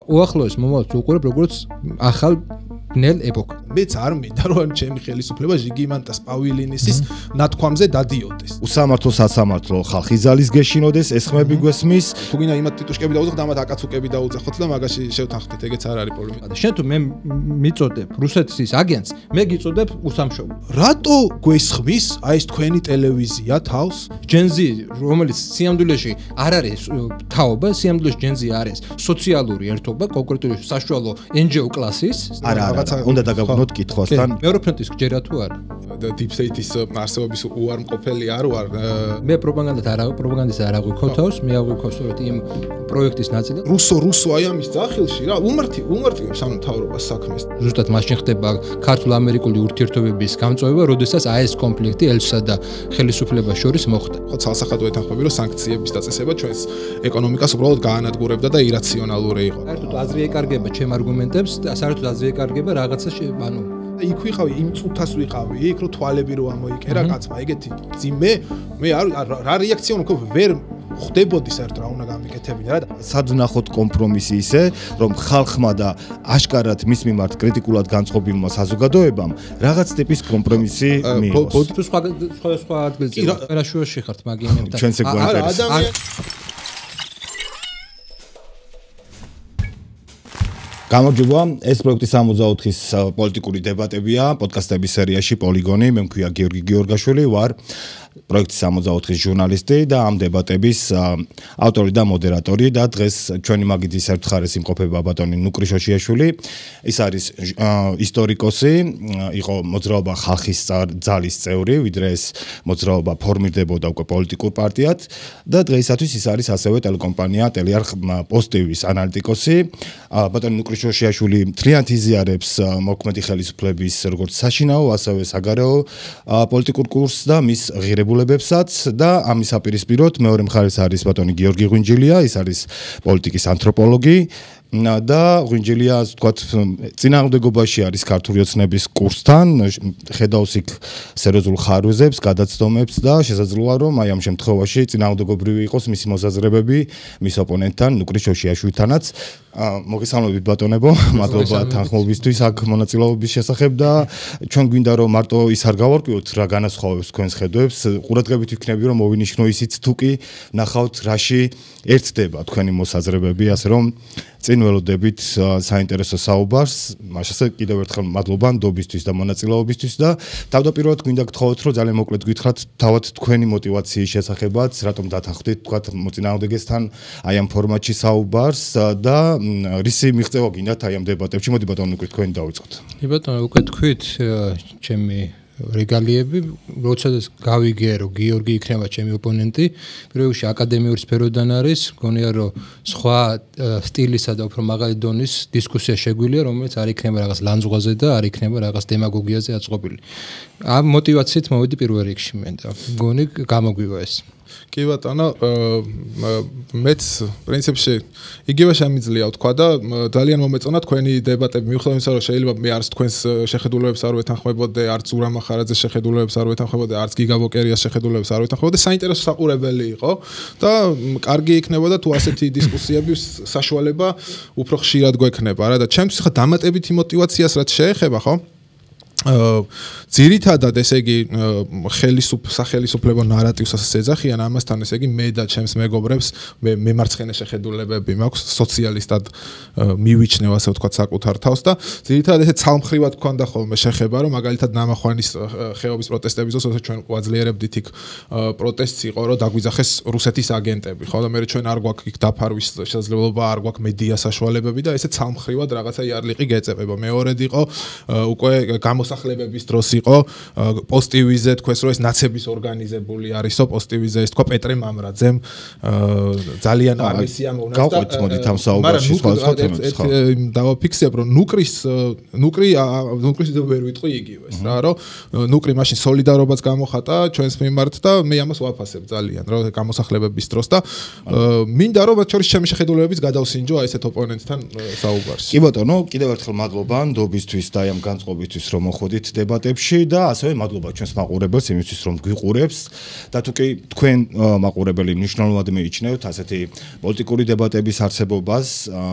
უახლოეს მომავალს უყურებ როგორც ახალ ბნელ ეპოქა. მეც არ მინდა რომ ჩემი ხელისუფლება ჟიგიმანტას პავილინისის ნათქვამზე დადიოდეს. უსამართლო სასამართლო ხალხის ზალის გეშინოდეს ეს ხმები გვესმის. თუ გინდა იმათ ტიტუშკები დაუძახოთ, ამათ აკაცუკები დაუძახოთ და მაგაში შევთანხმდით, ეგეც არ არის პრობლემა. შენ თუ მე მიწოდებ რუსეთის აგენტს, მე გიწოდებ უსამშობლო. რატო გვესხმის აი ეს თქვენი ტელევიზია თავს? ჯენზი, რომელიც სიამდვილეში არ არის თაობა, სიამდვილეში ჯენზი არის სოციალური ერთობა, კონკრეტული საშუალო NGO კლასის. არა, უნდა დაგაგვდნოთ კითხვასთან. მეორე ფრონტის გჯერა თუ არა? დიპსტეიტის არსებობის უარმყოფელი არ ვარ. მე პროპაგანდას არ აღვიქო თავს, მე აღვიქო სწორედ იმ პროექტის ნაწილი. რუსო აი ამის ძახილში რა, უმართლებს ამ მთავრობას საქმეს. ზუსტად მაშინ ხდება ქართულ-ამერიკული ურთიერთობების გამწვევა, როდესაც აი ეს კონფლიქტი ელჩსა და ხელისუფლებას შორის მოხდა. ხო, ცალსახად ვეთანხმები, რომ სანქციების დაწესება ჩვენს ეკონომიკას უბრალოდ გაანადგურებდა და ირაციონალური იყო. საერთოდ აზრი ეკარგება ჩემ არგუმენტებს და საერთოდ აზრი ეკარგება რაღაცა იქ ვიყავი, იმ წუთას ვიყავი, იქ რო თვალები რო ამოიკერა კაცმა, ეგეთი ძიმე, მე რა რეაქცია უნდა ვერ ხდებოდი საერთოდ რა უნდა გამიკეთებინა რა. სად ნახოთ კომპრომისი ისე, რომ ხალხმა და აშკარად მის მიმართ კრიტიკულად განწყობილმა საზოგადოებამ რაღაც ტიპის კომპრომისი მიიღოს. თუ სხვა ადგილზე ოპერაშუაში ხართ მაგინებთან. ჩვენს გვაინტერესებს. გამარჯობა, ეს პროექტი 64-ის პოლიტიკური დებატებია, პოდკასტების სერიაში პოლიგონი, მე მქვია გიორგი გიორგაშვილი, ვარ პროექტის 64-ის ჟურნალისტი და ამ დებატების ავტორი და მოდერატორი და დღეს ჩვენი მაგიდის ერთხარეს იმყოფება ბატონი ნუკრი შოშიაშვილი. ის არის ისტორიკოსი, იყო მოძრაობა ხალხის ძალის წევრი, ვიდრე ეს მოძრაობა ფორმირდებოდა უკვე პოლიტიკურ პარტიად და დღეისათვის ის არის ასევე ტელეკომპანია ტელეარხ პოსტივის ანალიტიკოსი. ბატონი ნუკრი შოშიაშვილი მთლიანად იზიარებს მოქმედი ხელისუფლების როგორც საშინაო, ასევე საგარეო პოლიტიკურ კურსს და მის ღირებულებებსაც და ამის აპირისპიროდ მეორე მხარეს არის ბატონი გიორგი ღვინჯილია, ის არის პოლიტიკის ანთროპოლოგი და ღვინჯილია, ასე ვთქვათ, წინააღმდეგობაში არის ქართული ოცნების კურსთან, ხედავს იქ სერიოზულ ხარვეზებს, გადაცდომებს და შესაძლოა რომ აი ამ შემთხვევაში წინააღმდეგობრივი იყოს მისი მოსაზრებები მის ოპონენტთან ნუკრი შოშიაშვილთანაც. მოგესალმებით ბატონებო, მადლობა თანხმობისთვის აქ მონაწილეობის შესახებ და ჩვენ გვინდა რომ მარტო ის არ გავარკვიოთ რა განასხვავებს თქვენს ხედვებს, ყურადღებით ვიქნები რომ მოვინიშნო ისიც თუ კი ნახავთ რაში ერთდება თქვენი მოსაზრებები, ასე რომ წინ ველოდებით საინტერესო საუბარს. მაშასე კიდევ ერთხელ მადლობა ნდობისთვის და მონაწილეობისთვის და თავდაპირველად გვინდა გთხოვოთ რომ ძალიან მოკლედ გითხრათ თავად თქვენი мотиваციის შესახებაც, რატომ დათანხმდით თქვათ მოწინააღმდეგესთან აი ამ ფორმატში საუბარს და რისი მიღწევა გინდათ აი ამ დებატებში. მოდი ბატონო ნუკრი თქვენი დავიწყოთ. ბატონო უკვე თქვით ჩემი რეგალიები, როცა გავიგე რომ გიორგი იქნება ჩემი ოპონენტი, პირველ რიგში აკადემიური სფეროდან არის, მგონია რომ სხვა სტილისა და უფრო მაღალი დონის დისკუსია შეგვიძლია, რომელიც არ იქნება რაღაც ლანძღვაზე და არ იქნება რაღაც დემაგოგიაზე აწყობილი. ამ мотиваციით მოვედი პირველ რიგში მე და მგონი გამოგვივა ეს. კი ბატონო, მეც პრინციპში იგივე შემიძლია ვთქვა და ძალიან მომეწონა თქვენი დებატები, მიუხედავად იმისა, რომ შეიძლება მე არც თქვენს შეხედულებებს არ ვეთანხმებოდე, არც ურამ ახარაძეს შეხედულებებს არ ვეთანხმებოდე, არც გიგა ბოკერიას შეხედულებებს არ ვეთანხმებოდე, საინტერესო საყურებელი იყო და კარგი იქნებოდა თუ ასეთი დისკუსიების საშუალება უფრო ხშირად გვექნება რა და ჩემთვის ხა დამატებითი мотиваციას რაც შეეხება, ხო? ძირითადად ესე იგი სახელისუფლებო ნარატივს ეძახიან, ამასთან ესე იგი მე და ჩემს მეგობრებს მემარცხენე შეხედულებები მაქვს, სოციალისტად მივიჩნევ ასე ვთქვათ საკუთარ თავს და ძირითადად ესე ცალმხრივად გქონდა ხოლმე შეხება, რომ მაგალითად ნამახვანის ხეობის პროტესტების დროს ჩვენ ყვაძლიერებდით იქ პროტესტს იყო, რომ დაგვიძახეს რუსეთის აგენტები, ხო და მე ჩვენ არ გვაქვს იქ დაფარვის შესაძლებლობა, არ გვაქვს მედია საშუალებები და ესე ცალმხრივად რაღაცა იარლიყი გეწებება. მეორედ იყო უკვე მოსახლებების დროს იყო პოსტივიზე თქვეს რომ ეს ნაცების ორგანიზებული არისო, პოსტივიზე ის თქვა პეტრე მამრაძემ ძალიან ამისია მონას და გავყვეთ მოდით ამ საუბარში სხვა თემებს ხო დავაფიქსებ რომ ნუკრის ვერ ვიტყვი იგივეს რა რომ ნუკრი მაშინ სოლიდარობას გამოხატა ჩვენს მიმართ და მე ამას ვაფასებ ძალიან რომ გამოსახლებების დროს და მინდა რომ მათ შორის ჩემი შეხედულებების გადავსინჯო აი ესეთ ოპონენტთან საუბარში. კი ბატონო, კიდევ ერთხელ მადლობა ნდობისთვის და აი ამ განწყობისთვის რომ მოხვდით დებატებში და ასევე მადლობა ჩვენს მაყურებელს იმისთვის რომ გვიყურებს და თუ კი თქვენ მაყურებელი მნიშვნელოვნად მიიჩნევთ ასეთი პოლიტიკური დებატების არსებობას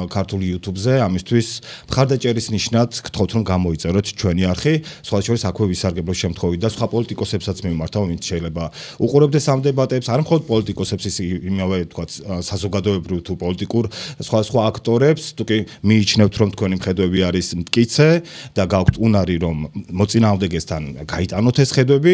ქართულ YouTube-ზე, ამისთვის მხარდაჭერის ნიშნად გთხოვთ რომ გამოიწეროთ ჩვენი არხი, სხვა შორის აქვე ვისარგებლოთ შემთხვევით და სხვა პოლიტიკოსებსაც მიმართავ, ვინც შეიძლება უყურებდეს ამ დებატებს, არ მხოლოდ პოლიტიკოსებს, იმავე თქვა საზოგადოებრივ თუ პოლიტიკურ სხვა აქტორებს, თუ კი მიიჩნევთ რომ თქვენი მხედვები არის მტკიცე და გაქვთ უნარი რომ მოწინააღმდეგესთან გაიტანოთ ეს ხედვები,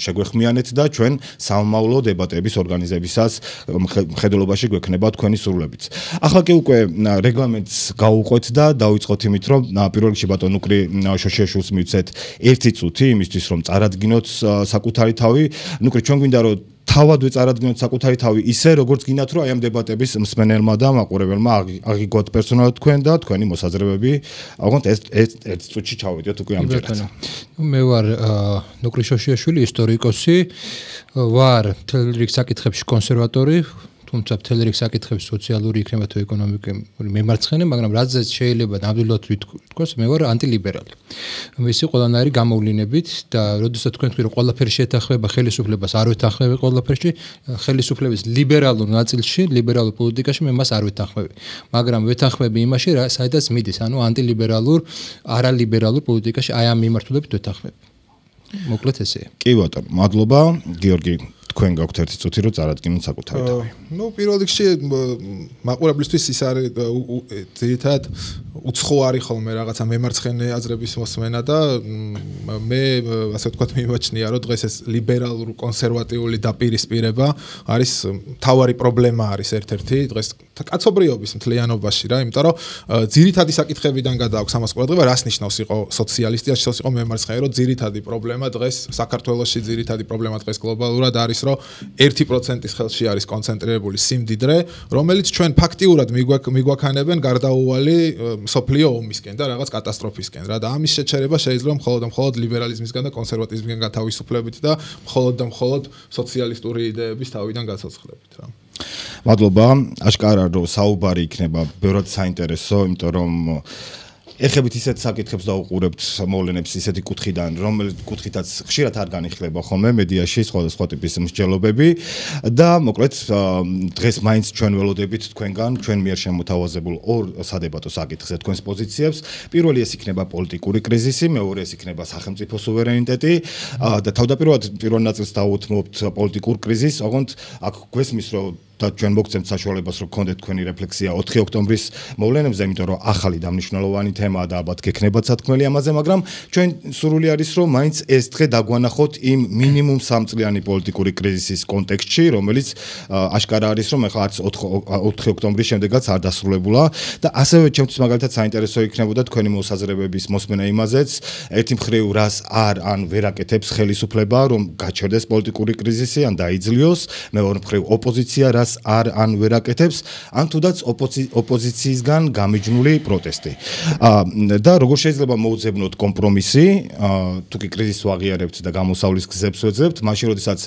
შეგვეხმიანეთ და ჩვენ სამომავლო დებატების ორგანიზებისას მხედველობაში გვექნება თქვენი სრულებიც. ახლა კი უკვე რეგლამენტს გავუყვეთ და დავიწყოთ იმით, რომ პირველ რიგში ბატონ ნუკრი შოშიაშვილს მივცეთ 1 წუთი იმისთვის, რომ წარადგინოთ საკუთარი თავი. ნუკრი, ჩვენ გვინდა რომ თავადვე წარადგინოთ საკუთარი თავი ისე, როგორც გინდათ, რომ აი ამ დებატების მსმენელმა და მაყურებელმა აღიქვათ პერსონალურად თქვენ და თქვენი მოსაზრებები, აღონთ ეს 1 წუთში ჩავიდეთ უკვე ამჯერად. მე ვარ ნუკრი შოშიაშვილი, ისტორიკოსი, ვარ მთელ რიგ საკითხებში კონსერვატორი, თუმცა მთელ რიგ საკითხებში სოციალური იქნება თუ ეკონომიკური მემარცხენე, მაგრამ რაზეც შეიძლება ნამდვილად ვთქვას, მე ვარ ანტილიბერალი. მისი ყველანაირი გამოვლინებით და როდესაც თქვენ თქვი რომ ყველაფერი შეეთანხმება ხელისუფლებას, არ ვეთანხმები ყველაფერში, ხელისუფლების ლიბერალურ ნაწილში, ლიბერალურ პოლიტიკაში მე მას არ ვეთანხმები. მაგრამ ვეთანხმები იმაში, საიდანაც მიდის, ანუ ანტილიბერალურ, არალიბერალურ პოლიტიკაში აი ამ მიმართულებით ვეთანხმები. მოკლედ ესეა. კი ბატონო, მადლობა, გიორგი. თქვენ გაქვთ 1 წუთი რომ წარადგინოთ საკუთარი თავი. პირველ რიგში მაყურებლისთვის ის არის ძირითადად უცხო არის ხოლმე რაღაცა მემარცხენე აზრების მოსმენა და მე ასე ვთქვათ მიმაჩნია რომ დღეს ეს ლიბერალურ კონსერვატიული დაპირისპირება არის მთავარი პრობლემა არის ერთ-ერთი დღეს კაცობრიობის მთლიანობაში რა, იმიტომ რომ ძირითადი საკითხებიდან გადააქვს ამას ყურადღება, რას ნიშნავს იყო სოციალისტი, რას ნიშნავს იყო მემარცხენე, რომ ძირითადი პრობლემა დღეს საქართველოში ძირითადი პრობლემა დღეს გლობალურად არის რომ 1%-ის ხელში არის კონცენტრირებული სიმდიდრე, რომელიც ჩვენ ფაქტიურად მიგვაქანებენ გარდაუვალი სოფლიო ომისკენ და რაღაც კატასტროფისკენ რა და ამის შეჩერება შეიძლება მხოლოდ ლიბერალიზმისგან და კონსერვატიზმისგან გათავისუფლებით და მხოლოდ სოციალისტური იდეების თავიდან გაცოცხლებით რა. მადლობა, აშკარა რომ საუბარი იქნება ბევრად საინტერესო, იმიტომ რომ ეხებით ისეთ საკითხებს დაუყურებთ მოვლენებს ისეთი კუთხიდან, რომელიც კუთხითაც ხშირად არ განიხილება ხოლმე მედიაში სხვადასხვა ტიპის მსჯელობები და მოკლედ დღეს მაინც ჩვენ ველოდებით თქვენგან, ჩვენ მიერ შემოთავაზებულ ორ სადებატო საკითხზე თქვენს პოზიციებს. პირველი ეს იქნება პოლიტიკური კრიზისი, მეორე ეს იქნება სახელმწიფო სუვერენიტეტი და თავდაპირველად პირველ ნაწილს დავუთმობთ პოლიტიკურ კრიზისს, ოღონდ აქ გვესმის რომ და ჩვენ მოგცემთ საშუალებას რომ გქონდეთ თქვენი რეფლექსია 4 ოქტომბრის მოვლენებზე, იმიტომ რომ ახალი და მნიშვნელოვანი თემაა და ალბათ გექნებათ სათქმელი ამაზე, მაგრამ ჩვენ სურვილი არის რომ მაინც ეს დღე დაგვანახოთ იმ მინიმუმ 3 წლიანი პოლიტიკური კრიზისის კონტექსტში, რომელიც აშკარა არის რომ ახლა არც 4 ოქტომბრის შემდეგაც არ დასრულებულა და ასევე ჩემთვის მაგალითად საინტერესო იქნებოდა თქვენი მოსაზრებების მოსმენა იმაზეც, ერთი მხრივ რას ან ვერ აკეთებს ხელისუფლება რომ გაჩერდეს პოლიტიკური კრიზისი ან დაიძლიოს, მეორე მხრივ ოპოზიცია ან ვერ აკეთებს, ან თუდაც ოპოზიციისგან გამიჯნული პროტესტი. და როგორ შეიძლება მოუძებნოთ კომპრომისი, თუ კი კრიზისს ვაღიარებთ და გამოსავლის გზებს ვეძებთ, მაშინ როდესაც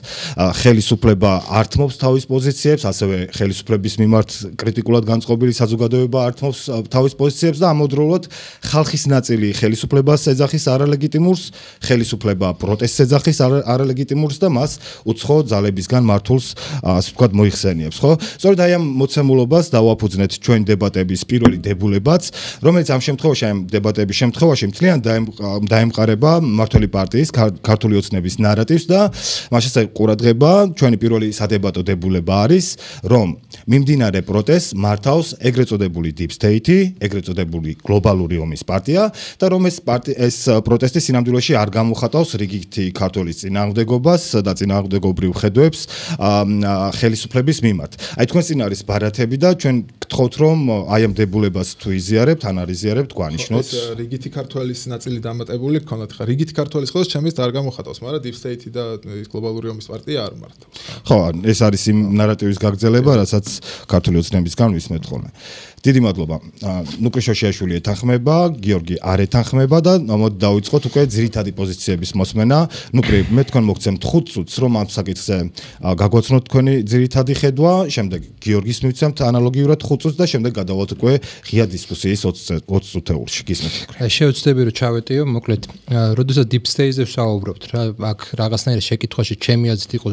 ხელისუფლება ართმობს თავის პოზიციებს, ასევე ხელისუფლების მიმართ კრიტიკულად განწყობილი საზოგადოება ართმობს თავის პოზიციებს და ამავდროულად ხალხის ნაწილი ხელისუფლებას ეძახის არალეგიტიმურს, ხელისუფლება პროტესტს ეძახის არალეგიტიმურს და მას უცხო ძალებისგან მართულს, ასე ვთქვათ, მოიხსენიებს. ხო? სწორედ აი ამ მოცემულობას დავაფუძნეთ ჩვენ დებატების პირველი დებულებაც, რომელიც ამ შემთხვევაში, ამ დებატების შემთხვევაში მთლიან დაემყარება მმართველი პარტიის ქართული ოცნების ნარატივს და მაშინ ყურადღება ჩვენი პირველი სადებატო დებულება არის, რომ მიმდინარე პროტესტს მართავს ეგრეთ წოდებული Deep State-ი, ეგრეთ წოდებული გლობალური ომის პარტია და რომ ეს პროტესტი სინამდვილეში არ გამოხატავს რიგითი ქართულის წინააღმდეგობას და წინააღმდეგობრივ ხედვებს ხელისუფლების მიმართ. აი თქვენ წინ არის ბარათები და ჩვენ გთხოვთ რომ აი ამ დებულებას თუ იზიარებთ, ან არ იზიარებთ, გვანიშნოთ. რიგითი ქართველის ნაწილი დამატებული გქონდათ ხა. რიგითი ქართველის ხოლოს ჩემს არ გამოხატავს, მაგრამ Deep State-ი და გლობალური ომის პარტია არ მართავს. ხო, ეს არის იმ ნარატივის გაგრძელება, რასაც ქართული ოცნებისგან ვისმენთ ხოლმე. დიდი მადლობა. ნუკრე შოშიაშვილი ეთანხმება, გიორგი არ ეთანხმება და მოდი დავიწყოთ უკვე ძირითადი პოზიციების მოსმენა. ნუკრე, მე თქვენ მოგცემთ 5 წუთს, რომ ამ საკითხზე გაგვაცნოთ თქვენი ძირითადი ხედვა, შემდეგ გიორგის მივცემთ ანალოგიურად 5 წუთს და შემდეგ გადავალთ უკვე ღია დისკუსიის 20 წუთეულში. გისმენთ ნუკრე. შევეცდები რომ ჩავეტიო, მოკლედ, როდესაც deep state-ზე ვსაუბრობთ, რა, აქ რაღაცნაირად შეკითხვაში ჩემი აზრით იყო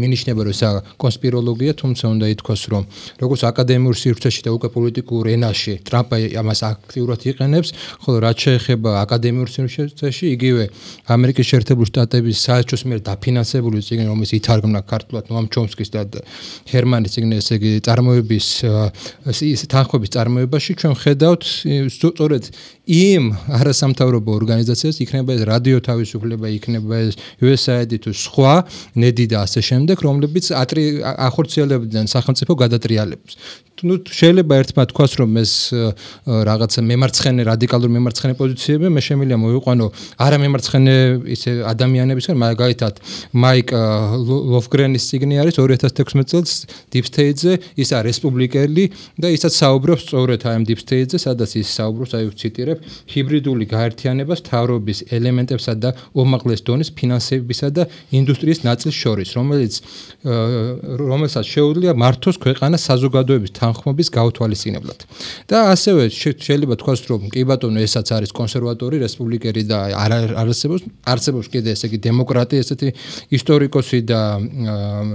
მინიშნება, რომ ესა კონსპიროლოგია, თუმცა უნდა ითქვას, რომ როგორც აკადემიურ სივრცეში და უკვე პოლიტიკურ ენაში ტრამპი ამას აქტიურად იყენებს, ხოლო რაც შეეხება აკადემიურ სივრცეში, იგივე ამერიკის შეერთებული შტატების საელჩოს მიერ დაფინანსებული წიგნი, რომელიც ითარგმნა ქართულად ნოამ ჩომსკის და ჰერმანის წიგნი, ესე იგი წარმოების თანხმობის წარმოებაში, ჩვენ ხედავთ სწორედ იმ არასამთავრობო ორგანიზაციას, იქნება ეს რადიო თავისუფლება, იქნება ეს USAID თუ სხვა, ნედი და ასე შემდეგ, რომლებიც ახორციელებდნენ სახელმწიფო გადატრიალებას. ნუ შეიძლება ერთმა თქვას, რომ ეს რაღაცა მემარცხენე, რადიკალურ მემარცხენე პოზიციები, მე შემიძლია მოვიყვანო არა მემარცხენე ისე ადამიანებისგან, მაგალითად მაიკ ლოფგრენის წიგნი არის 2016 წელს Deep State-ზე, ის არის რესპუბლიკელი და ისაც საუბრობს სწორედ აი ამ Deep State-ზე, სადაც ის საუბრობს, აი ვციტირებ, ჰიბრიდული გაერთიანებას თავრობის ელემენტებსა და უმაღლეს დონის ფინანსებისა და ინდუსტრიის ნაწილს შორის, რომელსაც შეუძლია მართოს ქვეყანა საზოგადოების თანხმობის გაუთვალისწინებლად. და ასევე შეიძლება თქვას, რომ კი ბატონო, ესაც არის კონსერვატორი, რესპუბლიკელი და არსებობს კიდე ესე იგი დემოკრატი, ესეთი ისტორიკოსი და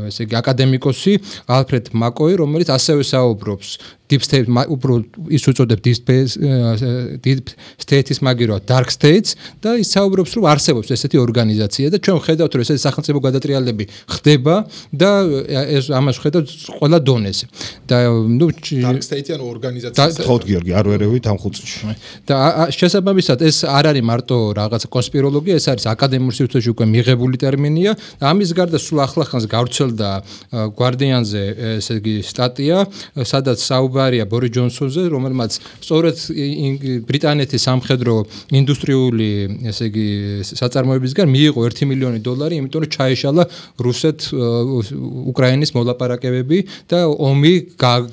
ესე იგი აკადემიკოსი ალფრედ მაკოი, რომელიც ასევე საუბრობს Deep State, უფრო ის უწოდებს Deep State-ის მაგივრად Dark States და ის საუბრობს, რომ არსებობს ესეთი ორგანიზაცია და ჩვენ ხედავთ, რომ ესეთი სახელმწიფო გადატრიალები ხდება და ეს ამას ხედავთ ყველა დონეზე. და ნუ Dark State-იან ორგანიზაცია. ხოთ გიორგი, არ ვერევით ამ 5 წუთში. და შესაბამისად ეს არ არის მარტო რაღაცა კონსპიროლოგია, ეს არის აკადემიურ სივრცეში უკვე მიღებული ტერმინია. ამის გარდა სულ ახლახანს გავრცელდა Guardian-ზე ესე იგი სტატია, სადაც საუბარია ბორის ჯონსონზე, რომელმაც სწორედ ბრიტანეთის სამხედრო ინდუსტრიული ესე იგი საწარმოებისგან მიიღო $1 მილიონი, იმიტომ რომ ჩაეშალა რუსეთ-უკრაინის მოლაპარაკებები და ომი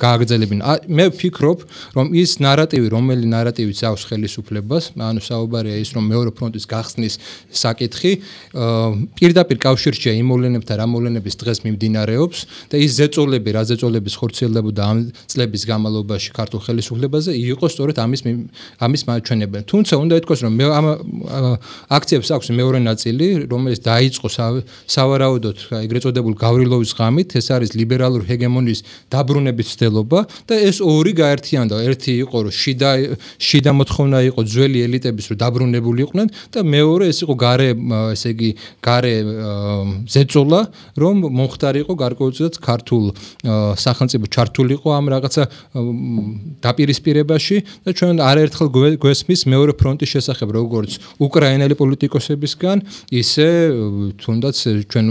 გააგრძელებინა. მე ვფიქრობ, რომ ის ნარატივი, რომელი ნარატივიც აქვს ხელისუფლებას, ანუ საუბარია ის, რომ მეორე ფრონტის გახსნის საკითხი, პირდაპირ კავშირშია იმ მოვლენებთან, რა მოვლენების დღეს მიმდინარეობს და ის ზეწოლები, რა ზეწოლების ხორციელებოდა ამ წლების განმავლობაში ქართულ ხელისუფლებაზე, იყო სწორედ ამის მაჩვენებელი. თუმცა უნდა ითქვას, რომ ამ აქციებს აქვს მეორე ნაწილი, რომელიც დაიწყო სავარაუდოდ ეგრეთ წოდებულ გავრილოვის ღამით, ეს არის ლიბერალური ჰეგემონიის დაბრუნების ცდელობა და ეს ორი გაერთიანდა. ერთი იყო, რომ შიდა მოთხოვნა იყო ძველი ელიტების, რომ დაბრუნებულიყვნენ და მეორე ეს იყო გარე, ესე იგი, გარე ზეწოლა, რომ მომხდარიყო გარკვეულწილად ქართულ სახელმწიფო ჩართულიყო ამ რაღაცა დაპირისპირებაში და ჩვენ არაერთხელ გვესმის მეორე ფრონტის შესახებ, როგორც უკრაინელი პოლიტიკოსებისგან, ისე თუნდაც ჩვენ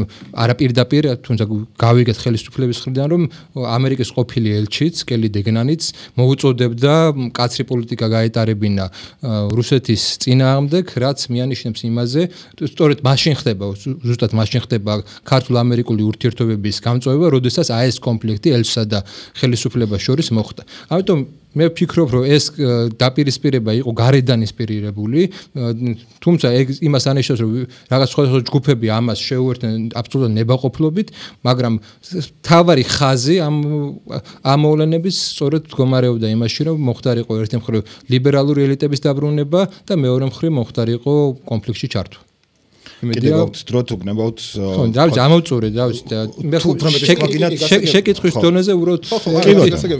არაპირდაპირ, თუნდაც გავიგეთ ხელისუფლების მხრიდან, რომ ამერიკის ყოფილი ელჩიც, კელი დეგნანიც მოუწოდებდა კაცრი პოლიტიკა გაეტარებინა რუსეთის წინააღმდეგ, რაც მიანიშნებს იმაზე, სწორედ მაშინ ხდება, ზუსტად მაშინ ხდება ქართულ-ამერიკული ურთიერთობების გამწვევა, როდესაც აი ეს კონფლიქტი ელჩსა და ხელისუფლებას შორის მოხდა. ამიტომ მე ვფიქრობ, რომ ეს დაპირისპირება იყო გარედან ინსპირირებული, თუმცა იმას ანიშნავს, რომ რაღაც სხვადასხვა ჯგუფები ამას შეუერთდნენ აბსოლუტურად ნებაყოფლობით, მაგრამ თავარი ხაზი ამ მოვლენების სწორედ მდგომარეობდა იმაში, რომ მოხდარიყო ერთი მხრივ ლიბერალური ელიტების დაბრუნება და მეორე მხრივ მოხდარიყო კონფლიქტში ჩართვა. კიდევ გაქვთ დრო თუ გნებავთ ხო, დავით ამოვწურე, დავით და მე შეკითხვის დონეზე უბრალოდ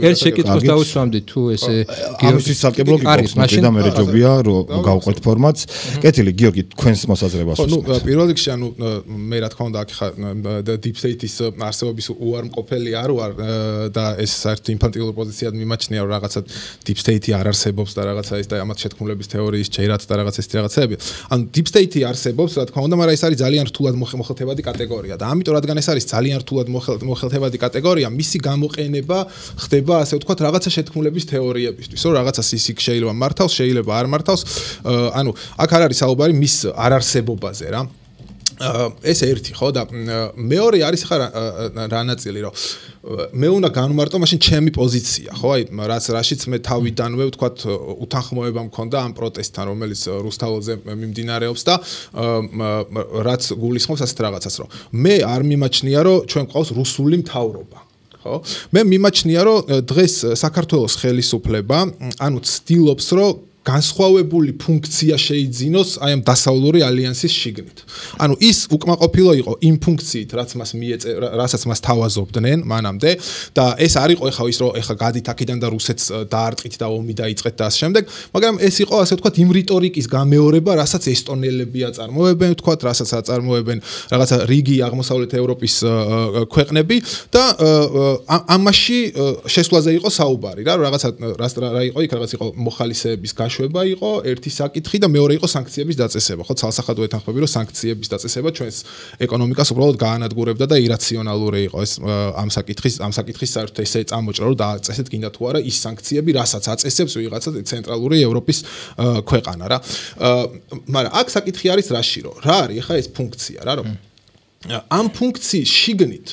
ერთ შეკითხოს დავუსვამდი თუ ესე ამისთვის საკებლო გიყავს და მე რეჯობია რომ გავყვეთ ფორმატს. კეთილი გიორგი, თქვენს მოსაზრებას ვუსმენთ. ნუ პირველ რიგში ანუ მე რა თქმა უნდა აქ Deep State-ის არსებობის უარმყოფელი არ ვარ და ეს საერთოდ ინფანტილურ პოზიციად მიმაჩნია რომ რაღაცა Deep State-ი არ არსებობს და რაღაცა ის და ამათ შეთქმულების თეორიის ჯერათ და რაღაცა ეს რაღაცები. ანუ Deep State-ი არსებობს, რა თქმა უნდა, მაგრამ ეს არის ძალიან რთულად მოხელთებადი კატეგორია და ამიტომ რადგან ეს არის ძალიან რთულად მოხელთებადი კატეგორია, მისი გამოყენება ხდება ასე ვთქვათ რაღაცა შეთქმულების თეორიებისთვის, რომ რაღაცა ისიქ შეიძლება მართავს, შეიძლება არ მართავს. ანუ აქ არ არის საუბარი მის არარსებობაზე რა. ეს ერთი ხო და მეორე არის ხა რა ნაწილი რომ მე უნდა განვმარტო მაშინ ჩემი პოზიცია ხო აი რაშიც მე თავიდანვე ვთქვათ უთანხმოება მქონდა ამ პროტესტთან რომელიც რუსთაველზე მიმდინარეობს და რაც გულისხმობს ასეთ რაღაცას რომ მე არ მიმაჩნია რომ ჩვენ გვყავს რუსული მთავრობა ხო მე მიმაჩნია რომ დღეს საქართველოს ხელისუფლება ანუ ცდილობს რომ განსხვავებული ფუნქცია შეიძინოს აი ამ დასავლური ალიანსის შიგნით. ანუ ის უკმაყოფილო იყო იმ ფუნქციით, რასაც მას თავაზობდნენ მანამდე და ეს არ იყო ეხლა ის რომ ეხლა გადით აქედან და რუსეთს დაარტყით და ომი დაიწყეთ და ასე შემდეგ, მაგრამ ეს იყო ასე ვთქვათ იმ რიტორიკის გამეორება, რასაც ესტონელები აწარმოებენ, ვთქვათ, რასაც აწარმოებენ რაღაცა რიგი აღმოსავლეთ ევროპის ქვეყნები და ამაში შესვლაზე იყო საუბარი რა, რაღაცა რა იყო იქ რაღაც იყო მოხალისეების შვება იყო ერთი საკითხი და მეორე იყო სანქციების დაწესება. ხო, ცალსახადო ეთანხმები, რომ სანქციების დაწესება ჩვენს ეკონომიკას უბრალოდ გაანადგურებდა და ირაციონალური იყო ეს ამ საკითხის საერთოდ ესე წამოჭრა, რომ დააწესეთ კიდე თუ არა ის სანქციები, რასაც აწესებს ვიღაცა ცენტრალური ევროპის ქვეყანა რა. მაგრამ აქ საკითხი არის რაში რომ რა არის ახლა ეს ფუნქცია რა რომ ამ ფუნქციის შიგნით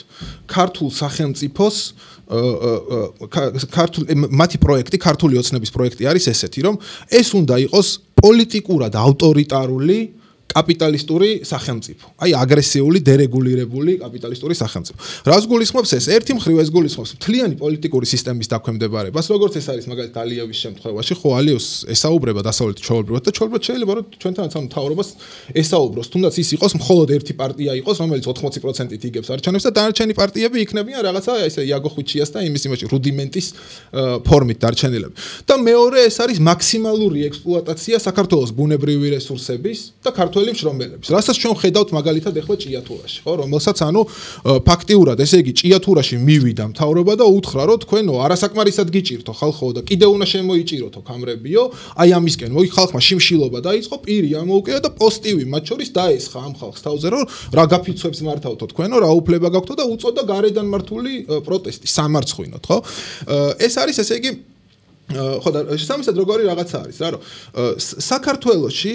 ქართულ სახელმწიფოს მათი პროექტი, ქართული ოცნების პროექტი არის ესეთი, რომ ეს უნდა იყოს პოლიტიკურად ავტორიტარული კაპიტალისტური სახელმწიფო. აი აგრესიული, დერეგულირებული კაპიტალისტური სახელმწიფო. რას გულისხმობს ეს? ერთი მხრივ ეს გულისხმობს მთლიანი პოლიტიკური სისტემის დაქვემდებარებას, როგორც ეს არის მაგალითად ალიევის შემთხვევაში, ხო ალიევს ესაუბრება დასავლეთის ჩვეულებრივად და ჩვეულებრივად შეიძლება რომ ჩვენთანაც ამ მთავრობას ესაუბროს, თუნდაც ის იყოს მხოლოდ ერთი პარტია იყოს, რომელიც 80%-ით იგებს არჩევნებს და დანარჩენი პარტიები იქნებიან რაღაცა ესე იაგო ხვიჩიას და იმის რუდიმენტის ფორმით დარჩენილები. და მეორე ეს არის მაქსიმალური ექსპლუატაცია საქართველოს ბუნებრივი რესურსების და მშრომელებს. რასაც ჩვენ ხედავთ მაგალითად ახლა ჭიათურაში, ხო, რომელსაც ანუ ფაქტიურად, ესე იგი ჭიათურაში მივიდა მთავრობა და უთხრა, რომ თქვენო არასაკმარისად გიჭირთო ხალხო და კიდე უნდა შემოიჭიროთო კამრებიო, აი ამისკენ მოი ხალხმა შიმშილობა დაიწყო, პირი ამოუკიდა და პოსტივი მათ შორის დაესხა ამ ხალხს თავზე, რომ რა გაფიცვებს მართავთო თქვენო, რა უფლება გაქვთო და უწოდა გარედან მართული პროტესტი, სამარცხვინოთ, ხო? ეს არის ესე იგი ხო და შესაბამისად როგორი რაღაცა არის რა რომ საქართველოში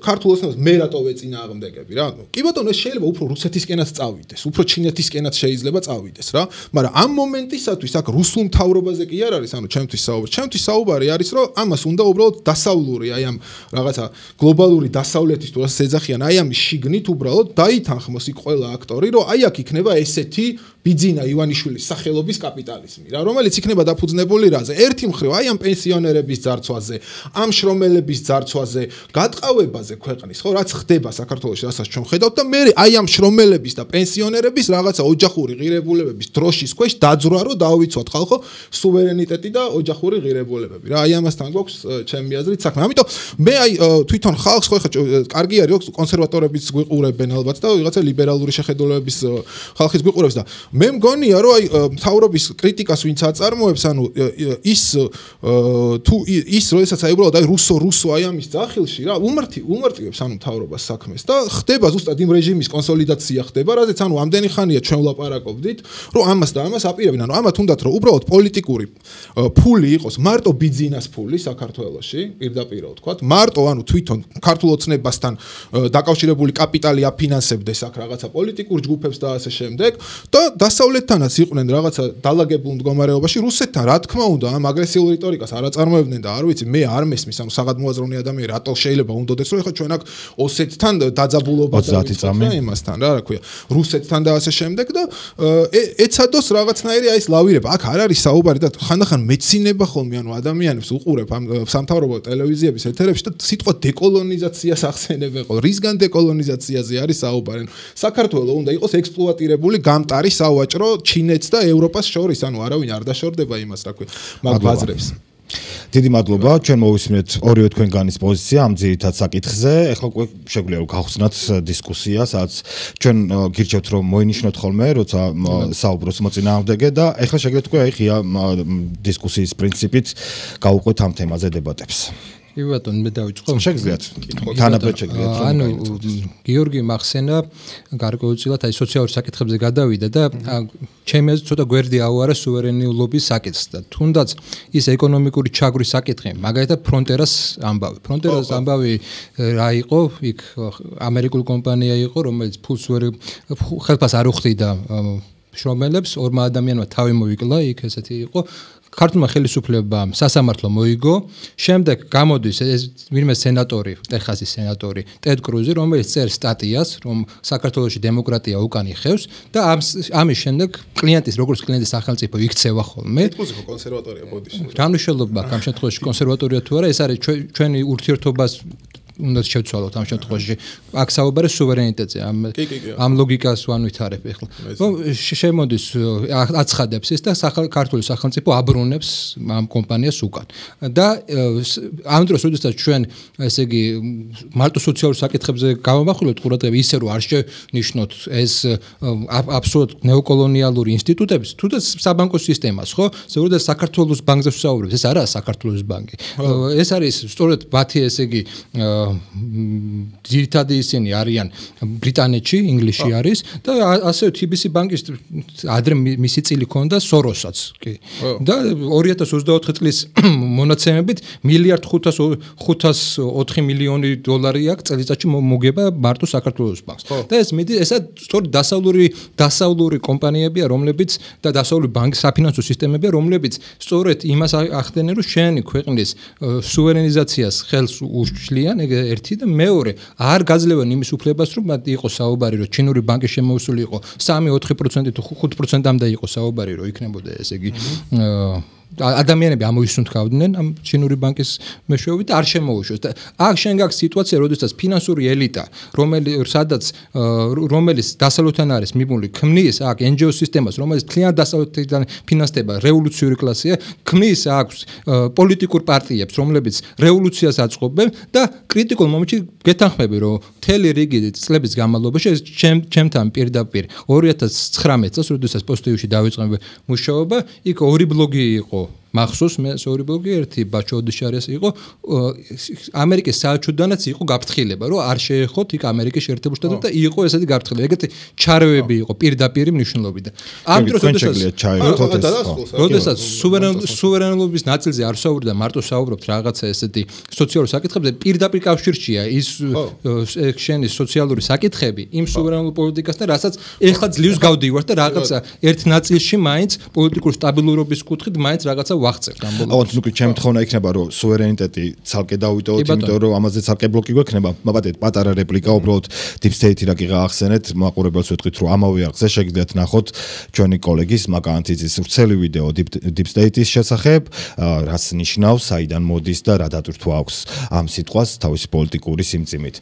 ქართულ ოცნებს მე რატო ვეწინააღმდეგები რა კი ბატონო ეს შეიძლება უფრო რუსეთისკენაც წავიდეს უფრო ჩინეთისკენაც შეიძლება წავიდეს რა მაგრამ ამ მომენტისათვის აქ რუსულ მთავრობაზე კი არ არის ანუ ჩემთვის საუბარი არის რომ ამას უნდა უბრალოდ დასავლური აი ამ რაღაცა გლობალური დასავლეთის თუ ასე ეძახიან აი ამის შიგნით უბრალოდ დაითანხმოს იქ ყველა აქტორი რომ აი აქ იქნება ესეთი ბიძინა ივანიშვილის სახელობის კაპიტალიზმი რა რომელიც იქნება დაფუძნებული რაზე ერთი მხრივ აი ამ პენსიონერების ძარცვაზე ამ შრომელების ძარცვაზე გატყავებაზე ქვეყნის ხო რაც ხდება საქართველოში რასაც ჩვენ ხედავთ და მე აი ამ შრომელების და პენსიონერების რაღაცა ოჯახური ღირებულებების დროშის ქვეშ დაძრვა რომ დავიცვათ ხალხო სუვერენიტეტი და ოჯახური ღირებულებები რა აი ამასთან გვაქვს ჩემი აზრით საქმე ამიტომ მე აი თვითონ ხალხს ხო ხა კარგი არის რომ კონსერვატორებიც გვიყურებენ ალბათ და ვიღაცა ლიბერალური შეხედულებების ხალხის გვიყურებს და მე მგონია რომ აი მთავრობის კრიტიკას ვინც აწარმოებს ანუ ის თუ ის როდესაც აი უბრალოდ აი რუსო აი ამის ძახილში რა უმარტივებს ანუ მთავრობას საქმეს და ხდება ზუსტად იმ რეჟიმის კონსოლიდაცია ხდება რაზეც ანუ ამდენი ხანია ჩვენ ვლაპარაკობდით რომ ამას და ამას აპირებენ ანუ ამათ უნდათ რომ უბრალოდ პოლიტიკური ფული იყოს მარტო ბიძინას ფული საქართველოში პირდაპირ ვთქვათ მარტო ანუ თვითონ ქართულ ოცნებასთან დაკავშირებული კაპიტალი აფინანსებდეს აქ რაღაცა პოლიტიკურ ჯგუფებს და ასე შემდეგ და დასავლეთთანაც იყვნენ რაღაცა დალაგებულ მდგომარეობაში რუსეთთან რა თქმა უნდა ამ აგრესიულ რიტორიკას არ აწარმოებდნენ და არ ვიცი მე არ მესმის ანუ საგადმოაზროვნე ადამიანი რატო შეიძლება უნდოდეს რომ ეხლა ჩვენ აქ ოსეთთან დაძაბულობა და იმასთან რა ქვია რუსეთთან და ასე შემდეგ და ეცადოს რაღაცნაირი აი ეს ლავირება აქ არ არის საუბარი და ხანდახან მეცინება ხოლმე ანუ ადამიანებს უყურებ ამ სამთავრობო ტელევიზიების ეთერებში და სიტყვა დეკოლონიზაციას ახსენებენ ყოველ რისგან დეკოლონიზაციაზე არის საუბარი საქართველოს უნდა იყოს ექსპლუატირებული გამტარი სავაჭრო ჩინეთს და ევროპას შორის ანუ არავინ არ დაშორდება იმას რა ქვია მაგ ბაზრებს დიდი მადლობა ჩვენ მოვისმენთ ორივე თქვენგანის პოზიცია ამ ძირითად საკითხზე ეხლა უკვე შეგვიძლია რომ გავხსნათ დისკუსია სადაც ჩვენ გირჩევთ რომ მოინიშნოთ ხოლმე როცა საუბრობს მოწინააღმდეგე და ეხლა შეგვიძლია თქვენ აი ღია დისკუსიის პრინციპით გავუყვეთ ამ თემაზე დებატებს კი ბატონო, მე დავიწყო. შეგიძლიათ. თანაბრად შეგიძლიათ. ანუ გიორგი მახსენა გარკვეულწილად აი სოციალურ საკითხებზე გადავიდა და ჩემი აზრით ცოტა გვერდი აუარა სუვერენულობის საკითხს და თუნდაც ის ეკონომიკური ჩაგვრის საკითხი, მაგალითად ფრონტერას ამბავი. ფრონტერას ამბავი რა იყო? იქ ამერიკული კომპანია იყო, რომელიც ფულს ხელფას არ უხდიდა შრომელებს, ორმა ადამიანმა თავი მოიკლა, იქ ესეთი იყო. ქართულმა ხელისუფლებამ სასამართლო მოიგო, შემდეგ გამოდის ეს ვინმე სენატორი, ტეხასის სენატორი ტედ კრუზი, რომელიც წერს სტატიას, რომ საქართველოში დემოკრატია უკან იხევს და ამის შემდეგ კლიენტის როგორც კლიენტის სახელმწიფო იქცევა ხოლმე. თითქოს კონსერვატორია ბოდიში. რა მნიშვნელობა აქვს ამ შემთხვევაში კონსერვატორია თუ არა, ეს არის ჩვენი ურთიერთობას უნდა შევცვალოთ ამ შემთხვევაში. აქ საუბარი სუვერენიტეტზე, ამ ლოგიკას ვანვითარებ ახლა. შემოდის აცხადებს ის და ქართული სახელმწიფო აბრუნებს ამ კომპანიას უკან. და ამ დროს როდესაც ჩვენ ესე იგი მარტო სოციალურ საკითხებზე გავამახვილოთ ყურადღება ისე რომ არ შენიშნოთ ეს აბსოლუტ ნეოკოლონიალური ინსტიტუტების, თუნდაც საბანკო სისტემას, ხო? ზოგადად საქართველოს ბანკზე ვსაუბრობთ, ეს არაა საქართველოს ბანკი. ეს არის სწორედ მათი ესე იგი ძირითადი ისინი არიან ბრიტანეთში, ინგლისში არის და ასევე TBC ბანკის ადრე მისი წილი ქონდა სოროსაც, კი. და 2024 წლის მონაცემებით $1.504 მილიონი აქვს წელიწადში მოგება მარტო საქართველოს ბანკს. და ეს ესა სწორედ დასავლური კომპანიებია, რომლებიც და დასავლური ბანკის საფინანსო სისტემებია, რომლებიც სწორედ იმას ახდენენ, რომ შენი ქვეყნის სუვერენიზაციას ხელს უშლიან, ერთი და მეორე არ გაძლევენ იმის უფლებას, რომ იყო საუბარი, რომ ჩინური ბანკი შემოусული იყო 3-4% თუ 5%-მდე იყო საუბარი, რომ იქნებოდა ესე იგი ადამიანები ამოისუნთქავდნენ ამ ჩინური ბანკის მეშვეობით და არ შემოუშვეს. და აქ შენ გაქვს სიტუაცია, როდესაც ფინანსური ელიტა, რომელიც დასავლეთთან არის მიბმული, ქმნის აქ NGO სისტემას, რომელიც მთლიან დასავლეთიდან ფინანსდება, რევოლუციური კლასია, ქმნის აქვს პოლიტიკურ პარტიებს, რომლებიც რევოლუციას აწყობენ და კრიტიკულ მომენტში გეთანხმები, რომ მთელი რიგი წლების განმავლობაში ჩემთან პირდაპირ 2019 წელს, როდესაც პოზიტივში დავიწყე მუშაობა, იქ ორი ბლოგი იყო. მახსოვს მე ორი ბლოგი, ერთი ბაჩო ოდიშარიას იყო, ამერიკის საელჩოდანაც იყო გაფრთხილება, რომ არ შეეხოთ იქ ამერიკის შეერთებულ შტატებს და იყო ესეთი გაფრთხილება. ეგეთი ჩარევები იყო პირდაპირ მნიშვნელობიდან. ამ დროს როდესაც სუვერენულობის ნაწილზე არ საუბრობდა, მარტო საუბრობთ რაღაცა ესეთი სოციალურ საკითხებზე, პირდაპირ კავშირშია ის შენი სოციალური საკითხები იმ სუვერენულ პოლიტიკასთან, რასაც ეხლა ძლივს გავდივართ და რაღაცა ერთ ნაწილში მაინც პოლიტიკური სტაბილურობის კუთხით მაინც რაღაცა ვახცევთ ამ ბოლოს. ოღონდ ნუ ჩემთხოვნა იქნება რომ სუვერენიტეტი ცალკე დავიტოვოთ, იმიტომ რომ ამაზე ცალკე ბლოკი გვექნება. მაგათეთ პატარა რეპლიკა უბრალოდ Deep State-ი რა გიღახსენეთ, მაყურებელს ვეთქვით რომ ამავე არხზე შეგიძლიათ ნახოთ ჩვენი კოლეგის მაკანთიძის ვრცელი ვიდეო Deep State-ის შესახებ, რაც ნიშნავს, საიდან მოდის და რა დატვირთვა აქვს ამ სიტყვას თავისი პოლიტიკური სიმძიმით.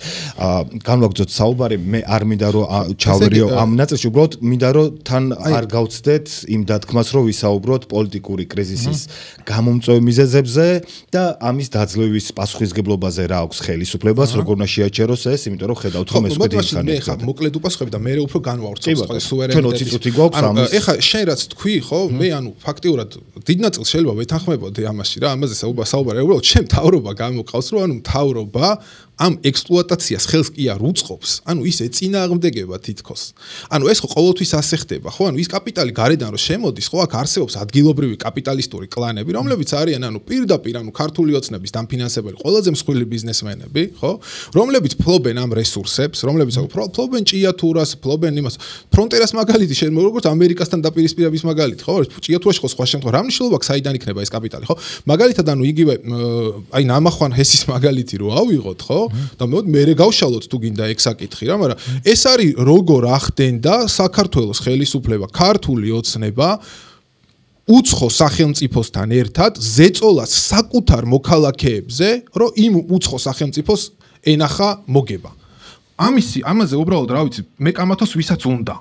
განვაგრძოთ საუბარი, მე არ მინდა რომ ჩავერიო ამ ნაწილში, უბრალოდ მინდა რომ თან არ გავცდეთ იმ დათქმას, რომ ვისაუბროთ პოლიტიკური კრიზისის გამომწვევ მიზეზებზე და ამის დაძლევის პასუხისგებლობაზე რა აქვს ხელისუფლებას, როგორ უნდა შეაჩეროს ეს, იმიტომ რომ ხედავთ რომ ეს უკვე მე ხა მოკლედ უპასუხები და მე უფრო განვავრცობ სუვერენიტეტის. ჩვენ 20 წუთი გვაქვს ამას. ეხა შენ რაც თქვი, ხო, მე ანუ ფაქტიურად დიდ ნაწილს შეიძლება ვეთანხმებოდი ამაში რა, ამაზე საუბარი, უბრალოდ შენ თავრობა გამოყავს, რომ ანუ თავრობა ამ ექსპლუატაციას ხელს კი არ უწყობს, ანუ ის ეწინააღმდეგება თითქოს. ანუ ეს ხო ყოველთვის ასე ხდება, ხო? ანუ ის კაპიტალი გარედან რომ შემოდის, ხო, აქ არსებობს ადგილობრივი კაპიტალისტური კლანები, რომლებიც არიან ანუ პირდაპირ ანუ ქართული ოცნების დამფინანსებელი ყველაზე მსხვილი ბიზნესმენები, ხო? რომლებიც ფლობენ ამ რესურსებს, რომლებიც ფლობენ ჭიათურას, ფლობენ იმას. ფრონტერას მაგალითი შენ როგორც ამერიკასთან დაპირისპირების მაგალითი, ხო? ჭიათურაში ხო სხვა შემთხვევაში რა მნიშვნელობა აქვს, საიდან იქნება ეს კაპიტალი, ხო? მაგალითად ანუ იგივე აი ნამახვან ჰესის მაგალითი რო ავიღოთ, ხო? და მე გავშალოთ თუ გინდა ეგ საკითხი რა, მაგრამ ეს არის როგორ ახდენდა საქართველოს ხელისუფლება, ქართული ოცნება უცხო სახელმწიფოსთან ერთად ზეწოლას საკუთარ მოქალაქეებზე, რომ იმ უცხო სახელმწიფოს ენახა მოგება. ამაზე უბრალოდ რა ვიცი, მე კამათოს ვისაც უნდა.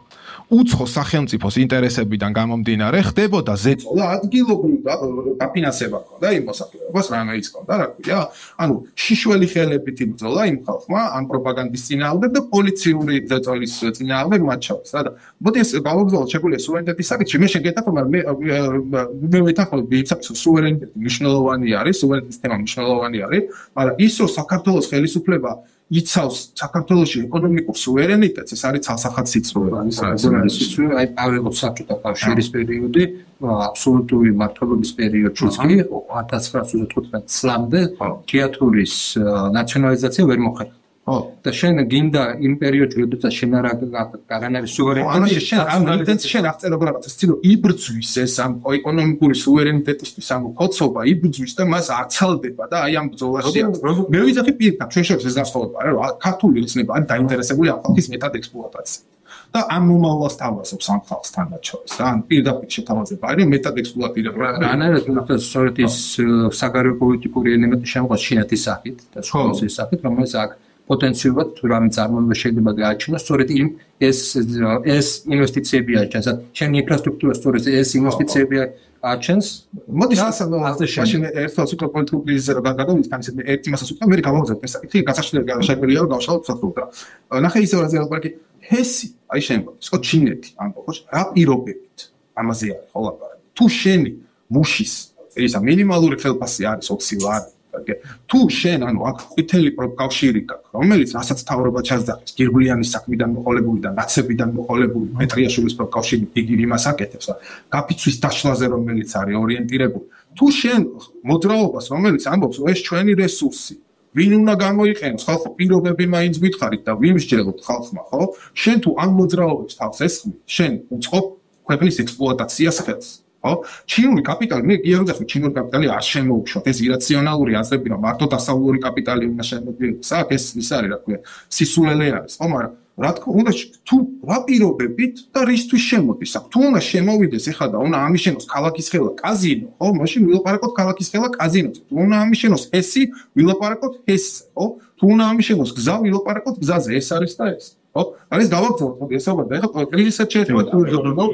უცხო სახელმწიფოს ინტერესებიდან გამომდინარე ხდებოდა ზეწოლა ადგილობრივ დაფინანსება ქონდა იმ მოსახლეობას რამეც ქონდა რა ქვია ანუ შიშველი ხელებით იბრძოლა იმ ხალხმა ან პროპაგანდის წინააღმდეგ და პოლიციური ზეწოლის წინააღმდეგ მათ შორის რა და მოდი ეს გავაგზავნოთ შეგვიძლია სუვერენიტეტის საკითხი მე შეგეთახო მაგრამ მე ვეთახმები იმ საკითხს სუვერენიტეტი მნიშვნელოვანი არის სუვერენიტეტის თემა მნიშვნელოვანი არის მაგრამ ის რომ საქართველოს ხელისუფლება იცავს საქართველოში ეკონომიკურ სუვერენიტეტს ეს არის ცალსახად სიწრუე აი პავლე საბჭოთა კავშირის პერიოდი აბსოლუტური მართლობის პერიოდშიც კი 1915 წლამდე თეატრის ნაციონალიზაცია ვერ მოხერხდა და შენ გინდა იმ პერიოდში როდესაც შენ არანაირი სუვერენიტეტი შენ აღწერობ რაღაცას ცდილო იბრძვის ეს ამ ეკონომიკური სუვერენიტეტისთვის ამ ხოცობა იბრძვის და მას აცალდება და აი ამ ბრძოლაში მე ვიძახი პირდაპირ ჩვენ შევს ეს გასხოვება რა ქართული ოცნება არის დაინტერესებული ამ ხალხის მეტად ექსპლუატაციით და ამ მომავალს თავაზობს ამ ხალხს თანაჩოვის რა ან პირდაპირ შეთავაზება არის მეტად ექსპლუატირება რანაირად სწორედ ის საგარეო პოლიტიკური ელემენტი შემოყვა ჩინეთის სახით და სკოლების სახით რომელიც აქ პოტენციურად თუ რამე წარმოება შეიძლება გააჩინოს სწორედ იმ ეს ინვესტიციები აჩენს შენ ინფრასტრუქტურა სწორედ ეს ინვესტიციები აჩენს მოდი მაშინ ერთად უკვე პოლიტიკური კრიზისზე რა გადავიდეთ ამის ერთი მასას უკვე მე გავაგზავნე ეს საკითხი გასაშლელი შეგვიძლია რომ გავშალოთ საფუძვლა ნახე ისე რა ზეალბარკი ჰესი აი შენ ხო ჩინეთი ამბობს რა პირობებით ამაზე არის ხო ლაპარაკი თუ შენი მუშის ისა მინიმალური ხელფასი არის 20 ლარი თუ შენ ანუ აქ ყვითელი კავშირი გაქვს რომელიც რასაც თავრობა ჩასძახის გირგვლიანის საქმიდან მოყოლებული და ნაცებიდან მოყოლებული პეტრიაშვილის კავშირი ფიგირი მას აკეთებს და გაფიცვის დაშლაზე რომელიც არის ორიენტირებული თუ შენ მოძრაობას რომელიც ამბობს ეს ჩვენი რესურსი ვინ უნდა გამოიყენოს ხალხო პირობები მაინც გითხარით და ვინ შეძლოთ ხალხმა ხო შენ თუ ამ მოძრაობებს თავს ესხმი შენ უწყობ ქვეყნის ექსპლუატაციას ხელს ხო ჩინური კაპიტალი მე გიორგიახი ჩინური კაპიტალი არ შემოუშვათ ეს ირაციონალური აზრები რომ მარტო დასავლური კაპიტალი უნდა შემოგვიდეს აქ ეს ის არის რა ქვია სისულელე არის ხო მაგრამ რა თქმა უნდა თუ რა პირობებით და რისთვის შემოდის აქ თუ უნდა შემოვიდეს ეხლა და უნდა ამიშენოს ქალაქის ხელა კაზინო ხო მაშინ ვილაპარაკოთ ქალაქის ხელა კაზინოზე თუ უნდა ამიშენოს ჰესი ვილაპარაკოთ ჰესზე ხო თუ უნდა ამიშენოს გზა ვილაპარაკოთ გზაზე ეს არის და ეს ხო არის გავაგზავნოთ მოდი ესაუბროთ და ეხლა კრიზისაც შეეძლოთ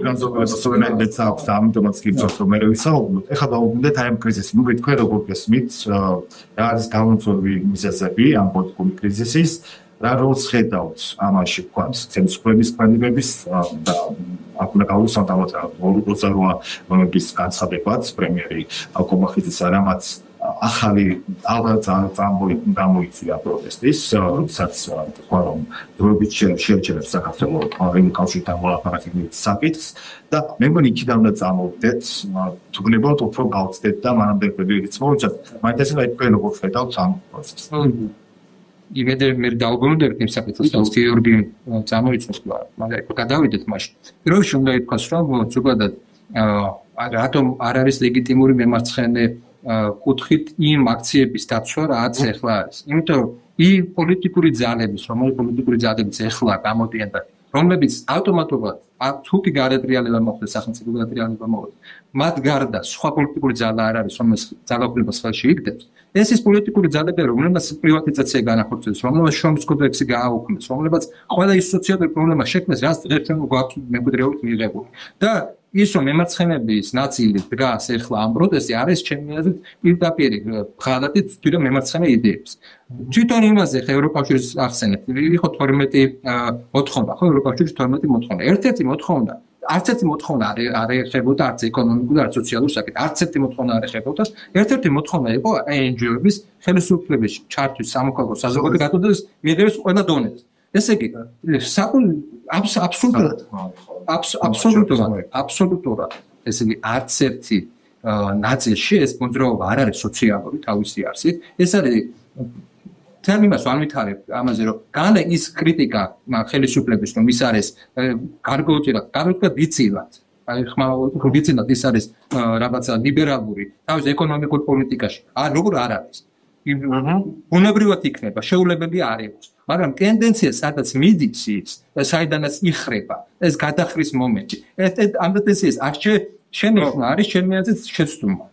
განზოგადებას სუვერენიტეტს აქვს და ამიტომაც გიძოს რომ მე ვისაუბროთ ეხლა დავუბრუნდეთ აი ამ კრიზისს ნუ თქვენ როგორ გესმით რა არის გამოწვეული მიზეზები ამ პოლიტიკური კრიზისის რა როლს ხედავთ ამაში თქვა ხელისუფლების კანდიდატების და აქ უნდა გავუსვათ ამოწმების განცხადებაც პრემიერი კობახიძის რამაც ახალი გამოიწვია პროტესტის როდესაც თქვა რომ დროებით შეერჩევს საქართველოს იმ კავშირთან მოლაპარაკების საკითხს და მე მგონი იქიდან უნდა წამოვიდეთ თუ გნებავთ უფრო გავწდეთ და მანამდე პერიოდიც მოვუწევთ მაინც ეს თქვენ როგორ ხედავთ ამ პროცესს იმედია მე დავგონდებით იმ საკითხს და გიორგი წამოიწევს მაგრამ გადავიდეთ მაშინ პირველში უნდა ითქვას რომ ზოგადად რატომ არ არის ლეგიტიმური მემარცხენე კუთხით იმ აქციების დაცვა რაც ახლა არის იმიტომ რომ იმ პოლიტიკური ძალების რომელიც პოლიტიკური ძალების ახლა გამოდიან და რომლებიც ავტომატურად თუ კი გარედრიალება მოხდეს სახელმწიფო გარედრიალება მოხდეს მათ გარდა სხვა პოლიტიკური ძალა არ არის რომელიც ძალაუფლებას ხელში იგდებს ეს ის პოლიტიკური ძალები რომლებსაც პრივატიზაცია განახორციელებს რომლებსაც შრომის კოდექსი გააუქმეს რომლებსაც ყველა ის სოციალური პრობლემა შექმნეს რაც დღეს ჩვენ გვაქვს მემკვიდრეობით მიღებული და ის რომ მემარცხენეების ნაწილი დგას ახლა ამ პროტესტში არის ჩემი აზრით პირდაპირ ღალატი თვითონ მემარცხენე იდეებს თვითონ იმაზე ხა ევროკავშირის ახსენეთ იყო 12 მოთხოვნა ხო ევროკავშირის 12 მოთხოვნა ერთ-ერთი მოთხოვნა არც ერთი მოთხოვნა არ ეხებოდა არც ეკონომიკურ არც სოციალურ საკითხს არც ერთი მოთხოვნა არ ეხებოდა ერთ-ერთი მოთხოვნა იყო NGO-ების ხელისუფლების ჩართვის სამოქალაქო საზოგადოებრივი გაწოდების მიღების ყველა დონეზე ესე იგი აბსოლუტურად ესე იგი არც ერთი ნაწილში ეს მოძრაობა არ არის სოციალური თავისი არსით ეს არის თან იმას ვამვითარებ ამაზე რომ განა ის კრიტიკა ხელისუფლების რომ ის არის გარკვეულწილად ვიცილად აი ხმა ვიცილად ის არის რაღაცა ლიბერალური თავის ეკონომიკურ პოლიტიკაში როგორ არ არის უნებრივად იქნება შეუძლებელი არ იყოს მაგრამ ტენდენცია სადაც მიდის ის საიდანაც იხრება ეს გადახრის მომენტი ამ ტენდენციას არ შენი ხმა არის ჩემი აზრით შეცდომა.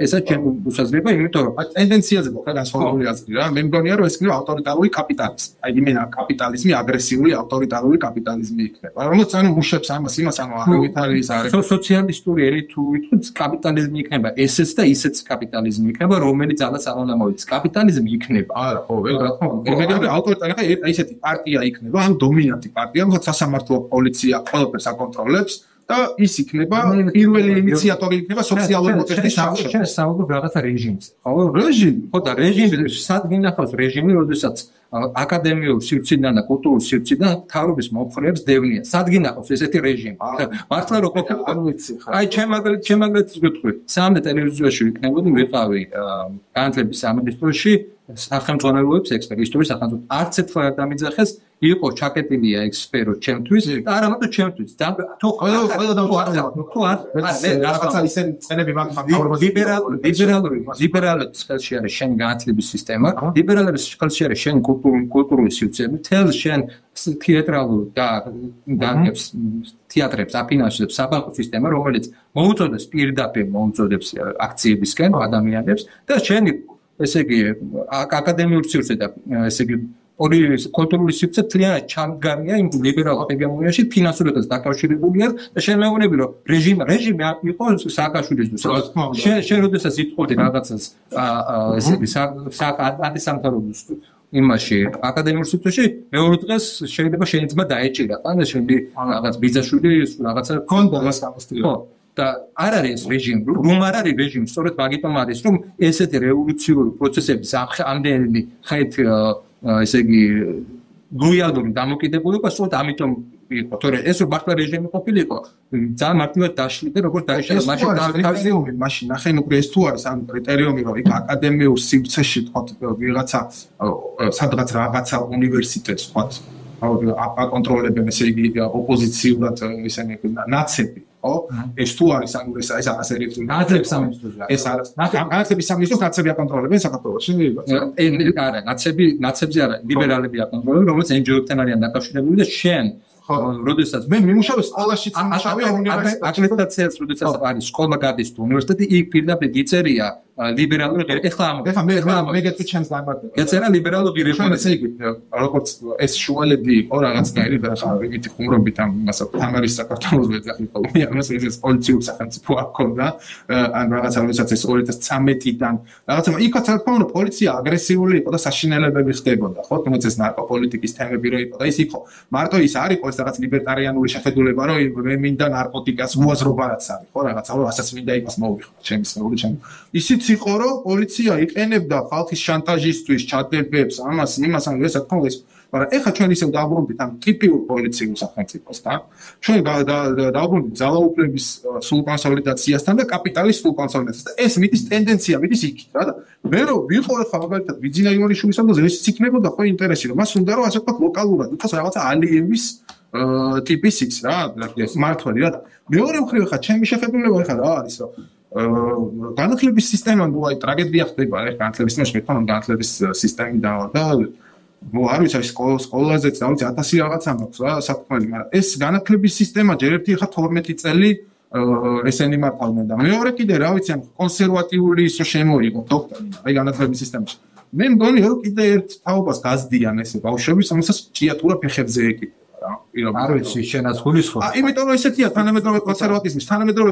ესა ჩემი უსაზრება, იმიტომ რომ ტენდენციაზე მოხდა განსხვავებული აზრი რა. მე მგონია რომ ეს იქნება ავტორიტარული კაპიტალიზმი. აი იმენა კაპიტალიზმი, აგრესიული ავტორიტარული კაპიტალიზმი იქნება. რომელიც ანუ მუშებს ამას იმას ანუ არავითარი ის არის. სოციალისტური ერი თუ ვიტყვით კაპიტალიზმი იქნება, ესეც და ისეც კაპიტალიზმი იქნება, რომელიც ძალას არ უნდა მოვიდეს. კაპიტალიზმი იქნება. არა, ხო, რა თქმა უნდა. მე ავტორიტარი ხა ესეთი პარტია იქნება, ან დომინანტი პარტია, რომელსაც სასამართლო პოლიცია ყველაფერს აკონტროლებს. და ის იქნება პირველი ინიციატორი იქნება სოციალური პროტესტის შანსში. შენ საუბრობ რაღაცა რეჟიმზე. ხო, რეჟიმი. ხო და რეჟიმი სად გინახავს რეჟიმი, როდესაც აკადემიურ სივრციდან და კულტურულ სივრციდან თავრობის მომხრეებს დევნია. სად გინახავს ესეთი რეჟიმი? მართლა რო ყოფილი არ ვიცი ხა. აი ჩემ აგრეთ ვიტყვი. სამდე ტელევიზიაში ვიქნებოდი, ვიყავი განათლების სამინისტროში სახელმწიფოებს ექსპერტის სახელმწიფო არც ერთხელ არ დამიძახეს იყო ჩაკეტილია ეს სფერო ჩემთვის და არა მარტო ჩემთვის და თუ ყველა თუ არ რაღაცა ისინი წენები ლიბერალების ხელში არის შენ განათლების სისტემა ლიბერალების ხელში არის შენ კულტურული სივრცეები თელ შენ თეატრალურ და თეატრებს აფინანსებს საბანკო სისტემა რომელიც მოუწოდებს პირდაპირ მოუწოდებს აქციებისკენ ადამიანებს და შენი ესე იგი აკადემიურ სივრცე და ესე იგი კულტურული სივრცე თლიანად ჩამდგარია იმ ლიბერალ ჰეგემონიაში ფინანსურადაც დაკავშირებულია და შენ მეუბნები რომ რეჟიმი იყო სააკაშვილისთვის შენ როდესაც იტყოდი რაღაცას ესე იგი ანტისამთავრობოს იმაში აკადემიურ სივრცეში მეორე დღეს შეიძლება შენი ძმა დაეჭირა ან შენი რაღაც ბიძაშვილი რაღაცა ქონდა მას გამოსtildeო და არ არის რეჟიმი, რომ არ არის რეჟიმი, სწორედ მაგიტომ არის, რომ ესეთი რევოლუციური პროცესების ამდენი ხეთ ესე იგი ლოიალური დამოკიდებულება სწორედ ამიტომ იყო, თორე ეს რომ მართლა რეჟიმი ყოფილიყო, ძალიან მარტივად დაშლიდა, როგორც დაიშალა მაშინ ნახე ნუ ეს თუ არის ამ კრიტერიუმი, რომ იქ აკადემიურ სივრცეში თქვათ ვიღაცა სადღაც რაღაცა უნივერსიტეტს თქვათ აკონტროლებენ ესე იგი ოპოზიციურად ისინი ნაცები ხო ეს თუ არის ანუ ეს ასერიოზული ნაცების სამინისტროზე ეს არის ნაცების სამინისტროს ნაცები აკონტროლებენ საქართველოში არა ნაცებზე არა ლიბერალები აკონტროლებენ რომელიც NGO-ებთან არიან დაკავშირებული და შენ როდესაც მე მიმუშავე სკოლაში წამშავე უნივერსიტეტში აკრედიტაციას როდესაც არის სკოლა გადის თუ უნივერსიტეტი იქ პირდაპირ იწერია ლიბერალური ეხლა მე გეტყვი ჩემს დამარცხებას ეწერა ლიბერალური რეფორმები ესე იგი როგორც ეს შუალედი იყო რაღაცნაირი და იმითი ხუმრობით ამ მასა თამარის საქართველოს ვეძახილ მე ამას ეს პოლიციურ სახელმწიფო აქონდა ან რაღაცა როდესაც ეს 2013-დან რაღაცა იქაც რა თქმა უნდა პოლიცია აგრესიული იყო და საშინელებები ხდებოდა ხო თუმცა ეს ნარკოპოლიტიკის თემები რო იყო და ის იყო მარტო ის არ იყო ეს რაღაც ლიბერტარიანული შეხედულება რომ მე მინდა ნარკოტიკას უაზრობა რაც არის ხო რაღაცა რომ ასაც მინდა იმას მოვიხო ჩემს მეუღლე ჩემ ისიც იყო რომ პოლიცია იყენებდა ხალხის შანტაჟისთვის ჩატებებს ამას იმას ან ესა თქო ეს მაგრამ ეხლა ჩვენ ისევ დაუბრუნდით ამ ტიპიურ პოლიციურ სახელმწიფოსთან ჩვენ დაუბრუნდით ძალაუფლების სულ კონსოლიდაციასთან და კაპიტალის სულ კონსოლიდაციასთან ეს მიდის ტენდენცია მიდის იქით რა და მე რომ ვიყო ეხლა მაგალითად ვიძინა ივანიშვილის ამბავზე ეს იქნებოდა ხო ინტერესი რომ მას უნდა რომ ასე ვთქვათ ლოკალურად უცხოს რაღაცა ალიევის ტიპის ის რა მართვალი რა და მეორე მხრივ ეხლა ჩემი შეხედულება ეხლა რა არის რომ განათლების სისტემა ნუ აი ტრაგედია ხდება ეხლა განათლების სისტემაში მეთქვა რომ განათლების სისტემი და ნუ არ ვიცი სკოლაზე წავით 1000 რაღაცა მაქვს რა საფრთხელი მაგრამ ეს განათლების სისტემა ჯერ ერთი ხა 12 წელი ესენი მართავდნენ და მეორე კიდე რა ვიცი ან კონსერვატიული ისო შემოიღო დოქტორი აი განათლების სისტემაში მე მგონია რომ კიდე ერთ თაობას გაზდიან ესე ბავშვები რომელსაც ჭიათურა ფეხებზე ეკიდა არ ვიცი შენაც გულისხმობ. იმიტომ რომ ესეთია თანამედროვე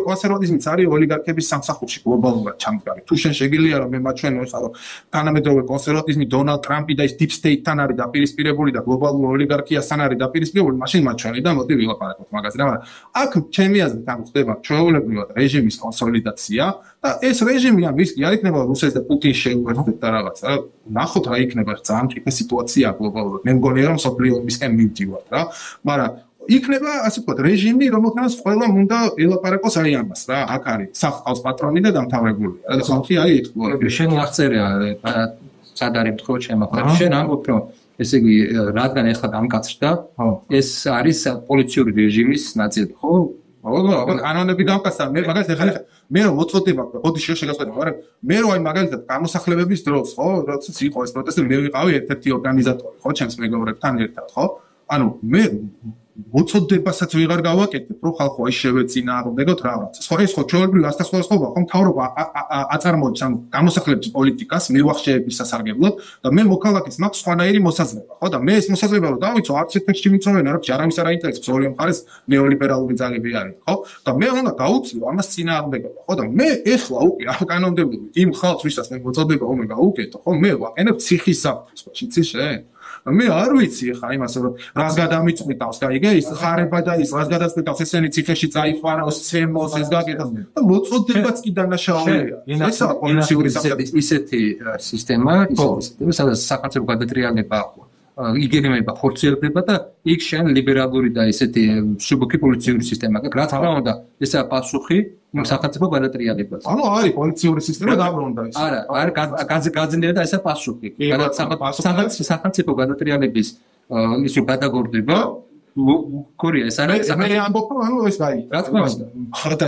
კონსერვატიზმიც არის ოლიგარქების სამსახურში გლობალურად ჩამდგარი. თუ შენ შეგიძლია რომ მე მაჩვენო ეხლა რომ თანამედროვე კონსერვატიზმი დონალდ ტრამპი და ის დიპ სტეიტთან არის დაპირისპირებული და გლობალურ ოლიგარქიასთან არის დაპირისპირებული, მაშინ მაჩვენი და მოდი ვილაპარაკოთ მაგაზე. მაგრამ აქ ჩემი აზრით ამ ხდება ჩვეულებრივად რეჟიმის კონსოლიდაცია და ეს რეჟიმი ამ ის არ იქნება რუსეთს და პუტინს შეუერთდეთ და რაღაცა. ნახოთ რა იქნება ძალიან ტიპი სიტუაცია გლობალურად. მე მგონია რომ სოფლიომისკენ მივდივართ რა. მაგრამ იქნება ასე ვთქვათ რეჟიმი რომელთანაც ყველა უნდა ელაპარაკოს აი ამას რა აქ არის სახალხოს პატრონი და დამთავრებული და ხალხი აი ეთქვა შენ აღწერია სად არის თქო შემოხარ შენ ამბობ რომ ესე იგი რადგან ეხლა დამკაცრდა ეს არის პოლიციური რეჟიმის ნაწილი ხო კანონები დამკაცრდა მე მაგას ეხლა მე რომ მოწოდება ხოდი შეგასწრებ მაგრამ მე რომ აი მაგალითად გამოსახლებების დროს ხო როდესაც იყო ეს პროტესტი მე ვიყავი ერთ-ერთი ორგანიზატორი ხო ჩემს მეგობრებთან ერთად ხო ანუ მე მოწოდებასაც ვეღარ გავაკეთებ, რომ ხალხო აი შევეწინააღმდეგოთ რაღაც. ხო ეს ხო ჩვეულებრივ ასტასხოლასხობა ხომ მთავრობა აწარმოებს ამ გამოსახლების პოლიტიკას მივახშეების სასარგებლოდ და მე მოქალაქეს მაქვს სხვანაირი მოსაზრება, ხო და მე ეს მოსაზრება რომ დავიცო არც ერთ-ერთი მიცოვენ არა ჯარამის არ აინტერესებს ორივე მხარეს ნეოლიბერალური ძალები არის, ხო? და მე უნდა გავუწიო ამას წინააღმდეგობა, ხო და მე ეხლა უკვე არ კანონმდებლობი იმ ხალხს ვისაც მე მოწოდება უნდა გავუკეთო, ხო? მე ვაყენებ ციხის საფრთხეს, იცი? მე არ ვიცი ხა იმას რომ რას გადამიწყვიტავს გაიგე ის ხარება და ის რას გადაწყვიტავს ესენი ციხეში წაიყვანოს ცემოს ეს გაკეთოს და მოწოდებაც კი დანაშაულია ესა პოლიციური ისეთი სისტემა სადაც სახელმწიფო გადატრიალება იგეგმება ხორციელდება და იქ შენ ლიბერალური და ესეთი სუბოქი პოლიციური სისტემა გაქვს რა თქმა უნდა ესაა პასუხი სახელმწიფო გადატრიალებას ანუ არის პოლიციური სისტემა დაბრუნდა ის არა გაძნელა და ესაა პასუხი სახელმწიფო გადატრიალების ის გადაგორდება კორია ეს არის მე ამბობ რომ ანუ ეს გაი რა თქმა უნდა ხოდა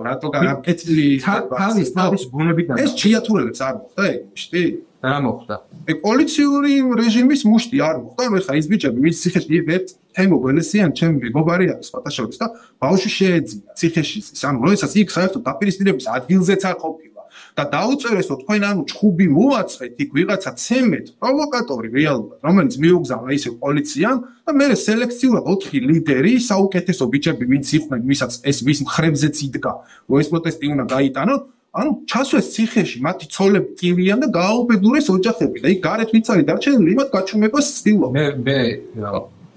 რატო გაკეთილი თავის ბუნებიდან ეს ჩიათურებებს არ მოხდა ეგ შტი რა მოხდა ეგ პოლიციური რეჟიმის მუშტი არ მოხდა რომ ეხა ის ბიჭები ვინც ციხეში იღებთ თემო გველესიან ჩემი მეგობარი არის ფოტოშოპის და ბავშვი შეეძინა ციხეში ის ანუ როდესაც იქ საერთოდ დაპირისპირების ადგილზეც არ ყოფილა და დაუწერეს რომ თქვენ ანუ ჩხუბი მოაწყეთ იქ ვიღაცა ცემეთ პროვოკატორი რეალურად რომელიც მიუგზავნა ისე პოლიციამ და მე სელექციურად 4 ლიდერი საუკეთესო ბიჭები ვინც იყვნენ ვისაც ეს ვის მხრებზეც იდგა რომ ეს პროტესტი უნდა გაიტანონ ანუ ჩასვეს ციხეში მათი ცოლები ტივიან და გააუბედურეს ოჯახები და იქ გარეთ ვინც არის დარჩენილი იმათ გაჩუმებას ცდილობ მე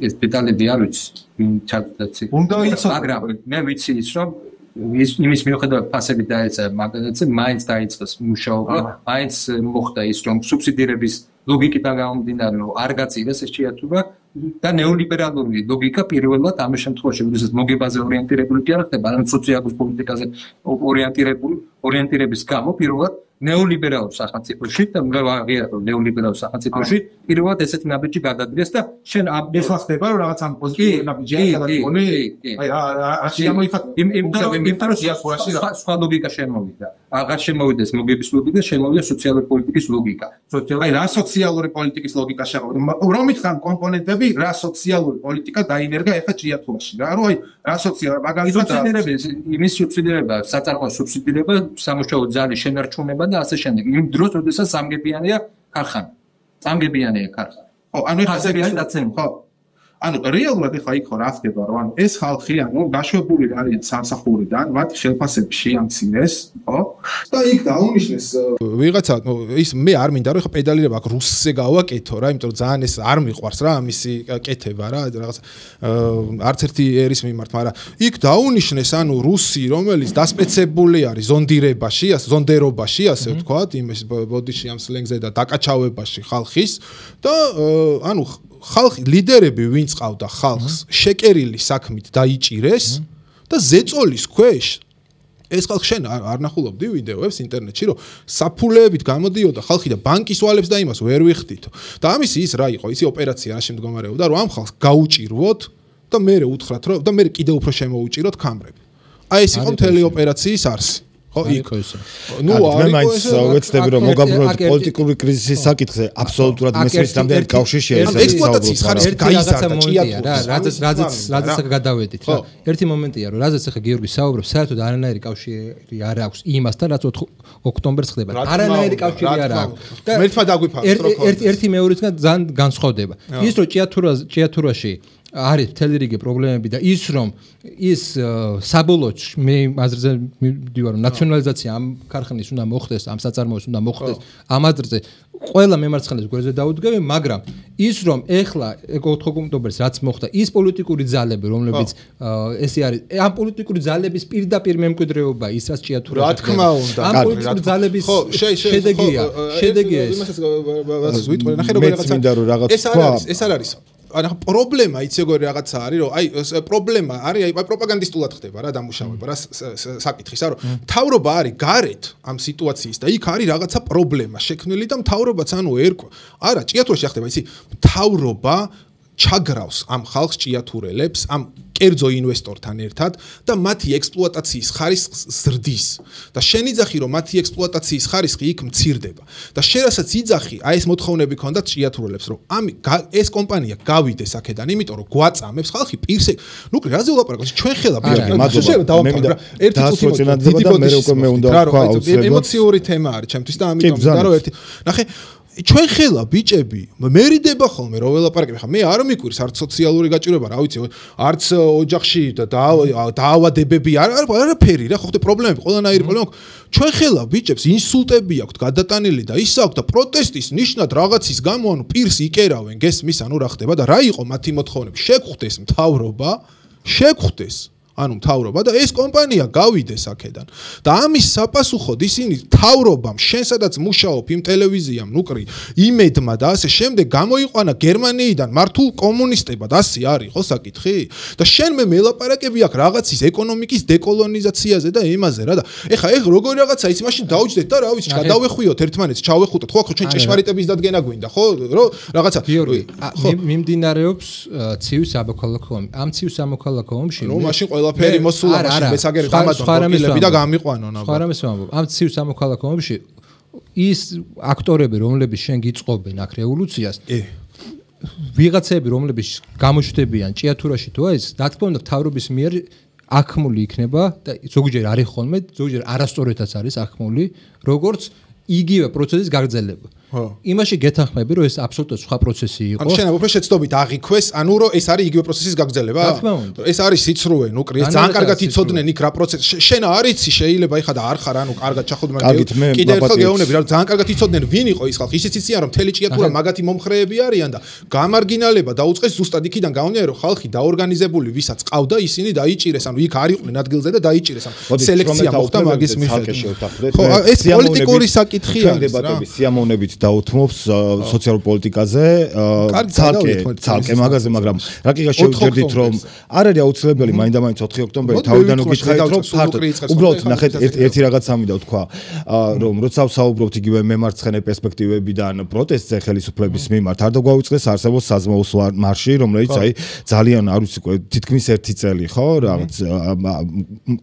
ეს დეტალები არ ვიცი ჩატდა ციხე უნდა იცოდე მაგრამ მე ვიცი ის რომ იმის მიუხედავად ფასები დაეცა მაგალითად მაინც დაიწყეს მუშაობა მაინც მოხდა ის რომ სუბსიდირების ლოგიკიდან გამომდინარე რომ არ გაწირეს ეს შეათურა და ნეოლიბერალური ლოგიკა პირველად ამ შემთხვევაში როდესაც მოგებაზე ორიენტირებული კი არ ხდება არამედ სოციალურ პოლიტიკაზე ორიენტირების გამო პირველად ნეოლიბერალურ სახელმწიფოში და ვაღიარებ ნეოლიბერალურ სახელმწიფოში პირველად ესეთი ნაბიჯი გადადგეს და შენ ეხლა ხდება რომ რაღაც ამ პოზიტიური ნაბიჯია გადადგონი აი რა შემოიხატა იმ სხვა ლოგიკა შემოვიდა აღარ შემოვიდეს მოგების ლოგიკა შემოვიდა სოციალური პოლიტიკის ლოგიკა აი რა სოციალური პოლიტიკის ლოგიკა შემოვიდა რომით ხან კომპონენტები რა სოციალური პოლიტიკა დაინერგა ეხლა ჭიათურაში რა რომ აი რა სოციალური მაგალითად იმის სუბსიდირება საწარმოო სუბსიდირება სამუშაო ძალის შენარჩუნება და ასე შემდეგ. იმ დროს, როდესაც სამგებიანია ქარხანა. ხო, ანუ ეხლა დაცემი. ხო. ანუ რეალურად ეხლა იქ რა ხდება, რომ ანუ ეს ხალხი ანუ გაშვებული არის სამსახურიდან, მათ ხელფასები შეამცინეს, ხო? და იქ დაუნიშნეს ვიღაცა ის მე არ მინდა რომ ეხლა პედალირება აქ რუსზე გავაკეთო რა, იმიტომ რომ ძალიან ეს არ მიყვარს რა ამისი კეთება რა, რაღაც არც ერთი ერის მიმართ, მაგრამ იქ დაუნიშნეს ანუ რუსი, რომელიც დასპეცებული არის ზონდერობაში, ასე ვთქვათ, იმის ბოდიში ამ სლენგზე და დაკაჩავებაში ხალხის და ანუ ხალხი ლიდერები ვინც ყავდა ხალხს შეკერილი საქმით დაიჭირეს და ზეწოლის ქვეშ ეს ხალხი შენ არ ნახულობდი ვიდეოებს ინტერნეტში რომ საფულეებით გამოდიოდა ხალხი და ბანკის ვალებს და იმას ვერ ვიხდით და ამისი ის რა იყო ისი ოპერაცია რა შემდგომარეობდა რომ ამ ხალხს გაუჭირვოთ და მე უთხრათ რომ და მე კიდევ უფრო შემოუჭიროთ კამრები აი ეს იყო მთელი ოპერაციის არსი ხო იქ ნუ მე მაინც ვეცდები რომ მოგაბრუნოთ პოლიტიკური კრიზისის საკითხზე აბსოლუტურად მესმის რამდენი კავშირი შეიძლება ექსპლუატაციის ხარისხი გაიზარდა ჭიათურა რაზეც გადავედით რა ერთი მომენტია რომ რაზეც ახლა გიორგი საუბრობს საერთოდ არანაირი კავშირი არ აქვს იმასთან რაც 4 ოქტომბერს ხდება არანაირი კავშირი არ აქვს და ერთმა დაგვიფაროს ერთი მეორისგან ძალიან განსხვავდება ის რომ ჭიათურაში არის მთელი რიგი პრობლემები და ის რომ ის საბოლოოდ მე აზრზე მივდივარ რომ ნაციონალიზაცია ამ ქარხნის უნდა მოხდეს ამ საწარმოოს უნდა მოხდეს ამ აზრზე ყველა მემარცხენეს გვერდზე დაუდგები მაგრამ ის რომ ეხლა 4 ოქტომბერს რაც მოხდა ის პოლიტიკური ძალები რომლებიც ესე არის ამ პოლიტიკური ძალების პირდაპირ მემკვიდრეობა ის რაც ჭიათურაში რა თქმა უნდა ამ პოლიტიკური ძალების შედეგია ეს ვიტყვი ნახე როგორ რაღაცა ეს არ არის ანუ პრობლემა იცი როგორი რაღაცა არის რომ აი პრობლემა არის აი პროპაგანდისტულად ხდება რა დამუშავება რა საკითხისა რომ მთავრობა არის გარეთ ამ სიტუაციის და იქ არის რაღაცა პრობლემა შექმნილი და მთავრობაც ანუ არა ჭიათურაში ხდება იცი მთავრობა ჩაგრავს ამ ხალხს ჭიათურელებს, ამ კერძო ინვესტორთან ერთად და მათი ექსპლუატაციის ხარისხს ზრდის და შენ იძახი რომ მათი ექსპლუატაციის ხარისხი იქ მცირდება და შენ რასაც იძახი აი ეს მოთხოვნები ქონდათ ჭიათურელებს რომ ეს კომპანია გავიდეს აქედან იმიტომ რომ გვაწამებს ხალხი პირს ნუ რაზე ვლაპარაკობთ ჩვენ ხელა მადლობა ერთი წუთი მე უნდა ვთქვა ემოციური თემა არის ჩემთვის და ამიტომ და რომ ერთი ნახე ჩვენ ხელა ბიჭები მერიდება ხოლმე რომ ველაპარაკები ხა მე არ მიკვირს არც სოციალური გაჭირვება რა ვიცი არც ოჯახში დაავადებები არაფერი რა ხო ხდე პრობლემები ყველანაირი პრობლემა ჩვენ ხელა ბიჭებს ინსულტები აქვთ გადატანილი და ის აქვს და პროტესტის ნიშნად რაღაცის გამო ანუ პირს იკერავენ გესმის ანუ რა ხდება და რა იყო მათი მოთხოვნები შეგხვდეს მთავრობა შეგხვდეს ანუ მთავრობა და ეს კომპანია გავიდეს აქედან და ამის sapasუხოდ ისინი მთავრობამ შენ სადაც მუშაობ იმ ტელევიზიამ ნუკრი იმედმა და ასე შემდეგ გამოიყვანა გერმანიიდან მართულ კომუნისტებად ასე არის ხო საკითხი და შენ მე მელაპარაკები აქ რაღაცის ეკონომიკის დეკოლონიზაციაზე და იმაზე რა და ეხა როგორი რაღაცა ის მაშინ დაუჯდეთ და რა ვიცი გადავეხვიოთ ერთმანეთს ჩავეხუტოთ ხო ჩვენ ჭეშმარიტების დადგენა გვინდა ხო რომ რაღაცა მიმდინარეობს ცივის სამოქალაქო ომი ამ ცივის სამოქალაქო ომში რომ მაშინ ყველაფერი მოსულა მაშინ მესაგერი გამადონები და გამიყვანო ნა. სხვა რამეს ვამბობ. ამ ცივის სამოქალაქო ომში ის აქტორები, რომლებიც შენ გიწყობენ აქ რევოლუციას, ვიღაცები, რომლებიც გამოჩნდებიან ჭიათურაში თუ ეს, რა თქმა უნდა, მთავრობის მიერ აქმული იქნება და ზოგჯერ არის ხოლმე, ზოგჯერ არასწორედაც არის აქმული, როგორც იგივე პროცესის გაგრძელება. იმაში გეთანხმები რომ ეს აბსოლუტურად სხვა პროცესი იყო. ანუ შენ უფრო შეცდობით აღიქვეს, ანუ რომ ეს არის იგივე პროცესის გაგრძელება? ეს არის სიცრუე, ნუ კრიზ ძალიან კარგად იცოდნენ იქ რა პროცესი. შენ არიცი შეიძლება იხა და არ ხარ, ანუ კარგად ჩახოდმე კიდე ერთხელ გეუბნები, რა ძალიან კარგად იცოდნენ ვინ იყო ის ხალხი. ისიც იციან რომ მთელი ჭიათურა მაგათი მომხრეები არიან და გამარგინალება დაუწყეს ზუსტად იქიდან გამომდინარე რომ ხალხი დაორგანიზებული ვისაც ყავდა ისინი დაიჭირეს, ანუ იქ არ იყვნენ ადგილზე და დაიჭირეს. ანუ სელექცია მოხდა მაგის მიხედვით. ხო, ეს პოლიტიკური საკითხი არის რა. სიამოვნებით დაუთმობს სოციალურ პოლიტიკაზე ცალკე მაგაზე მაგრამ რა კი შევჯერდით რომ არ არის აუცილებელი მაინდა-მაინც 4 ოქტომბერი თავიდან უგიჩხარით რომ ფართოდ უბრალოდ ნახეთ ერთი რაღაცა მინდა ვთქვა რომ როცა ვსაუბრობთ იგივე მემარცხენე პერსპექტივებიდან პროტესტზე ხელისუფლების მიმართ არ დაგვაუწყდეს არსებობს საზმაუსო მარში რომელიც აი ძალიან არ ვიცი თითქმის 1 წელი ხო რაღაც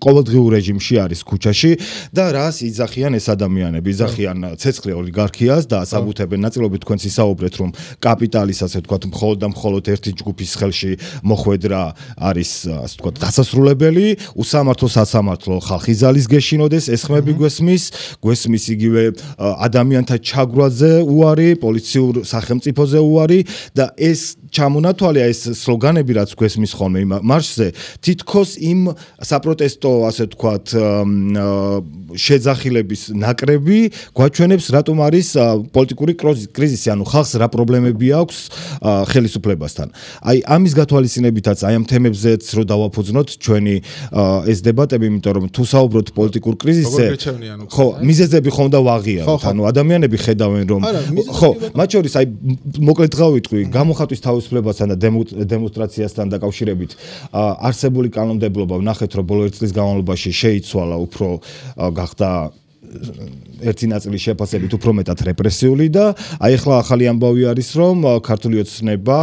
ყოველდღიურ რეჟიმში არის ქუჩაში და რას იძახიან ეს ადამიანები იძახიან ცეცხლე ოლიგარქიას და საბუთებენ ნაწილობით თქვენც ისაუბრეთ რომ კაპიტალის ასე ვთქვათ მხოლოდ და მხოლოდ ერთი ჯგუფის ხელში მოხვედრა არის ასე ვთქვათ დასასრულებელი უსამართლო სასამართლო ხალხი ზალის გეშინოდეს ეს ხმები გვესმის იგივე ადამიანთა ჩაგვრაზე უარი პოლიციურ სახელმწიფოზე უარი და ეს ჩამონათვალია ეს სლოგანები რაც გვესმის ხოლმე იმ მარშზე თითქოს იმ საპროტესტო ასე ვთქვათ შეძახილების ნაკრები გვაჩვენებს რატომ არის პოლიტიკური კრიზისი, ანუ ხალხს რა პრობლემები აქვს ხელისუფლებასთან. აი ამის გათვალისწინებითაც აი ამ თემებზეც რო დავაფუძნოთ ჩვენი ეს დებატები, იმიტომ რომ თუ საუბრობთ პოლიტიკურ კრიზისზე, ხო, მიზეზები ხომ და ვაღიაროთ. ანუ ადამიანები ხედავენ რომ ხო, მათ შორის აი მოკლედ გავიტყვი, გამოხატვის თავისუფლებასთან და დემონსტრაციასთან დაკავშირებით არსებული კანონმდებლობა ვნახეთ რომ ბოლო 1 წლის განმავლობაში შეიცვალა უფრო გახდა ერთი ნაწილი შეფასებით უფრო მეტად რეპრესიული და აი ახლა ახალი ამბავი არის რომ ქართული ოცნება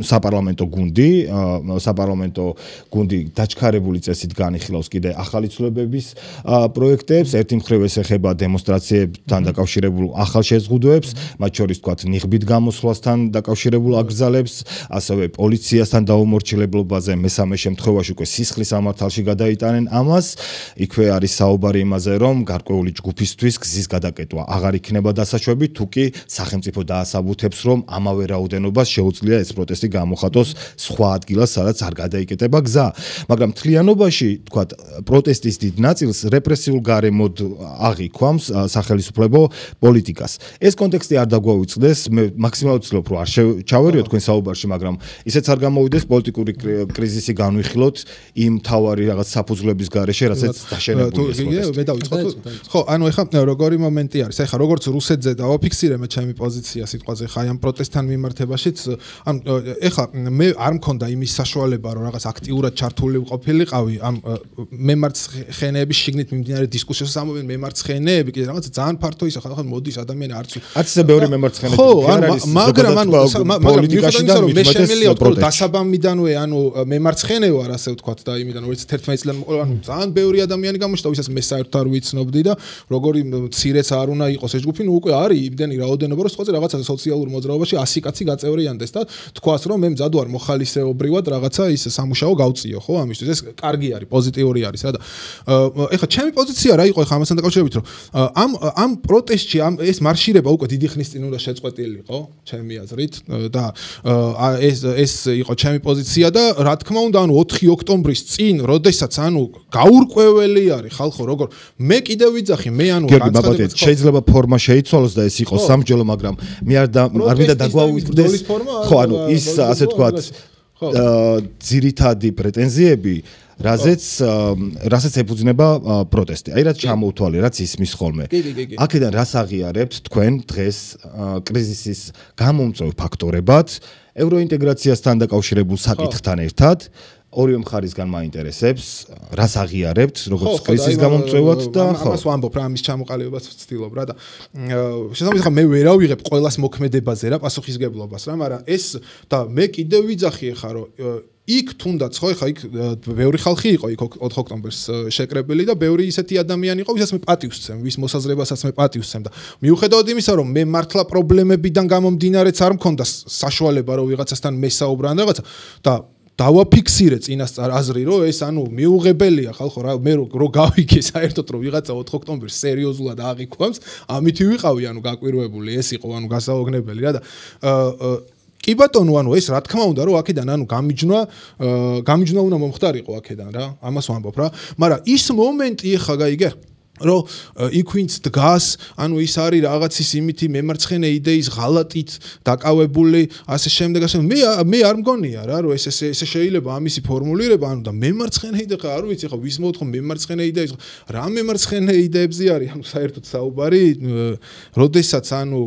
საპარლამენტო გუნდი დაჩქარებული წესით განიხილავს კიდე ახალი ცვლილებების პროექტებს ერთი მხრივ ეს ეხება დემონსტრაციებთან დაკავშირებულ ახალ შეზღუდვებს მათ შორის თქვათ ნიღბით გამოსვლასთან დაკავშირებულ აკრძალებს ასევე პოლიციასთან დაუმორჩილებობაზე მესამე შემთხვევაში უკვე სისხლის სამართალში გადაიტანენ ამას იქვე არის საუბარი იმაზე რომ გარკვეული ჯგუფისთვის გზის გადაკეტვა აღარ იქნება დასაშვები, თუკი სახელმწიფო დაასაბუთებს, რომ ამავე რაოდენობას შეუძლია ეს პროტესტი გამოხატოს სხვა ადგილას, სადაც არ გადაიკეტება გზა. მაგრამ მთლიანობაში, თქვათ, პროტესტის დიდ ნაწილს რეპრესიულ გარემოდ აღიქვამს სახელისუფლებო პოლიტიკას. ეს კონტექსტი არ დაგვაუწყდეს, მე მაქსიმალურად ვცდილობ, რომ არ ჩავერიოთ თქვენ საუბარში, მაგრამ ისეც არ გამოვიდეს პოლიტიკური კრიზისი განვიხილოთ იმ თავარი რაღაც საფუძვლების გარეშე, რასაც დაშენებულია. მე დავიწყოთ ხო, ანუ ეხლა როგორი მომენტი არის? ეხლა როგორც რუსეთზე დავაფიქსირე მე ჩემი პოზიცია სიტყვაზე, ხა ამ პროტესტთან მიმართებაშიც, ანუ ეხლა მე არ მქონდა იმის საშუალება, რომ რაღაც აქტიურად ჩართული ყოფილიყავი ამ მემარცხენეების შიგნით მიმდინარე დისკუსიას ამობენ მემარცხენეები, კიდე რაღაც ძალიან ფართო ისე ხალხი მოდის ადამიანი არც არცზე ბევრი მემარცხენეები ხო, მაგრამ პოლიტიკაში და მე შემიძლია ვთქვა დასაბამიდანვე ანუ მემარცხენე ვარ ასე ვთქვათ და იმიდან 2011 წლიდან ანუ ძალიან ბევრი ადამიანი გამოჩნდა, ვისაც მე საერთოდ არ ვიცნობდი და როგორი მცირეც არ უნდა იყოს ეს ჯგუფი, ნუ უკვე არის იმდენი რაოდენობა, რომ სწორედ რაღაცა სოციალურ მოძრაობაში 100 კაცი გაწევრიანდეს და თქვას რომ მე მზად ვარ მოხალისეობრივად რაღაცა ის სამუშაო გავწიო, ხო, ამისთვის ეს კარგი არის, პოზიტიური არის რა და ეხლა ჩემი პოზიცია რა იყო ეხლა ამასთან დაკავშირებით, რომ ამ პროტესტში ეს მარშირება უკვე დიდი ხნის წინ უნდა შეწყვეტილიყო, ჩემი აზრით და ეს იყო ჩემი პოზიცია და რა თქმა უნდა ანუ 4 ოქტომბრის წინ, როდესაც ანუ გაურკვეველი არის ხალხო როგორ მე კიდე ვიძახი მე ანუ განცხადებით შეიძლება ფორმა შეიცვალოს და ეს იყოს სამჯელო, მაგრამ მე არ მინდა დაგვაუწყდეს ხო ანუ ის ასე ვთქვათ ძირითადი პრეტენზიები რასაც ეფუძნება პროტესტი. აი რაც ჩამოუთვალე, რაც ისმის ხოლმე. აქედან რას აღიარებთ თქვენ დღეს კრიზისის გამომწვევ ფაქტორებად ევროინტეგრაციასთან დაკავშირებულ საკითხთან ერთად? ორივე მხარისგან მაინტერესებს, რას აღიარებთ, როგორც კრიზისის გამომწვევად და ხო. ამას ვამბობ რა, ამის ჩამოყალიბებას ვცდილობ რა და შესაბამისად ხა მე ვერ ავიღებ ყოველას მოქმედებაზე რა პასუხისგებლობას რა, მაგრამ ეს და მე კიდევ ვიძახი ხა რომ იქ თუნდაც ხო ხა იქ ბევრი ხალხი იყო იქ 4 ოქტომბერს შეკრებილი და ბევრი ისეთი ადამიანი იყო, ვისაც მე პატივს ვცემ, ვის მოსაზრებასაც მე პატივს ვცემ და მიუხედავად იმისა, რომ მე მართლა პრობლემებიდან გამომდინარეც არ მქონდა საშუალება რომ ვიღაცასთან მესაუბრა ან რაღაცა და დავაფიქსირე წინასწარ აზრი, რომ ეს ანუ მიუღებელია ხალხო რა, მე რო გავიგე საერთოდ რომ ვიღაცა 4 ოქტომბერს სერიოზულად აღიქვამს, ამითი ვიყავი ანუ გაკვირვებული, ეს იყო ანუ გასაოგნებელი რა და კი ბატონო, ანუ ეს რა თქმა უნდა რომ აქედან ანუ გამიჯნა უნდა მომხდარიყო აქედან რა, ამას ვამბობ რა, მაგრამ ის მომენტი ხა გაიგე რომ იქ ვინც დგას, ანუ ის არის რაღაცის იმითი მემარცხენე იდეის ღალატით დაკავებული, ასე შემდეგ ასე მე არ მგონია რა, რომ ესე შეიძლება ამისი ფორმულირება, ანუ და მემარცხენე იდეა ხა არ ვიცი ხა ვის მოთხო მემარცხენე იდეის, რა მემარცხენე იდეებზე არის, ანუ საერთოდ საუბარი, როდესაც ანუ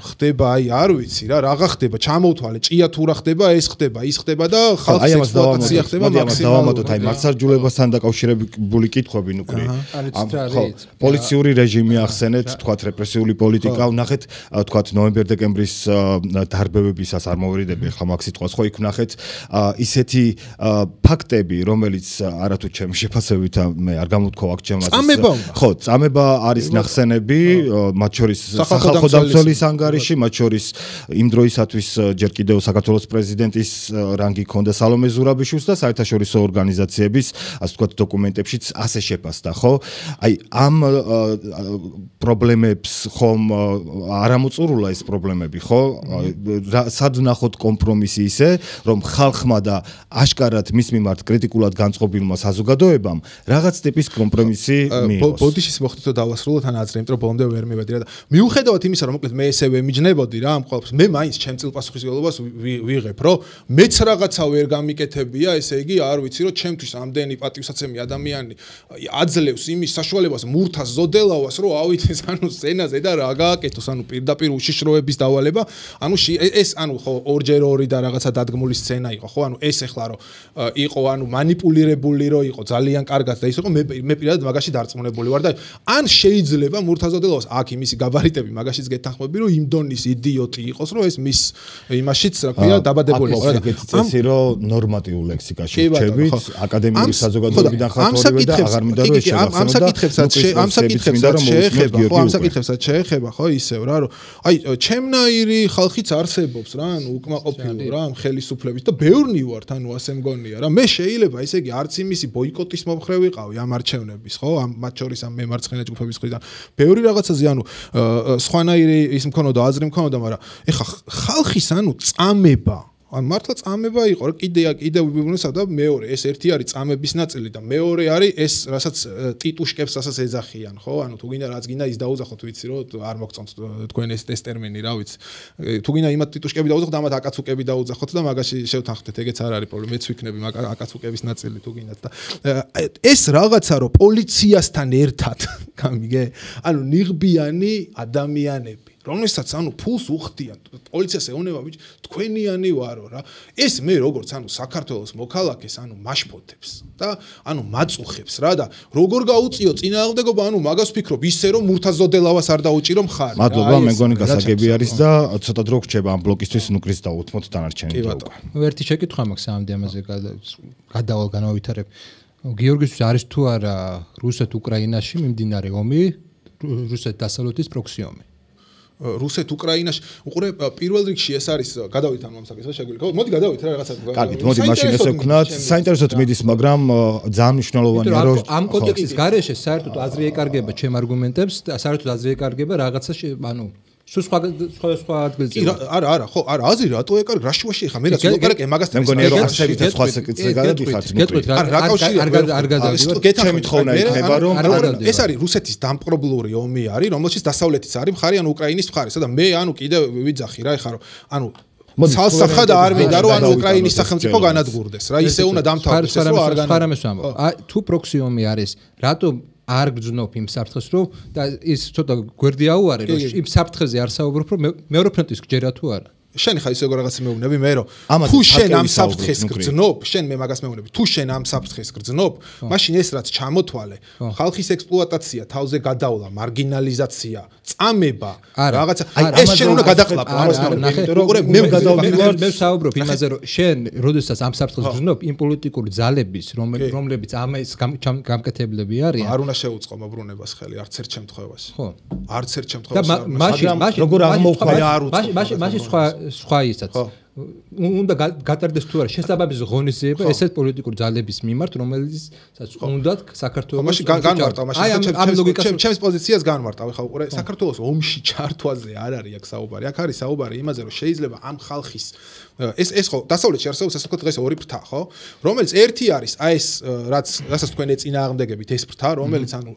ხდება, აი არ ვიცი რა, რაღაცა ხდება, ჩამოვთვალე, ჭია თუ რა ხდება, ეს ხდება, ის ხდება და ხალხის ექსპლუატაცია ხდება მაქსიმალურად. აი მართლმსაჯულებასთან დაკავშირებული კითხვები ნუკრი. პოლიციური რეჟიმი ახსენეთ, თქვათ რეპრესიული პოლიტიკა, ვნახეთ, თქვათ ნოემბერ-დეკემბრის დარბევებისას არ მოვერიდები ახლა მაგ სიტყვას, ხო იქ ვნახეთ ისეთი ფაქტები, რომელიც არათუ ჩემი შეფასებით მე არ გამოთქვა აქ ჩემს ხო, წამება არის ნახსენები, მათ შორის სახალხო დამცველის ანგარიში, მათ შორის იმ დროისათვის ჯერ კიდევ საქართველოს პრეზიდენტის რანგი ჰქონდა სალომე ზურაბიშვილს და საერთაშორისო ორგანიზაციების, ასე ვთქვათ, დოკუმენტებშიც ასე შეფასდა, ხო? აი ამ პრობლემებს ხომ არ ამოწურულა ეს პრობლემები, ხო? სად ვნახოთ კომპრომისი ისე, რომ ხალხმა და აშკარად მის მიმართ კრიტიკულად განწყობილმა საზოგადოებამ რაღაც ტიპის კომპრომისი მიიღოს. ბოდიშის მოხდით დავასრულოთ ან აზრი, იმიტომ რომ ბოლომდე ვერ მივედი რა და მიუხედავად იმისა, რომ მოკლედ მე ესე ვემიჯნებოდი რა ამ ყველაფერს, მე მაინც ჩემ წილ პასუხისმგებლობას ვიღებ, რომ მეც რაღაცა ვერ გამიკეთებია, ესე იგი არ ვიცი, რომ ჩემთვის ამდენი პატივსაცემი ადამიანი აძლევს იმის საშუალებას მურთას ზოდელავას რომ ავიდეს ანუ სცენაზე და რა გააკეთოს ანუ პირდაპირ უშიშროების დავალება ანუ ეს ანუ ხო ორჯერ ორი და რაღაცა დადგმული სცენა იყო ხო ანუ ეს ეხლა რომ იყო ანუ манипуლირებული რომ იყო ძალიან კარგად და ის იყო მე პირადად მაგაში დარწმუნებული ვარ და ან შეიძლება მურთას ზოდელავას აქ იმისი გაბარიტები მაგაშიც გეთანხმები რომ იმ დონის იდიოტი იყოს რომ ეს მის იმაშიც რა ქვია დაბადებული იყო და წესი რომ ნორმატიულ ლექსიკაში რჩებით აკადემიური საზოგადოებიდან ხათორივე და აღარ მინდა რომ ეს ამ საკითხებსაც შეეხება ხო ისევ რა რომ აი ჩემნაირი ხალხიც არსებობს რა ანუ უკმაყოფილო რა ამ ხელისუფლების და ბევრნი ვართ ანუ ასე მგონია რა მე შეიძლება ესე იგი არც იმისი ბოიკოტის მომხრე ვიყავი ამ არჩევნების ხო ამ მათ შორის ამ მემარცხენე ჯგუფების მხრიდან ბევრი რაღაცაზე ანუ სხვანაირი ის მქონოდა აზრი მქონოდა მაგრამ ეხა ხალხის ანუ წამება ან მართლა წამება იყო რა კიდე ვიბუნებსა და მეორე ეს ერთი არის წამების ნაწილი და მეორე არის ეს რასაც ტიტუშკებს რასაც ეძახიან ხო ანუ თუ გინდა რაც გინდა ის დაუძახოთ ვიცი რომ არ მოგწონთ თქვენ ეს ტერმინი რა ვიცი თუ გინდა იმათ ტიტუშკები დაუძახოთ ამათ აკაცუკები დაუძახოთ და მაგაში შევთანხმდეთ ეგეც არ არის პრობლემა მეც ვიქნები აკაცუკების ნაწილი თუ გინდათ და ეს რაღაცა რომ პოლიციასთან ერთად გამიგე ანუ ნიღბიანი ადამიანები რომელსაც ანუ ფულს უხდიან პოლიციას ეუბნება ბიჭი თქვენიანი ვარო რა ეს მე როგორც ანუ საქართველოს მოქალაქეს ანუ მაშფოთებს და ანუ მაწუხებს რა და როგორ გაუწიო წინააღმდეგობა ანუ მაგას ვფიქრობ ისე რომ მურთაზოდელავას არ დაუჭირო მხარი მადლობა მე მგონი გასაგები არის და ცოტა დრო გრჩება ამ ბლოკისთვის ნუკრის დაუთმოთ დანარჩენი დრო ერთი შეკითხვა მაქვს ამ თემაზე გადავალ განავითარებ გიორგისთვის არის თუ არა რუსეთ-უკრაინაში მიმდინარე ომი რუსეთ-დასავლეთის პროქსი ომი რუსეთ-უკრაინაში უყურე პირველ რიგში ეს არის გადავით ამ საკითხზე შეგვიძლია მოდი გადავით რა რაღაცა კარგით მოდი მაშინ ესე ვქნათ საინტერესოდ მიდის მაგრამ ძალიან მნიშვნელოვანია რომ ამ კონტექსტის გარეშე საერთოდ აზრი ეკარგება ჩემ არგუმენტებს და საერთოდ აზრი ეკარგება რაღაცა ანუ სხვა ადგილზე არა ხო არა აზრი რატო ეკარგ რა შუაში ხა მე რაც ლაპარაკე მაგასთან მე მგონია რომ არსებით სხვა საკითხზე გადადიხართ არ გადავიდეთ ჩემი თხოვნა იქნება რომ ეს არის რუსეთის დამპყრობლური ომი არის რომელშიც დასავლეთიც არის მხარი ანუ უკრაინის მხარი და მე ანუ კიდე ვიძახი რა ეხა რომ ანუ ცალსახა და არ მინდა რომ ანუ უკრაინის სახელმწიფო განადგურდეს რა ისე უნდა დამთავრდეს რომ არ განადგურდეს თუ პროქსი ომი არის რატომ არ გძნობ იმ საფრთხეს რომ და ის ცოტა გვერდი აუარე რომ იმ საფრთხეზე არ საუბრობ რომ მეორე ფრონტის გჯერა თუ არა შენ ხა ისე რაღაცა მეუბნები მე რომ თუ შენ ამ საფრთხეს გძნობ შენ მე მაგას მეუბნები თუ შენ ამ საფრთხეს გძნობ მაშინ ეს რაც ჩამოთვალე ხალხის ექსპლუატაცია თავზე გადავლა მარგინალიზაცია წამება რაღაცა ეს შენ უნდა გადაყლაპო ამას მე გადავდივარ მე საუბრობ იმაზე რომ შენ როდესაც ამ საფრთხეს გძნობ იმ პოლიტიკური ძალების რომლებიც ამის გამკეთებლები არიან არ უნდა შეუწყო მოbrunებას ხელი არც ერთ შემთხვევაში ხო არც ერთ შემთხვევაში მაგრამ როგორ აღმოხვალე არ უწყო მაშინ სხვა ისაც უნდა გატარდეს თუ არა შესაბამისი ღონისძიება ესეთ პოლიტიკური ძალების მიმართ რომელიცაც უნდათ საქართველოს მაშინ განმარტავ მაშინ ჩემს პოზიციას განმარტავ ხა უყურე საქართველოს ომში ჩართვაზე არ არის აქ საუბარი აქ არის საუბარი იმაზე რომ შეიძლება ამ ხალხის ეს ხო დასავლეთში არსებობს ასე ვთქვათ დღეს ორი ფრთა ხო რომელიც ერთი არის აი ეს რასაც თქვენ ეწინააღმდეგებით ეს ფრთა რომელიც ანუ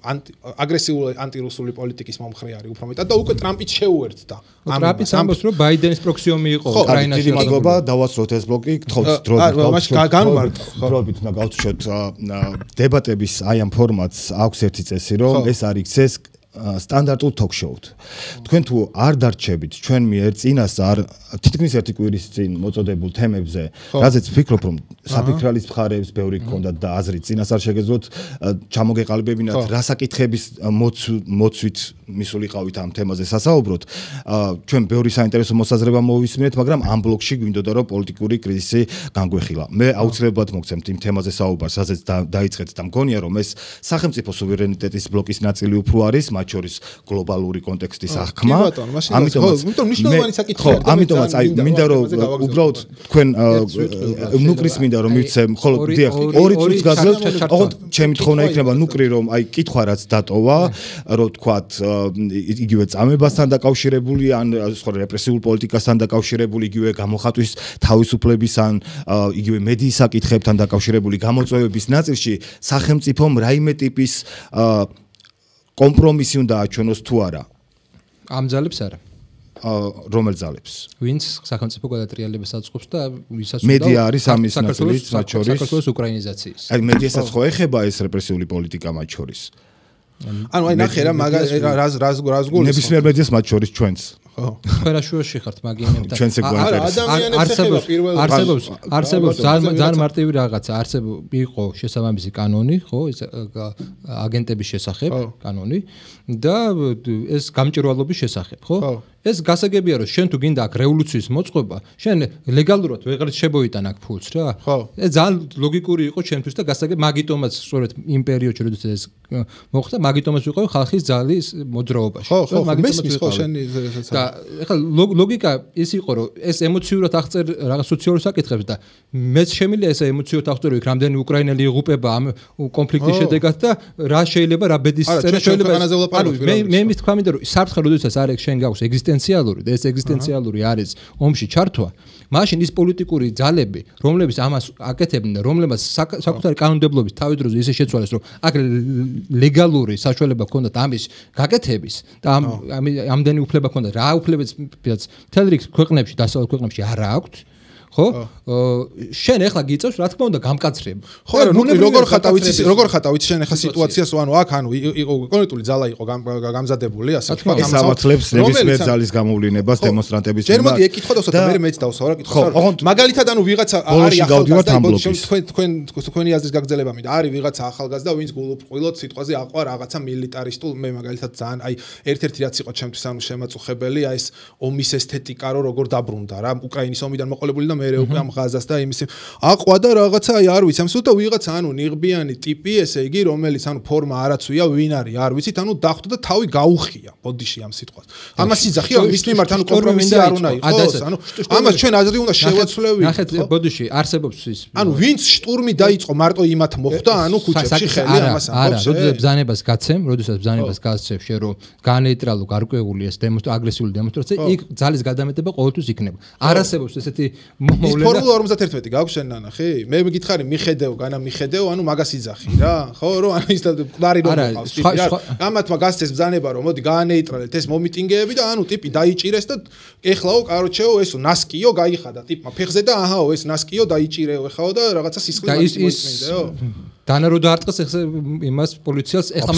აგრესიული ანტირუსული პოლიტიკის მომხრე არის უფრო მეტად და უკვე ტრამპიც შეუერთდა ტრამპიც ამბობს რომ ბაიდენის პროქსი ომი იყო უკრაინაში მადლობა დავასრულოთ ეს ბლოკი გთხოვთ დროებით უნდა გავწვიოთ დებატების აი ამ ფორმატს აქვს ერთი წესი რომ ეს არ იქცეს სტანდარტულ ток-შოუთ. თქვენ თუ არ დარჩებით ჩვენ მიერ წინასწარ თითქმის ერთი კვირის წინ მოწოდებულ თემებზე, რაზეც ვფიქრობ რომ საფიქრალის მხარეებს ბევრი გქონდათ და აზრი წინასწარ შეგეძლოთ ჩამოგეყალიბებინათ რა საკითხების მოცვით მისულიყავით ამ თემაზე სასაუბროთ. ჩვენ ბევრი საინტერესო მოსაზრება მოვისმინეთ, მაგრამ ამ ბლოკში გვინდოდა რომ პოლიტიკური კრიზისი განგვეხილა. მე აუცილებლად მოგცემთ იმ თემაზე საუბარს, რაზეც დაიწყეთ და მგონია რომ ეს სახელმწიფო სუვერენიტეტის ბლოკის ნაწილი უფრო არის მათ შორის გლობალური კონტექსტის აღქმა. ამიტომაც აი მინდა რომ უბრალოდ თქვენ ნუკრის მინდა რომ მივცემ ხოლო დიახ ორი წუთს გაძლევთ. ოღონდ ჩემი თხოვნა იქნება ნუკრი რომ აი კითხვა რაც დატოვა რომ თქვათ იგივე წამებასთან დაკავშირებული ან სხვა რეპრესიულ პოლიტიკასთან დაკავშირებული იგივე გამოხატვის თავისუფლების ან იგივე მედიის საკითხებთან დაკავშირებული გამოწვევების ნაწილში სახელმწიფომ რაიმე ტიპის კომპრომისი უნდა აჩვენოს თუ არა? ამ ძალებს არა. რომელ ძალებს? ვინც სახელმწიფო გადატრიალებას აწყობს და ვისაც მედია არის ამის ნაწილი მათ შორის საქართველოს უკრაინიზაციის. აი მედიასაც ხო ეხება ეს რეპრესიული პოლიტიკა მათ შორის? ანუ აი ნახე რა რას გულს ნებისმიერ მედიას მათ შორის ჩვენს ფერაშუაში ხართ მაგინებთან. ჩვენს ეგვარებს. არსებობს ძალიან მარტივი რაღაცა. იყო შესაბამისი კანონი, ხო, ეს აგენტების შესახებ კანონი და ეს გამჭირვალობის შესახებ, ხო? ეს გასაგებია რომ შენ თუ გინდა აქ რევოლუციის მოწყობა, შენ ლეგალურად ვეღარ შემოიტან აქ ფულს რა. ეს ძალიან ლოგიკური იყო ჩემთვის და გასაგებია მაგიტომაც სწორედ იმ პერიოდში როდესაც ეს მოხდა, მაგიტომაც ვიყავი ხალხის ძალის მოძრაობაში. ხო, მაგიტომაც ხო შენი და ეხლა ლოგიკა ის იყო რომ ეს ემოციურად აღწერ რაღაც სოციალურ საკითხებს და მეც შემიძლია ეს ემოციურად აღწერო იქ რამდენი უკრაინელი იღუპება ამ კონფლიქტის შედეგად და რა შეიძლება რა ბედის წერა შეიძლება. ანუ მე მის თქვა მინდა რომ საფრთხე როდესაც არის შენ გაქვს ეგზისტენციალური და ეს ეგზისტენციალური არის ომში ჩართვა, მაშინ ის პოლიტიკური ძალები, რომლებიც ამას აკეთებდნენ და რომლებსაც საკუთარი კანონმდებლობის თავის დროზე ისე შეცვალეს, რომ აქ ლეგალური საშუალება ჰქონდათ ამის გაკეთების და ამდენი უფლება ჰქონდათ, რა უფლებაც მთელ რიგ ქვეყნებში, დასავლეთ ქვეყნებში არ აქვთ. ხო? შენ ახლა გიწევს, რა თქმა უნდა, გამკაცრება. ხო, როგორ ხატავ ვიცი შენ ახლა სიტუაციას, აქ იყო კონკრეტული ძალა იყო გამზადებული, ასე თქვა, გამოსავლებს ნებისმიერ ძალის გამოვლენებას დემონსტრანტების მიმართ. ჯერ მოდი ეკითხო და უბრალოდ მეც დავსვა რა კითხვა. მაგალითად ვიღაცა არის ახალგაზრდა, თქვენი აზრის გაგრძელება მინდა. არის ვიღაცა ახალგაზრდა, ვინც გულუბრყვილოდ სიტყვაზე აყვა რაღაცა მილიტარისტულ, მე მაგალითად ძალიან ერთ-ერთი რაც იყო ჩემთვის შემაწუხებელი, ეს ომის ესთეტიკა როგორ დაბრუნდა რა, უკრაინის ომიდან მოყოლებული და მე უკვე ამ ღაზას და იმის აყვა და რაღაცა არ ვიცი, ამსუთა ვიღაცა ნიღბიანი ტიპი, ესე იგი, რომელიც ფორმა არაცვია, ვინ არის, არ ვიცით, დახვდა და თავი გაუხია ბოდიში ამ სიტყვას. ამას იძახია, მის მიმართ კომპრომისი არ უნდა იყოს, ამას ჩვენ აზრი უნდა შევაცვლევი. ნახეთ, ბოდიში არსებობს ის. ვინც შტურმი დაიწყო, მარტო იმათ მოხდა, ქუჩებში ხელი ამას ამბობს. როდესაც ბრძანებას გაცემ, შენ რომ განეიტრალო, გარკვეული ეს აგრესიული დემონსტრაცია, იქ ძალის გადამეტება ყოველთვის იქნება. არ არსებობს ესეთი ის ფორმულა 51 გაქვს შენ ნანახი? მე მიგითხარი მიხედეო, მიხედეო, მაგას იძახი რა, ხო, რომ ის მყარი რომ ყავს ტიპი რა. ამათმა გასცეს ბრძანება რომ მოდი გაანეიტრალეთ ეს მომიტინგეები და ტიპი დაიჭირეს და ეხლაო, კაროჩეო, ესო ნასკიო გაიხადა ტიპმა ფეხზე და აჰაო, ეს ნასკიო დაიჭირეო ეხაო და რაღაცა სისხლი მოიწმინდეო. დანა რო დაარტყეს ეხლა იმას პოლიციას ეხლა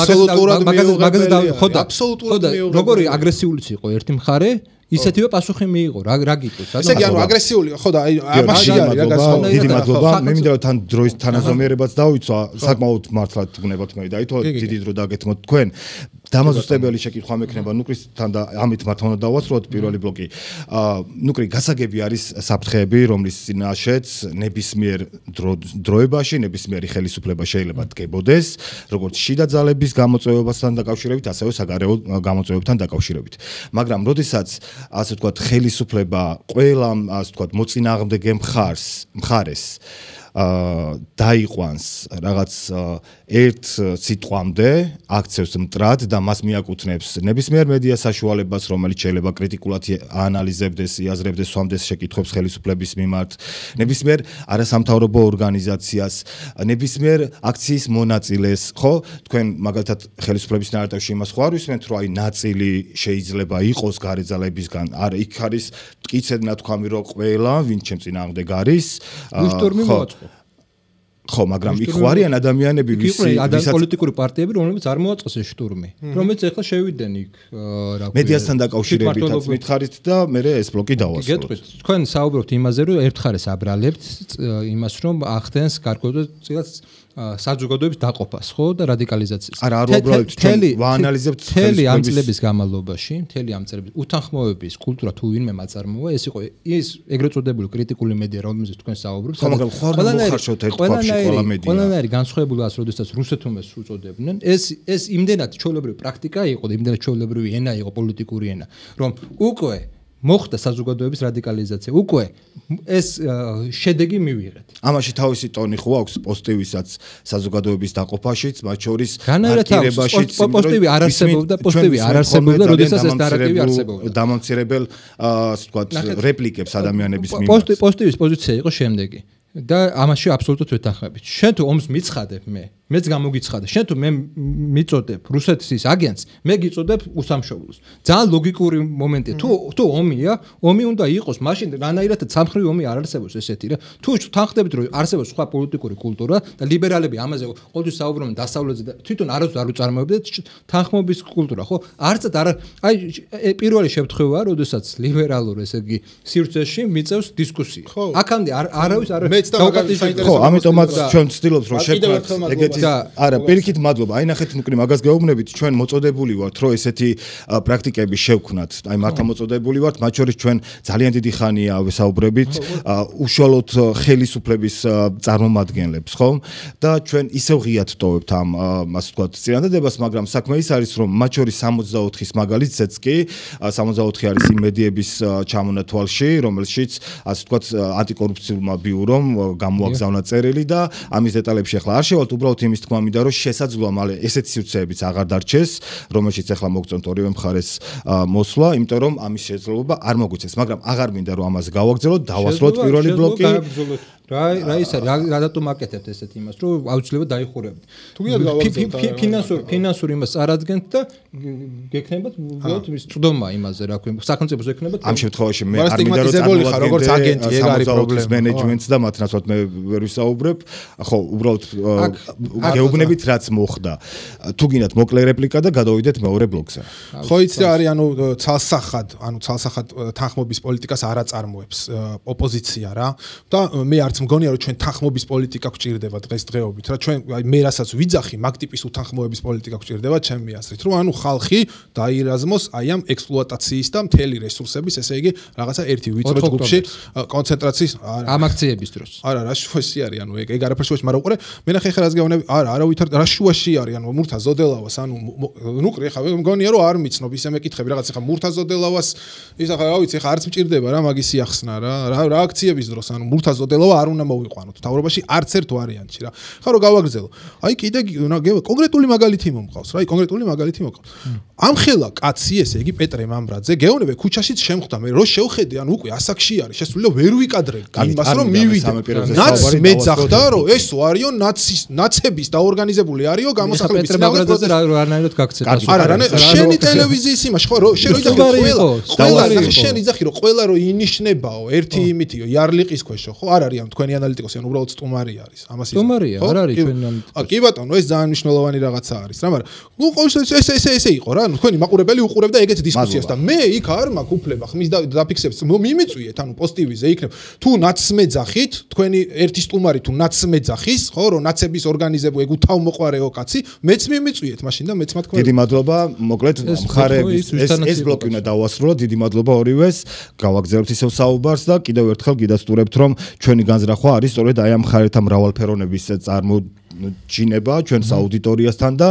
მაგაზე ხო და როგორი აგრესიულიც იყო ერთი მხარე ისეთივე პასუხი მიიღო რა გიტყვით ესე იგი აგრესიული ხო და ამაში არის რა გასხმა დიდი მადლობა მე მინდა რომ თან დროის თანაზომიერებაც დავიცვა საკმაოდ მართლა გნებათ მე დაითო დიდი დრო დაგეთმოთ თქვენ დამაზუსტებელი შეკითხვა მექნება ნუკრის თან და ამით მათ უნდა დავასრულოთ პირველი ბლოკი ნუკრი გასაგები არის საფრთხეები რომლის წინაშეც ნებისმიერ დროებაში ნებისმიერი ხელისუფლება შეიძლება დგებოდეს როგორც შიდა ძალების გამოწვევებასთან დაკავშირებით ასევე საგარეო გამოწვევებთან დაკავშირებით მაგრამ როდესაც ასე ვთქვათ ხელისუფლება ყველა ასე ვთქვათ მოწინააღმდეგე მხარეს დაიყვანს რაღაც ერთ სიტყვამდე აქცევს მტრად და მას მიაკუთვნებს ნებისმიერ მედია საშუალებას რომელიც შეიძლება კრიტიკულად აანალიზებდეს იაზრებდეს სვამდეს შეკითხვებს ხელისუფლების მიმართ ნებისმიერ არასამთავრობო ორგანიზაციას ნებისმიერ აქციის მონაწილეს ხო თქვენ მაგალითად ხელისუფლების ნარატივში იმას ხო არ ვისმენთ რომ აი ნაწილი შეიძლება იყოს გარე ძალებისგან არ იქ არის მტკიცედ ნათქვამი რომ ყველა ვინც ჩემ წინააღმდეგ არის ხო, მაგრამ იქ ხო არიან ადამიანები, ვისაც პოლიტიკური პარტიები, რომლებიც არ მოაწყეს ეს შტურმი, რომელიც ახლა შევიდნენ იქ, რა ქვია. მედიასთან დაკავშირებითაც მითხარით და მე ეს ბლოკი დავასრულოთ. გეტყვით, თქვენ საუბრობთ იმაზე, რომ ერთხარეს აბრალებთ იმას, რომ ახდენს გარკვეულ წილად საზოგადოების დაყოფას, ხო და რადიკალიზაციას. არა, არ ვაბრალებთ, ჩვენ ვაანალიზებთ მთელი ამ წლების განმავლობაში, უთანხმოების კულტურა თუ ვინმე მაწარმოა, ეს იყო ის ეგრეთ წოდებული კრიტიკული მედია, რომელზეც თქვენ საუბრობთ. მაგრამ ყველანაირი განსხვავებულას, როდესაც რუსეთუმეს უწოდებდნენ, ეს იმდენად ჩვეულებრივი პრაქტიკა იყო და იმდენად ჩვეულებრივი ენა იყო პოლიტიკური ენა, რომ უკვე მოხდა საზოგადოების რადიკალიზაცია. უკვე ეს შედეგი მივიღეთ. ამაში თავისი ტონი ხო აქვს პოზიტივისაც საზოგადოების დაყოფაშიც, მათ შორის აქტივებაშიც. პოზიტივი არ არსებობდა, როდესაც ეს ნარატივი არსებობდა. დამამცირებელ, ასე ვთქვათ, რეპლიკებს ადამიანების მიმართ. პოზიტივის პოზიცია იყო შემდეგი. და ამაში აბსოლუტურად ვეთანხმებით. შენ თუ ომს მიცხადებ მეც გამოგიცხადე. შენ თუ მე მიწოდებ რუსეთის აგენტს, მე გიწოდებ უსამშობლოს. ძალიან ლოგიკური მომენტია. თუ ომია, ომი უნდა იყოს, მაშინ რანაირად სამხრივი ომი არ არსებობს ესეთი რა. თუ თანხდებით რომ არსებობს სხვა პოლიტიკური კულტურა და ლიბერალები ამაზე ყოველთვის საუბრობენ დასავლეთზე და თვითონ არასდროს არ უწარმოებდნენ თანხმობის კულტურა, ხო? არცად არა, აი პირველი შემთხვევაა, როდესაც ლიბერალურ ესე იგი სივრცეში მიწევს დისკუსია. აქამდე არავის არ ხო, ამიტომაც ჩვენ ვცდილობთ რომ შევქმნათ ეგეთი არა, პირიქით მადლობა. აი ნახეთ ნუკრი მაგას გეუბნებით, ჩვენ მოწოდებული ვართ რომ ესეთი პრაქტიკები შევქმნათ. აი მართლა მოწოდებული ვართ, მათ შორის ჩვენ ძალიან დიდი ხანია ვესაუბრებით უშუალოდ ხელისუფლების წარმომადგენლებს, ხო? და ჩვენ ისევ ღიად ტოვებთ ამ ასე ვთქვათ წინადადებას, მაგრამ საქმე ის არის რომ მათ შორის 64-ის მაგალითზეც კი 64 არის იმ მედიების ჩამონათვალში, რომელშიც ასე ვთქვათ ანტიკორუფციულმა ბიურომ გამოაგზავნა წერილი და ამის დეტალებში ახლა არ შევალთ, უბრალოდ იმ იმის თქმა მინდა რომ შესაძლოა მალე ესეთი სივრცეებიც აღარ დარჩეს რომელშიც ახლა მოგწონთ ორივე მხარეს მოსვლა იმიტომ რომ ამის შესაძლებლობა არ მოგვიცეს მაგრამ აღარ მინდა რომ ამას გავაგრძელოთ დავასრულოთ პირველი ბლოკი რა ის არის რა დატომ აკეთებთ ესეთ იმას რომ აუცილებლად დაიხურებთ თუ გინდათ გავაგრძელოთ ფინანსური იმას არადგენთ და გექნებათ უბრალოდ ის წვდომა იმაზე რა ქვია სახელმწიფოს ექნებათ ამ შემთხვევაში მე არ მინდა რომ წარმოვადგენ როგორც აგენტი ეგ არის პრობლემა მენეჯმენტს და მათ ნაცვლად მე ვერ ვისაუბრებ ხო უბრალოდ გეუბნებით რაც მოხდა თუ გინდათ მოკლე რეპლიკა და გადავიდეთ მეორე ბლოკზე ხო იცი რა არის ცალსახად თანხმობის პოლიტიკას არ აწარმოებს ოპოზიცია რა და მე არც მგონია რომ ჩვენ თანხმობის პოლიტიკა გვჭირდება დღესდღეობით რა ჩვენ მე რასაც ვიძახი მაგ ტიპის უთანხმოების პოლიტიკა გვჭირდება ჩემი აზრით რომ ხალხი დაირაზმოს აი ამ ექსპლუატაციის და მთელი რესურსების ესე იგი რაღაცა ერთი ვიწრო ჯგუფში კონცენტრაციის ამ აქციების დროს არა რა შუაში არის ეგ არაფერ შუაში მაგრამ უყურე მე ნახე ხე რას გეუბნები არა ვითარ რა შუაში არის მურთა ზოდელავას ნუკრი ხა მგონია რომ არ მიცნობ ისე მეკითხები რაღაც ხა მურთა ზოდელავას ის ახლა რა ვიცი ხა არც მჭირდება რა მაგის ახსნა რა აქციების დროს მურთა ზოდელავა არ უნდა მოვიყვანოთ თავრობაში არც ერთ ვარიანტში რა ხა რომ გავაგრძელო აი კიდე კონკრეტული მაგალითი მომყავს რა კონკრეტული მაგალითი მომყავს ამხელა კაცი ესე იგი პეტრე მამბრაძე გეუბნები ქუჩაშიც შემხვდა მე რო შევხედე უკვე ასაკში არის შესული ვერ ვიკადრებ იმას რომ მივიდე ნაც მეძახდა რომ ეს არიო ნაცების დაორგანიზებული არიო გამოსახლების პეტრე მამბრაძეზე რანაირად გაქცეთ არა შენი ტელევიზიის იმაში ხო რო შენ შენ იძახი რომ ყველა რო ინიშნებაო ერთი იმითიო იარლიყის ქვეშო ხო არ არის თქვენი ანალიტიკოსი ან უბრალოდ სტუმარი არის ამას სტუმარია არ არის ჩვენი ანალიტიკოსი კი ბატონო ეს ძალიან მნიშვნელოვანი რაღაცა არის რა მაგრამ ნუ ყოველთვის ესე იყო რა თქვენი მაყურებელი უყურებდა ეგეთ დისკუსიას და მე იქ არ მაქვს უფლება ხმის დაფიქსებს მიმიწვიეთ ანუ პოსტივიზე იქნებ თუ ნაცმეძახით თქვენი ერთი სტუმარი თუ ნაცმეძახის ხო რომ ნაცების ორგანიზებო ეგ უთავმოყარეო კაცი მეც მიმიწვიეთ მაშინ და მეც მათქმა დიდი მადლობა მოკლედ მხარეების ეს ბლოკი უნდა დავასრულოთ დიდი მადლობა ორივეს გავაგზავნებთ ისევ საუბარს და კიდევ ერთხელ გიდასტურებთ რომ ჩვენი განზრახვა არის სწორედ აი ამ მხარეთა მრავალფეროვნების ჩინება ჩვენს აუდიტორიასთან და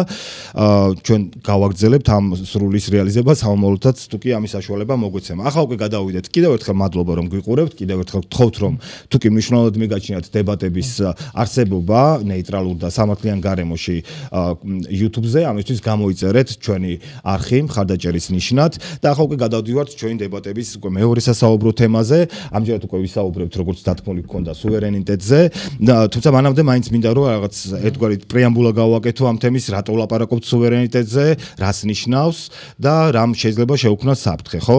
ჩვენ გავაგრძელებთ ამ სრულის რეალიზებას სამომავლოდაც თუ კი ამის საშუალება მოგვეცემა. ახლა უკვე გადავიდეთ. კიდევ ერთხელ მადლობა რომ გვიყურებთ, კიდევ ერთხელ გთხოვთ რომ თუ კი მნიშვნელოვნად მიგაჩნიათ დებატების არსებობა ნეიტრალურ და სამართლიან გარემოში YouTube-ზე, ამისთვის გამოიწერეთ ჩვენი არხი მხარდაჭერის ნიშნად და ახლა უკვე გადავდივართ ჩვენი დებატების უკვე მეორე სასაუბრო თემაზე. ამჯერად უკვე ვისაუბრებთ როგორც დათქმული გქონდა სუვერენიტეტზე, თუმცა მანამდე მაინც მინდა რომ რაღაც ერთგვარი პრეამბულა გავაკეთო ამ თემის რატო ვლაპარაკობთ სუვერენიტეტზე, რას ნიშნავს და რამ შეიძლება შეუქმნას საფრთხე, ხო?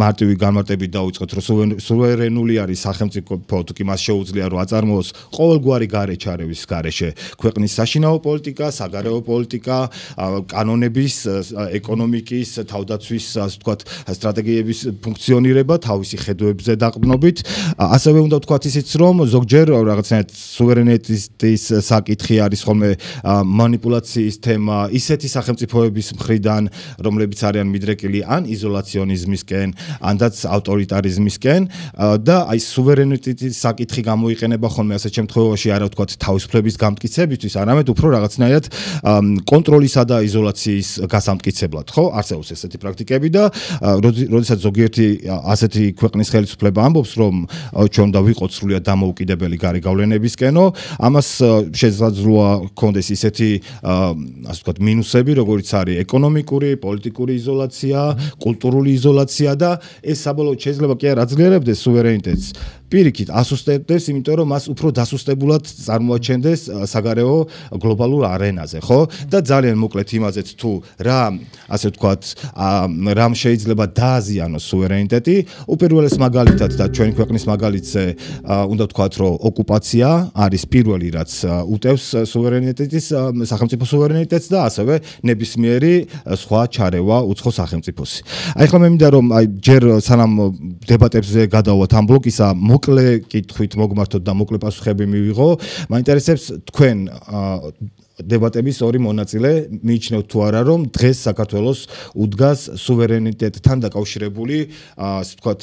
მარტივი განმარტებით დავიწყოთ, რომ სუვერენული არის სახელმწიფო, თუ კი მას შეუძლია რომ აწარმოოს ყოველგვარი გარეჩარევის გარეშე ქვეყნის საშინაო პოლიტიკა, საგარეო პოლიტიკა, კანონების, ეკონომიკის, თავდაცვის, ასე ვთქვათ, სტრატეგიების ფუნქციონირება თავისი ხედვებზე დაყრდნობით. ასევე უნდა ვთქვათ ისიც, რომ ზოგჯერ რაღაცნაირად სუვერენიტეტის საკითხი არის ხოლმე манипуляციის თემა ისეთი სახელმწიფოების მხრიდან, რომლებიც არიან მიდრეკილი ან იზოლაციონიზმისკენ, ანაც ავტორიტარიზმისკენ და აი სუვერენიტეტის საკითხი გამოიყენება ხოლმე ასეთ შემთხვევაში არა ვთქვათ თავისუფლების გამტკიცებისთვის, არამედ უფრო რაღაცნაირად კონტროლისა და იზოლაციის გასამტკიცებლად, ხო? არსებობს ესეთი პრაქტიკები და როდესაც ზოგიერთი ასეთი ქვეყნის ხელისუფლება ამბობს, რომ ჩვენ უნდა ვიყოთ სრულიად დამოუკიდებელი გარე გავლენებისკენო, ამას შესაძლოა გქონდეს ისეთი ასე ვთქვათ მინუსები, როგორიც არის ეკონომიკური, პოლიტიკური იზოლაცია, კულტურული იზოლაცია და ეს საბოლოოდ შეიძლება კი არ აძლიერებდეს სუვერენიტეტს. პირიქით ასუსტებდეს, იმიტომ რომ მას უფრო დასუსტებულად წარმოაჩენდეს საგარეო გლობალურ არენაზე, ხო? და ძალიან მოკლედ იმაზეც თუ რა, ასე ვთქვათ, რამ შეიძლება დააზიანოს სუვერენიტეტი, უპირველეს მაგალითად და ჩვენი ქვეყნის მაგალითზე უნდა ვთქვათ, რომ ოკუპაცია არის პირველი, რაც უტევს სუვერენიტეტის, სახელმწიფო სუვერენიტეტს და ასევე ნებისმიერი სხვა ჩარევა უცხო სახელმწიფოსი. აი ახლა მე მინდა რომ აი ჯერ სანამ დებატებზე გადავვათ ამ ბლოკისა მოკლე კითხვით მოგმართოთ და მოკლე პასუხები მივიღო. მაინტერესებს თქვენ დებატების ორი მონაწილე მიიჩნევთ თუ არა რომ დღეს საქართველოს უდგას სუვერენიტეტთან დაკავშირებული ასე ვთქვათ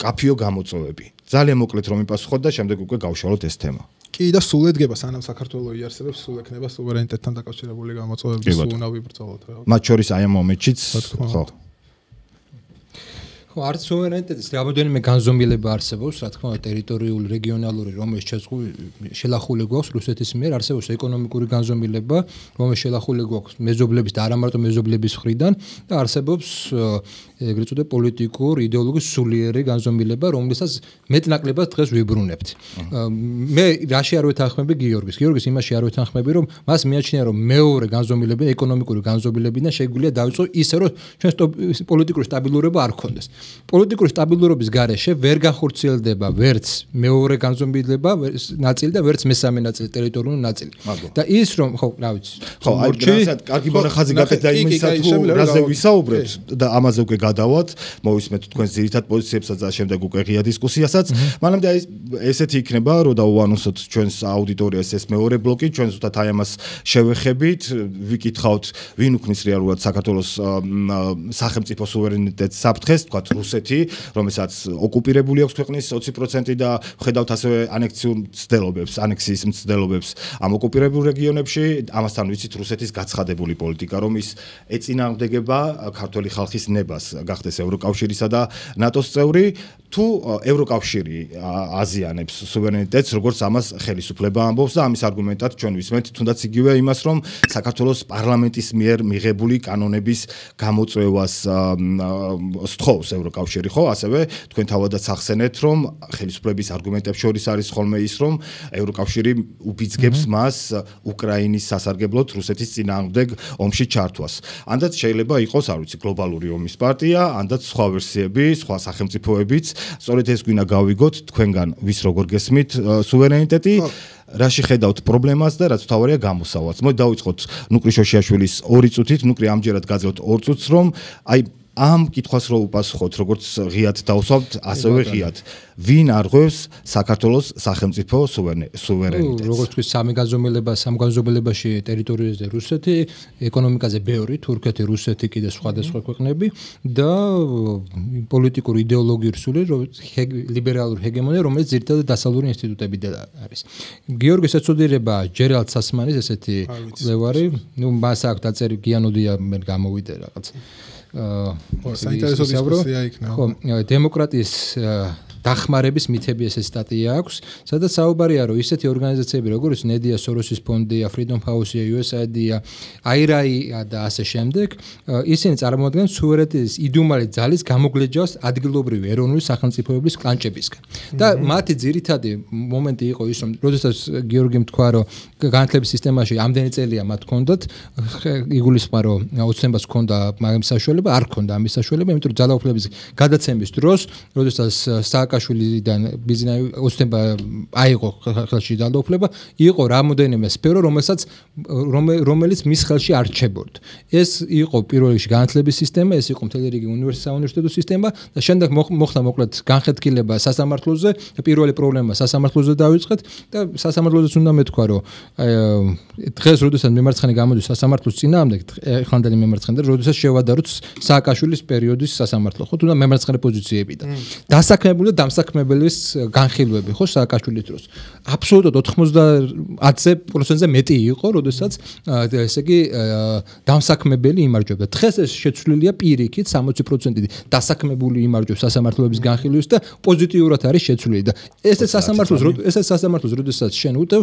კაფიო გამოწვევები. ძალიან მოკლედ რომ მიპასუხოთ და შემდეგ უკვე გავშალოთ ეს თემა. კი და სულ ედგება სანამ საქართველოს იარსებებს სულ ექნება სუვერენიტეტთან დაკავშირებული გამოწვევები სულ უნდა ვიბრძოლოთ რა. მათ შორის აი ამ მომენტშიც ხო. არც სუვერენიტეტის რამოდენიმე განზომილება არსებობს, რა თქმა უნდა, ტერიტორიული, რეგიონალური, რომელიც შელახული გვაქვს რუსეთის მიერ, არსებობს ეკონომიკური განზომილება, რომელიც შელახული გვაქვს მეზობლების და არა მარტო მეზობლების მხრიდან და არსებობს ეგრეთ წოდებული პოლიტიკურ, იდეოლოგიურ სულიერი განზომილება, რომელსაც მეტნაკლებად დღეს ვიბრუნებთ. მე რაში არ ვეთანხმები გიორგის იმაში არ ვეთანხმები, რომ მას მიაჩნია, რომ მეორე განზომილება, ეკონომიკური განზომილებიდან შეგვიძლია დავიწყო ისე, რომ ჩვენ პოლიტიკური სტაბილურობა არ გქონდეს. პოლიტიკური სტაბილურობის გარეშე ვერ განხორციელდება ვერც მეორე განზომილება ნაწილი და ვერც მესამე ნაწილი ტერიტორიული ნაწილი. და ის რომ ხო, რა ვიცი. ხო, აი რასაც კარგი მონახაზი გაკეთდა და იმისა თუ რაზე ვისაუბრებთ და ამაზე უკვე გადავთ, მოვისმენთ თქვენს ძირითად პოზიციებსაც და შემდეგ უკვე ღია დისკუსიასაც. მანამდე აი ესეთი იქნება, რომ დავუანონსოთ ჩვენს აუდიტორიას ეს მეორე ბლოკი, ჩვენ ზუსტად აი ამას შევეხებით, ვიკითხავთ, ვინ უქმნის რეალურად საქართველოს სახელმწიფო სუვერენიტეტს საფრთხეს, თქვა რუსეთი, რომელსაც ოკუპირებული აქვს ქვეყნის 20% და ხედავთ ასევე ანექსიის მცდელობებს ამ ოკუპირებულ რეგიონებში, ამასთან ვიცით რუსეთის გაცხადებული პოლიტიკა, რომ ის ეწინააღმდეგება ქართული ხალხის ნებას გახდეს ევროკავშირისა და ნატოს წევრი, თუ ევროკავშირი აზიანებს სუვერენიტეტს, როგორც ამას ხელისუფლება ამბობს და ამის არგუმენტად ჩვენ ვისმენთ თუნდაც იგივე იმას, რომ საქართველოს პარლამენტის მიერ მიღებული კანონების გამოწვევას სთხოვს ევროკავშირი, ხო? ასევე თქვენ თავადაც ახსენეთ, რომ ხელისუფლების არგუმენტებს შორის არის ხოლმე ის, რომ ევროკავშირი უბიძგებს მას უკრაინის სასარგებლოდ რუსეთის წინააღმდეგ ომში ჩართვას. ანდაც შეიძლება იყოს, არ ვიცი, გლობალური ომის პარტია, ანდაც სხვა ვერსიები, სხვა სახელმწიფოებიც. სწორედ ეს გვინდა გავიგოთ თქვენგან, ვის როგორ გესმით სუვერენიტეტი, რაში ხედავთ პრობლემას და რაც თავარია გამოსავალს. მოდი დავიწყოთ ნუკრი შოშიაშვილის 2 წუთით, ნუკრი ამჯერად გაძლევთ 2 წუთს, რომ აი ამ კითხვას რო უპასუხოთ, როგორც ღიად დავსვამთ, ასევე ღიად. ვინ არღვევს საქართველოს სახელმწიფო სუვერენიტეტს? როგორც თქვი, სამ განზომილებაში ტერიტორიაზე რუსეთი, ეკონომიკაზე ბევრი, თურქეთი, რუსეთი, კიდე სხვადასხვა ქვეყნები და პოლიტიკური იდეოლოგიური ლიბერალური ჰეგემონია, რომელიც ძირითადად დასავლური ინსტიტუტებიდან არის. გიორგის ეცოდირება ჯერალდ სასმანის ესეთი კვლევარი, მას აქვს დაწერი გიანოდია მე გამოვიდა რაღაც საინტერესო დისკუსია იქნება. ხო, დემოკრატიის დახმარების მითები ესე სტატია აქვს, სადაც საუბარია, რომ ისეთი ორგანიზაციები როგორც ნედია სოროსის ფონდია, Freedom House-ია, USAID-ია, IRA-ია და ასე შემდეგ, ისინი წარმოადგენენ სუვერენიტეტის იდუმალი ძალის გამოგლეჯავს ადგილობრივი ეროვნული სახელმწიფოების კლანჭებისგან. და მათი ძირითადი მომენტი იყო ის, რომ როდესაც გიორგიმ თქვა, რომ განათლების სისტემაში ამდენი წელია მათ ჰქონდათ, იგულისხმება, რომ ოცნებას ჰქონდა მაგის საშუალება, არ ჰქონდა ამის საშუალება, იმიტომ რომ ძალაუფლების გადაცემის დროს, როდესაც სააკაშვილიდან ბიზნესი ოცნება აიღო ხელში ძალაუფლება, იყო რამოდენიმე სფერო, რომელიც მის ხელში არ რჩებოდა. ეს იყო პირველ რიგში განათლების სისტემა, ეს იყო მთელი რიგი საუნივერსიტეტო სისტემა და შემდეგ მოხდა მოკლედ განხეთქილება სასამართლოზე და პირველი პრობლემა სასამართლოზე დავიწყეთ და სასამართლოზეც უნდა მეთქვა, რომ დღეს როდესაც მემარცხენე გამოდის სასამართლოს წინააღმდეგ, ეხლანდელი მემარცხენე და როდესაც შევადაროთ სააკაშვილის პერიოდის სასამართლო, ხო, თუნდაც მემარცხენე პოზიციებიდან. დასაქმებული და დამსაქმებელის განხილვები, ხო, სააკაშვილის დროს. აბსოლუტურად 90%-ზე მეტი იყო, როდესაც ესე იგი დამსაქმებელი იმარჯვებდა. დღეს ეს შეცვლილია პირიქით 60% დასაქმებული იმარჯვებს სასამართლოების განხილვის და პოზიტიურად არის შეცვლილი და ესეც სასამართლოს როდესაც შენ უტევ,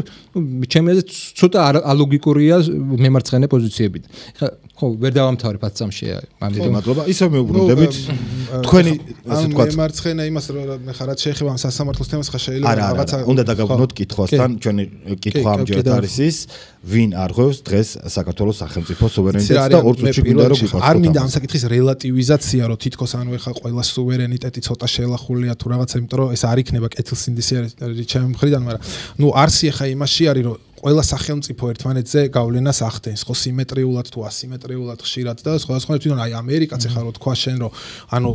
ჩემი აზრით ცოტა ალოგიკურია მემარცხენე პოზიციებით. ხო, ვერ დავამთავრებ 10 წამში ამიტომ მადლობა. ისევ მეუბრუნდებით თქვენი ასე თქვა მემარცხენე იმას მე ხარად შეეხება ამ სასამართლოს თემას ხა შეიძლება რაღაცა უნდა დაგაბრუნოთ კითხვასთან, ჩვენი კითხვა ამჯერად არის ის, ვინ არღვევს დღეს საქართველოს სახელმწიფო სუვერენიტეტს და 2 წუთში გვინდა რომ გიყვაროთ. არ მინდა ამ საკითხის რელატივიზაცია, რომ თითქოს ანუ ეხა ყველა სუვერენიტეტი ცოტა შელახულია თუ რაღაცა, იმიტომ რომ ეს არ იქნება კეთილსინდისი არის ჩემი მხრიდან, მაგრამ ნუ არსი ეხა იმაში არის, რომ ყველა სახელმწიფო ერთმანეთზე გავლენას ახდენს, ხო, სიმეტრიულად თუ ასიმეტრიულად ხშირად და სხვადასხვა თვითონ აი ამერიკაც ეხა რო თქვა შენ, რომ ანუ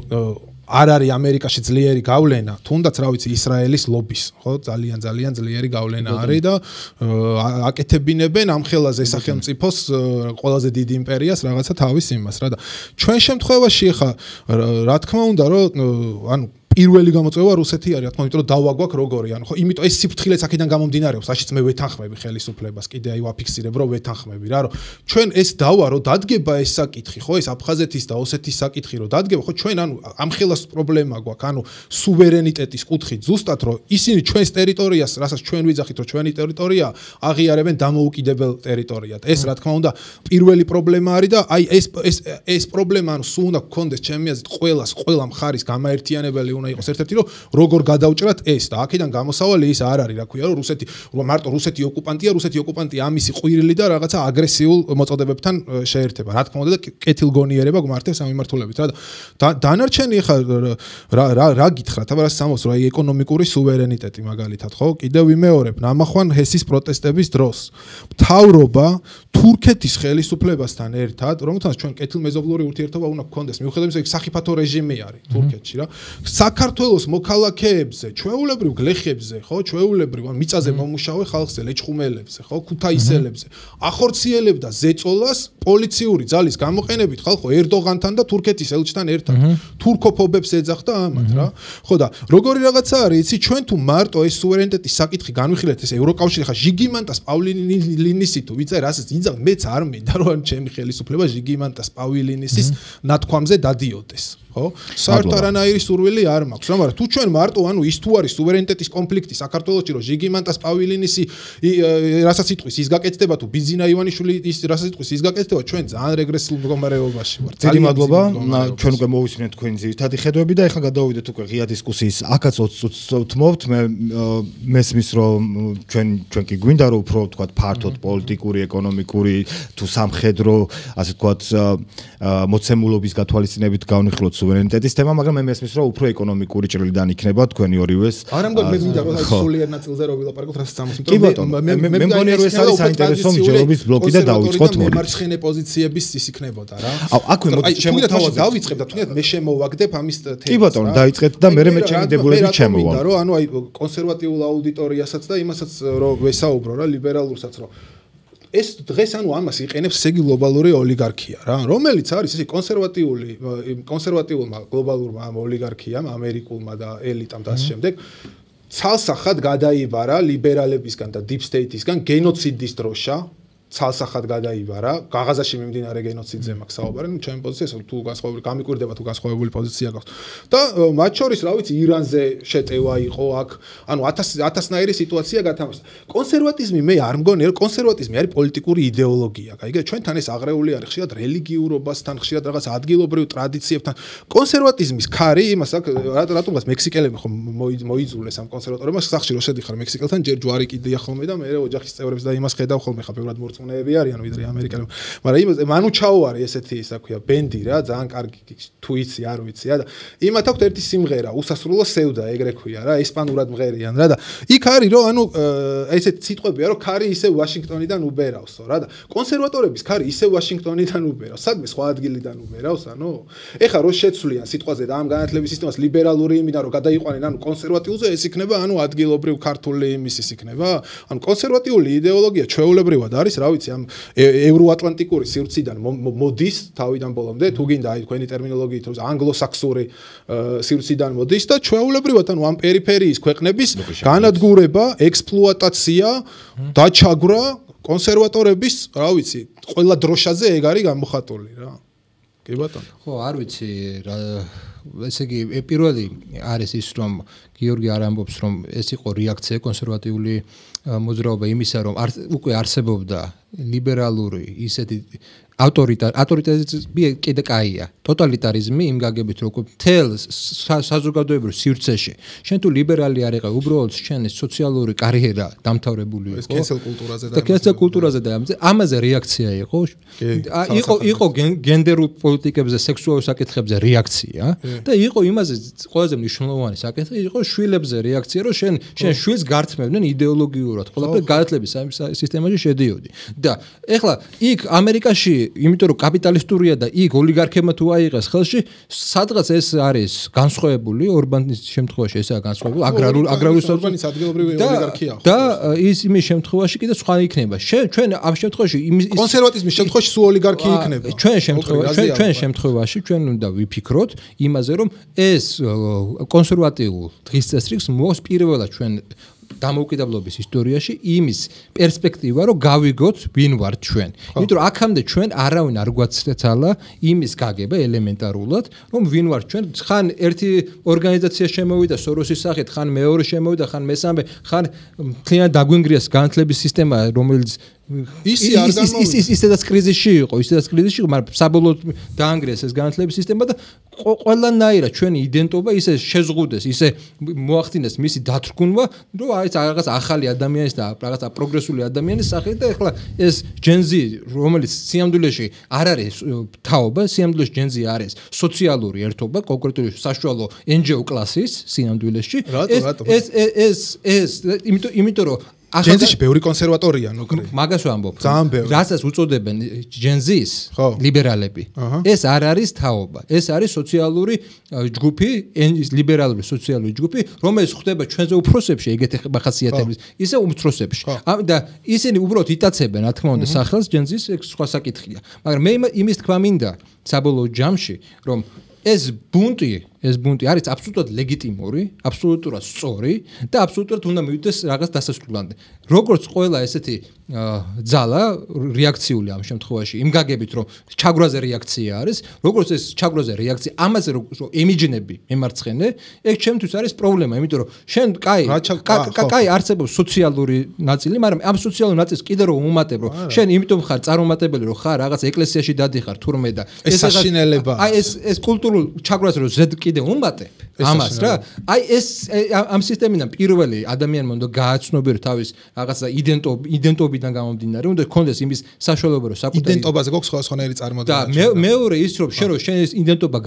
არ არის ამერიკაში ძლიერი გავლენა, თუნდაც რა ვიცი ისრაელის ლობის, ხო, ძალიან ძლიერი გავლენა არის და აკეთებინებენ ამ ხელაზე სახელმწიფოს ყველაზე დიდ იმპერიას რაღაცა თავის იმას რა და ჩვენ შემთხვევაში ხა რა თქმა უნდა რომ ანუ პირველი გამოწვევა რუსეთი არის, რა თქმა უნდა, იმიტომ რომ დავაგვაქვს როგორი, ანუ ხო, იმიტომ ეს სიფრთხილეც აქედან გამომდინარეობს, საშიც მე ვეთანხმები ხელისუფლებას, კიდე აი ვაფიქსირებ, რომ ვეთანხმები რა, რომ ჩვენ ეს დავა რომ დადგება ეს საკითხი, ხო, ეს აფხაზეთის და ოსეთის საკითხი რომ დადგება, ხო, ჩვენ ანუ ამ ხელას პრობლემა გვაქვს, ანუ სუვერენიტეტის კუთხით, ზუსტად რომ ისინი ჩვენს ტერიტორიას, რასაც ჩვენ ვიძახით, რომ ჩვენი ტერიტორია აღიარებენ დამოუკიდებელ ტერიტორიად. ეს რა თქმა უნდა პირველი პრობლემა არის და აი ეს პრობლემა ანუ სულ უნდა გქონდეს ჩემი აზრით ყველა მხარის გამაერთიანებელი უნდა იყოს ერთ-ერთი რომ როგორ გადავჭრათ ეს და აქედან გამოსავალი ის არ არის რა ქვია რომ მარტო რუსეთი ოკუპანტია ამისი ყვირილი და რაღაცა აგრესიულ მოწოდებებთან შეერთება რა თქმა უნდა და კეთილგონიერება გმართებს ამ მიმართულებით რა და დანარჩენი ხა რა გითხრათ აბა რა სამოს რა ეკონომიკური სუვერენიტეტი მაგალითად ხო კიდევ ვიმეორებ ნამახვან ჰესის პროტესტების დროს მთავრობა თურქეთის ხელისუფლებასთან ერთად რომელთანაც ჩვენ კეთილმეზობლური ურთიერთობა უნდა გქონდეს მიუხედავად იმისა სახიფათო რეჟიმი არის თურქეთში რა საქართველოს მოქალაქეებზე ჩვეულებრივ გლეხებზე ხო ჩვეულებრივ მიწაზე მომუშავე ხალხზე ლეჩხუმელებზე ხო ქუთაისელებზე ახორციელებდა ზეწოლას პოლიციური ძალის გამოყენებით ხალხო ერდოღანთან და თურქეთის ელჩთან ერთად თურქოფობებს ეძახდა ამათ რა ხო და როგორი რაღაცა არის იცი ჩვენ თუ მარტო ეს სუვერენიტეტის საკითხი განვიხილეთ ეს ევროკავშირი ხა ჟიგიმანტას პავლინინისი თუ ვიცი რასაც იძახ მეც არ მინდა რომ ჩემი ხელისუფლება ჟიგიმანტას პავლინინისის ნათქვამზე დადიოდეს ხო საერთოდ არანაირი სურვილი არ მაქვს მაგრამ თუ ჩვენ მარტო ანუ ის თუ არის სუვერენიტეტის კონფლიქტი საქართველოში რომ ჟიგიმანტას პავლინინისი რასაც იტყვის ის გაკეთდება თუ ბიზინა ივანიშვილი ის რასაც იტყვის ის გაკეთდება ჩვენ ძალიან რეგრესიულ მდგომარეობაში ვართ დიდი მადლობა ჩვენ უკვე მოვისმენთ თქვენი ძირითადი ხედვები და ეხლა გადავიდეთ უკვე ღია დისკუსიის აქაც 20 წუთს ვთმობთ მე მესმის რომ ჩვენ კი გვინდა რომ უფრო ვთქვათ ფართოდ პოლიტიკური ეკონომიკური თუ სამხედრო ასე ვთქვათ მოცემულობის გათვალისწინებით განვიხილოთ სუვერენიტეტის თემა, მაგრამ მე მესმის რომ უფრო ეკონომიკური ჭრილიდან იქნება თქვენი ორივეს. არა მგონი მე მინდა რომ სულიერ ნაწილზე რო ვილაპარაკოთ რასაც სამოს. კი ბატონო, მე მგონი რომ ეს არის საინტერესო მსჯელობის ბლოკი და დავიწყოთ მოდი. მარცხენა პოზიციების ის იქნებოდა რა. აუ, აქვე მოდი შემოთავაზოთ. დავიწყებ და თუნდაც მე შემოვაგდებ ამის თემას. კი ბატონო, დაიწყეთ და მე ჩემი დებულებით შემოვა. რომ ანუ აი კონსერვატიულ აუდიტორიასაც და იმასაც რომ ვესაუბრო რა ლიბერალურსაც რომ ეს დღეს ანუ ამას იყენებს ესე იგი გლობალური ოლიგარქია რა რომელიც არის ესე კონსერვატიულმა გლობალურმა ამ ოლიგარქიამ ამერიკულმა და ელიტამ და ასე შემდეგ ცალსახად გადაიბარა ლიბერალებისგან და 딥 სტეიტისგან გენოციდის დროშა ცალსახად გადაიბარა გაღაზაში მიმდინარე გენოციდზე მაქვს საუბარი ნუ ჩემი პოზიციას თუ განსხვავებული გამიკვირდება თუ განსხვავებული პოზიცია გაქვს და მათ შორის რა ვიცი ირანზე შეტევა იყო აქ ანუ 1000-ნაირი სიტუაცია გათამაშდა კონსერვატიზმი მე არ მგონია რომ კონსერვატიზმი არის პოლიტიკური იდეოლოგია კაიგე ჩვენთან ეს აღრეული არის ხშირად რელიგიურობასთან ხშირად რაღაც ადგილობრივ ტრადიციებთან კონსერვატიზმის ქარი იმას აქ რატომღაც მექსიკელები ხომ მოიძულეს ამ კონსერვატორებმა სახში რო შედიხარ მექსიკელთან ჯერ ჯვარი კიდია ხოლმე და მე ოჯახის წევრებს და იმას ხედავ ხოლმე ხა ბევრად მორწმუნეები არიან ვიდრე ამერიკელები მაგრამ იმას მანუ ჩაო არის ესეთი ისა ქვია ბენდი რა ძალიან კარგი თუ იცი არ ვიცი რა და იმათ აქვს ერთი სიმღერა უსასრულო სევდა ეგრე ქვია რა ესპანურად მღერიან რა და იქ არის რომ ანუ ესეთი სიტყვებია რომ ქარი ისე ვაშინგტონიდან უბერავსო რა და კონსერვატორების ქარი ისე ვაშინგტონიდან უბერავს სადმე სხვა ადგილიდან უბერავს ანუ ეხა რო შეცვლიან სიტყვაზე და ამ განათლების სისტემას ლიბერალური იმიდან რომ გადაიყვანენ ანუ კონსერვატიულზე ეს იქნება ანუ ადგილობრივ ქართული იმის ის იქნება ანუ კონსერვატიული იდეოლოგია ჩვეულებრივად არის რა ვიცი ამ ევროატლანტიკური სივრციდან მოდის თავიდან ბოლომდე თუ გინდა აი თქვენი ტერმინოლოგიით რომ ანგლოსაქსური სივრციდან მოდის და ჩვეულებრივად ანუ ამ პერიფერიის ქვეყნების განადგურება ექსპლუატაცია დაჩაგვრა კონსერვატორების რა ვიცი ყველა დროშაზე ეგ არის გამოხატული რა კი ბატონო ხო არ ვიცი რა ესე იგი პირველი არის ის რომ გიორგი არ ამბობს რომ ეს იყო რეაქცია კონსერვატიული მოძრაობა იმისა რომ უკვე არსებობდა ლიბერალური ისეთი ავტორიტარიზმი კიდე კაია ტოტალიტარიზმი იმ გაგებით რომ მთელ საზოგადოებრივ სივრცეში შენ თუ ლიბერალი არ იყავ უბრალოდ შენი სოციალური კარიერა დამთავრებული იყო ეს კენსელ კულტურაზე და ამაზე რეაქცია იყო გენდერულ პოლიტიკებზე სექსუალურ საკითხებზე რეაქცია და იყო იმაზე ყველაზე მნიშვნელოვანი საკითხი იყო შვილებზე რეაქცია რომ შენ შვილს გართმევდნენ იდეოლოგიურად ოპერატიულად ყველაფერი განათლების სისტემაში შედიოდი. და ეხლა იქ ამერიკაში, იმიტომ რომ კაპიტალისტურია და იქ ოლიგარქებმა თუ აიღეს ხელში, სადღაც ეს არის განსხვავებული, ორბანის შემთხვევაში ესაა განსხვავებული, აგრარული ორბანის ადგილობრივი ოლიგარქია. და ის იმის შემთხვევაში კიდე სხვა იქნება. ჩვენ ამ შემთხვევაში კონსერვატიზმის შემთხვევაში სულ ოლიგარქი იქნება. ჩვენ შემთხვევაში ჩვენ უნდა ვიფიქროთ იმაზე, რომ ეს კონსერვატიულ დღის წესრიგს მოს პირველად ჩვენ დამოუკიდებლობის ისტორიაში იმის პერსპექტივა, რომ გავიგოთ ვინ ვართ ჩვენ. იმიტომ რომ აქამდე ჩვენ არავინ არ გვაცალა იმის გაგება ელემენტარულად, რომ ვინ ვართ ჩვენ. ხან ერთი ორგანიზაცია შემოვიდა სოროსის სახით, ხან მეორე შემოვიდა, ხან მესამე, ხან მთლიანად დაგვინგრიეს განათლების სისტემა, რომელიც ისედაც კრიზისში იყო, მაგრამ საბოლოოდ დაანგრიეს ეს განათლების სისტემა და ყველანაირად ჩვენი იდენტობა ისე შეზღუდეს, ისე მოახდინეს მისი დათრგუნვა, რომ აი რაღაც ახალი ადამიანის და რაღაც პროგრესული ადამიანის სახით და ეხლა ეს Gen Z, რომელიც სიამდვილეში არ არის თაობა, სიამდვილეში Gen Z არის სოციალური ერთობა, კონკრეტულად საშუალო NGO კლასის სიამდვილეში. ეს იმიტომ რომ Gen-ში ბევრი კონსერვატორია, მაგას ვამბობ. ძალიან ბევრი. რასაც უწოდებენ Gen Z-ს ლიბერალები. ეს არ არის თაობა. ეს არის სოციალური ჯგუფი, ლიბერალური სოციალური ჯგუფი, რომელიც ხდება ჩვენზე უფროსებში, ეგეთი ხასიათების, ისე უმცროსებში. და ისინი უბრალოდ იტაცებენ, რა თქმა უნდა, სახელს Gen Z-ს, ეს სხვა საკითხია. მაგრამ მე იმის თქვა მინდა საბოლოო ჯამში, რომ ეს ბუნტი არის აბსოლუტურად ლეგიტიმური, აბსოლუტურად სწორი და აბსოლუტურად უნდა მივიდეს რაღაც დასასრულამდე. როგორც ყველა ესეთი ძალა რეაქციული ამ შემთხვევაში, იმ გაგებით რომ ჩაგვრაზე რეაქცია არის, როგორც ეს ჩაგვრაზე რეაქცია, ამაზე რომ ემიჯნები მემარცხენე, ეგ ჩემთვის არის პრობლემა, იმიტომ რომ შენ კაი არსებობს სოციალური ნაწილი, მაგრამ ამ სოციალურ ნაწილს კიდე რომ უმატებ, რომ შენ იმიტომ ხარ წარუმატებელი, რომ ხარ რაღაც ეკლესიაში დადიხარ თურმე და ეს საშინელება. აი ეს კულტურულ ჩაგვრაზე რომ ზედ კიდე უმატებ ამას რა. აი ეს ამ სისტემიდან პირველი ადამიანმა უნდა გააცნობირო თავის რაღაცა იდენტობიდან გამომდინარე, უნდა ქონდეს იმის საშუალება, რომ საკუთარი იდენტობაზე გვაქვს სხვადასხვანაირი წარმოდგენა. და მეორე ის რომ შენ ეს იდენტობა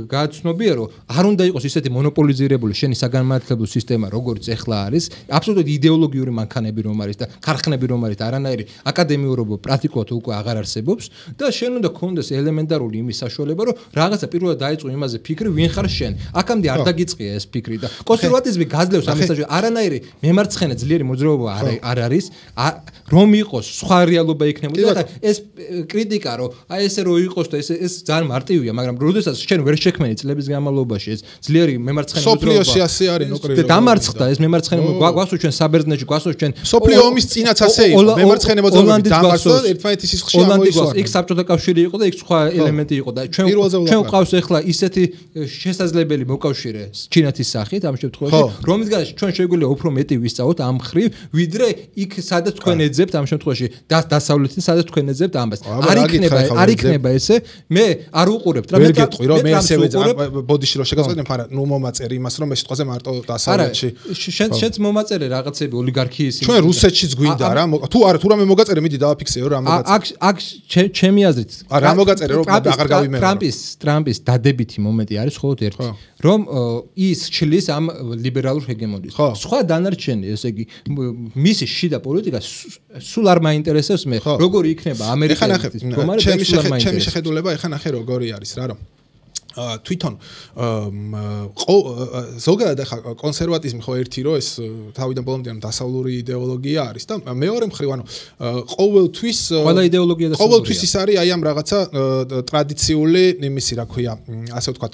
გააცნობიერო, არ უნდა იყოს ისეთი მონოპოლიზირებული შენი საგანმანათლებლო სისტემა, როგორც ეხლა არის, აბსოლუტურად იდეოლოგიური მანქანები რომ არის და ქარხნები რომ არის, არანაირი აკადემიურობა პრაქტიკულად უკვე აღარ არსებობს და შენ უნდა ქონდეს ელემენტარული იმის საშუალება, რომ რაღაცა პირველად დაიწყო იმაზე ფიქრი, ვინ ხარ შენ. აქამდე არ დაგიწყია ეს ფიქრი და კონსერვატიზმი გაძლევს ამის საშუალებას. არანაირი მემარცხენე ძლიერი მოძრაობა არ არის, რომ იყოს სხვა რეალობა იქნებოდა და ეს კრიტიკა რომ აი ესე რო იყოს და ეს ძალიან მარტივია, მაგრამ როდესაც შენ ვერ შექმენი წლების განმავლობაში ეს ძლიერი მემარცხენე მოძრაობა სოფლიოში ასე არის ნოყრილი. დამარცხდა ეს მემარცხენე გვასო ჩვენ საბერძნეთში, გვასო ჩვენ სოფლიო ომის წინაც ასე იყო. მემარცხენე მოძრაობა დამარცხდა ერთმანეთის სისხლში ამოისვა. იქ საბჭოთა კავშირი იყო და იქ სხვა ელემენტი იყო და ჩვენ ყავს ახლა ისეთი შესაძლებელი მოკავშირე ჩინეთის სახით ამ შემთხვევაში, რომლისგანაც ჩვენ შეგვიძლია უფრო მეტი ვისწავლოთ ამ ხრივ, ვიდრე იქ სადაც თქვენ ეძებთ ამ შემთხვევაში დასავლეთით, სადაც თქვენ ეძებთ ამას. არ იქნება ესე. მე არ უყურებთ რა, მე გეტყვი რომ მე ესევე ბოდიში რო შეგაწყდნენ, მაგრამ ნუ მომაწერი იმას რომ მე სიტყვაზე მარტო დასავლეთში. შენც მომაწერე რაღაცები ოლიგარქიის. ჩვენ რუსეთშიც გვინდა რა. თუ არა, თუ რამე მოგაწერე, მიდი დავაფიქსეო რა მოგაწერე. აქ ჩემი აზრით რა მოგაწერე რომ აღარ გავიმეორო. ტრამპის დადებითი მომენტი არის მხოლოდ ერთი, რომ ის ჩლის ამ ლიბერალურ ჰეგემონიას. სხვა დანარჩენი, ესე იგი, მისი შიდა პოლიტიკა სულ არ მაინტერესებს მე, როგორი იქნება ამერიკაში. ჩემი შეხედულება ეხა ნახე როგორი არის რა, რომ თვითონ ზოგადად ახლა კონსერვატიზმი ხო ერთი რომ ეს თავიდან ბოლომდე დასავლური იდეოლოგია არის და მეორე მხრივ ანუ ყოველთვის ის არის აი ამ რაღაცა ტრადიციული იმისი რა ქვია ასე ვთქვათ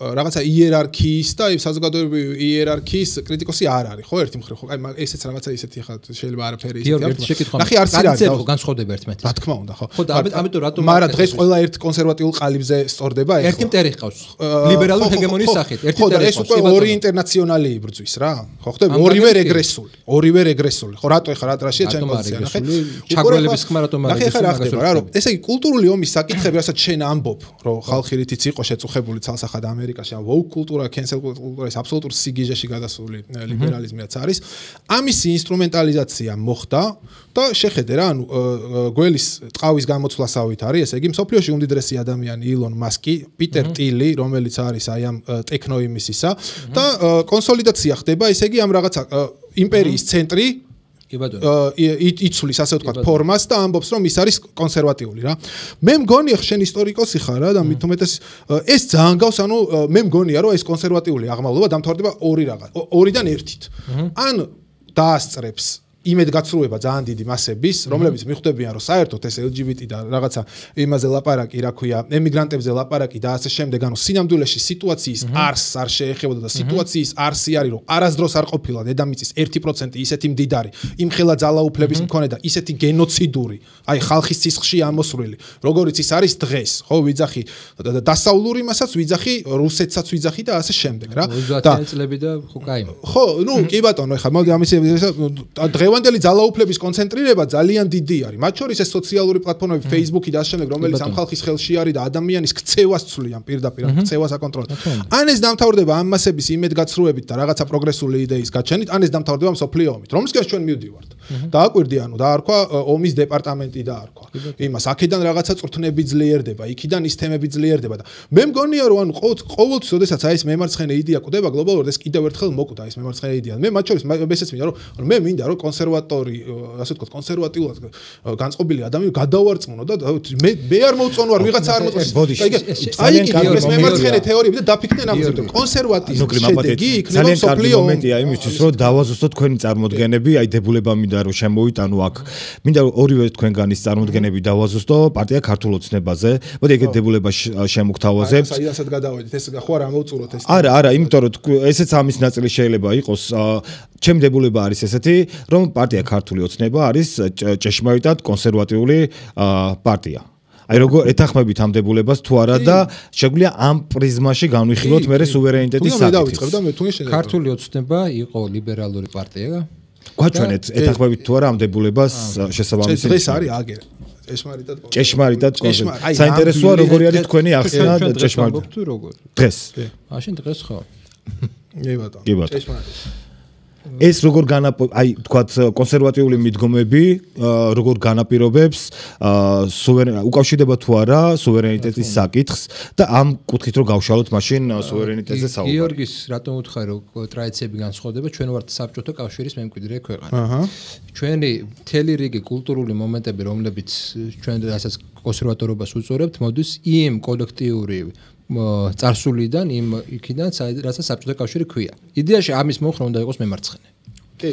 რაღაცა იერარქიის და საზოგადოებრივი იერარქიის კრიტიკოსი არ არის ხო ერთი მხრივ ხო აი ესეც რაღაცა ისეთი ახლა შეიძლება არაფერი ისეთი ნახე არც არის განსხვავდება ერთმანეთს რა თქმა უნდა ხო და ამიტომ რატომ მაგრამ დღეს ყველა ერთ კონსერვატიულ ყალიბზე სწორდება ერთი მტერი ყავს ლიბერალური ჰეგემონიის სახით ერთი მტერი ყავს ეს უკვე ორი ინტერნაციონალი იბრძვის რა ხო ხდება ორივე რეგრესული ხო რატო ეხლა რაშია ჩემი პოზიცია ნახე ჩაგვრელების ხმა რატომ არ ნახე რა ხდება რა რომ ესე იგი კულტურული ომის საკითხები რასაც შენ ამბობ რომ ხალხი რითიც იყო შეწუხებული ცალსახად ამერიკაში ამ ვოუკ კულტურა კენსელ კულტურა ეს აბსოლუტურ სიგიჟეში გადასული ლიბერალიზმიც არის ამის ინსტრუმენტალიზაცია მოხდა და შეხედე რა ანუ გველის ტყავის გამოცვლასავით არის ესე იგი მსოფლიოში უმდიდრესი ადამიანი ილონ მასკი პიტერ ტილი რომელიც არის აი ამ ტექნოიმისისა და კონსოლიდაცია ხდება ესე იგი ამ რაღაცა იმპერიის ცენტრი კი ბატონო იცვლის ასე ვთქვათ ფორმას და ამბობს რომ ის არის კონსერვატიული რა. მე მგონია შენ ისტორიკოსი ხარ რა და მით უმეტეს ეს ძალიან გავს ანუ მე მგონია რომ ეს კონსერვატიული აღმავლობა დამთავრდება ორიდან ერთით. ან დაასწრებს იმედგაცრუება ძალიან დიდი მასების, რომლებიც მიხვდებიან რომ საერთოდ ეს LGBT და რაღაცა იმაზე ლაპარაკი, რა ქვია, ემიგრანტებზე ლაპარაკი და ასე შემდეგ, ანუ სინამდვილეში სიტუაციის არსს არ შეეხებოდა და სიტუაციის არსი არის რომ არასდროს არ ყოფილა დედამიწის 1% ისეთი მდიდარი, იმხელა ძალაუფლების მქონე და ისეთი გენოციდური, აი ხალხის სისხლში ამოსვლილი, როგორიც ის არის დღეს, ხო, ვიძახი დასავლური მასაც ვიძახი, რუსეთსაც ვიძახი და ასე შემდეგ რა. 30 წლები და ხო კაი. ხო, ნუ კი ბატონო, ეხლა მოდი ამის დღევანდელი ძალაუფლების კონცენტრირება ძალიან დიდი არის. მათ შორის ეს სოციალური პლატფორმები, Facebook-ი და ასე შემდეგ, რომელიც ამ ხალხის ხელში არის და ადამიანის ქცევას ცვლიან პირდაპირ, ქცევას აკონტროლებს. ან ეს დამთავრდება ამ მასების იმედგაცრუებით და რაღაცა პროგრესული იდეის გაჩენით, ან ეს დამთავრდება მსოფლიო ომით. რომლისკენ ჩვენ მივდივართ. დააკვირდი, ანუ დაარქვა ომის დეპარტამენტი დაარქვა. იმას აქედან რაღაცა წვრთნები ძლიერდება, იქიდან ის თემები ძლიერდება და მე მგონია რომ ანუ ყოველთვის შესაძაც აი ეს მემარცხენე იდეა კვდება გლობალურად ეს კიდევ ერთხელ მოკდა ეს მემარცხენე იდეა. მე მათ შორის ესეც მინდა რომ მე მინდა რომ კონსერვატორი, ასე ვთქვათ, კონსერვატიულად განწყობილი ადამიანი გადავარწმუნო და მე არ მოვწონო არ ვიღაცა არ მოწონს. აი ეს მემარცხენე თეორიები და დაფიქრდნენ ამაზე. კონსერვატიზმის შედეგი იქნება სოფლიო მომენტია იმისთვის რომ დავაზუსტოთ თქვენი წარმოდგენები, აი დებულება მინდა რომ შემოვიტანო აქ. მინდა რომ ორივე თქვენგანის წარმოდგენები დავაზუსტო პარტია ქართულ ოცნებაზე. მოდი ეგეთ დებულება შემოგთავაზებთ. საიდანაც გადავედით ეს ხო არ ამოვწუროთ ეს. არა, იმიტომ რომ ესეც ამის ნაწილი შეიძლება იყოს. ჩემი დებულება არის ესეთი, რომ პარტია ქართული ოცნება არის ჭეშმარიტად კონსერვატიული პარტია. აი როგორ ეთანხმებით ამ დებულებას თუ არა და შეგვიძლია ამ პრიზმაში განვიხილოთ მე სუვერენიტეტის საკითხს. ქართული ოცნება იყო ლიბერალური პარტია. გვაჩვენეთ ეთანხმებით თუ არა ამ დებულებას შესაბამისი. დღეს არის აგერ. ჭეშმარიტად კონსერვატიული. საინტერესოა როგორი არის თქვენი ახსნა ჭეშმარიტად. დღეს. მაშინ დღეს ხო. კი ბატონო. ეს როგორ აი თქვათ კონსერვატიული მიდგომები როგორ განაპირობებს უკავშირდება თუ არა სუვერენიტეტის საკითხს და ამ კუთხით რომ გავშალოთ მაშინ სუვერენიტეტზე საუბარი. გიორგის რატომ უთხარი რომ ტრადიციები განსხვავდება, ჩვენ ვართ საბჭოთა კავშირის მემკვიდრე ქვეყანა. ჩვენი მთელი რიგი კულტურული მომენტები, რომლებიც ჩვენ რასაც კონსერვატორობას უწოდებთ, მოდის იმ კოლექტიური წარსულიდან იმ იქიდან რასაც საბჭოთა კავშირი ქვია. იდეაში ამის მოხრა უნდა იყოს მემარცხენე. კი.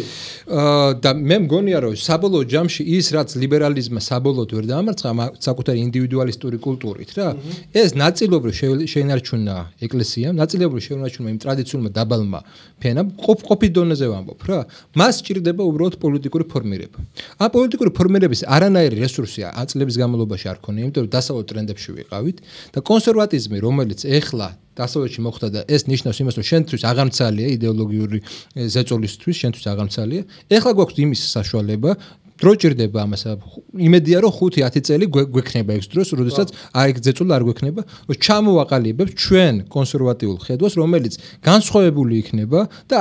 და მე მგონია რომ საბოლოო ჯამში ის რაც ლიბერალიზმმა საბოლოოდ ვერ დაამარცხა საკუთარი ინდივიდუალისტური კულტურით რა ეს ნაწილობრივ შეინარჩუნა ეკლესიამ, ნაწილობრივ შეინარჩუნა იმ ტრადიციულმა დაბალმა ფენამ, ყოფის დონეზე ვამბობ რა. მას სჭირდება უბრალოდ პოლიტიკური ფორმირება. ამ პოლიტიკური ფორმირების არანაირი რესურსი აწლების განმავლობაში არ ქონია, იმიტომ რომ დასავლურ ტრენდებში ვიყავით და კონსერვატიზმი, რომელიც ეხლა დასავლეთში მოხდა და ეს ნიშნავს იმას, რომ შენთვის აღამცალია იდეოლოგიური ზეწოლისთვის, შენთვის აღამცალია. ეხლა გვაქვს იმის საშუალება, დრო ჭირდება ამას. იმედია რომ 5-10 წელი გვექნება ეს დროს, როდესაც აი ზეწოლა არ გვექნება, რომ ჩამოვაყალიბებთ ჩვენ კონსერვატიულ ხედვას, რომელიც განსხვავებული იქნება და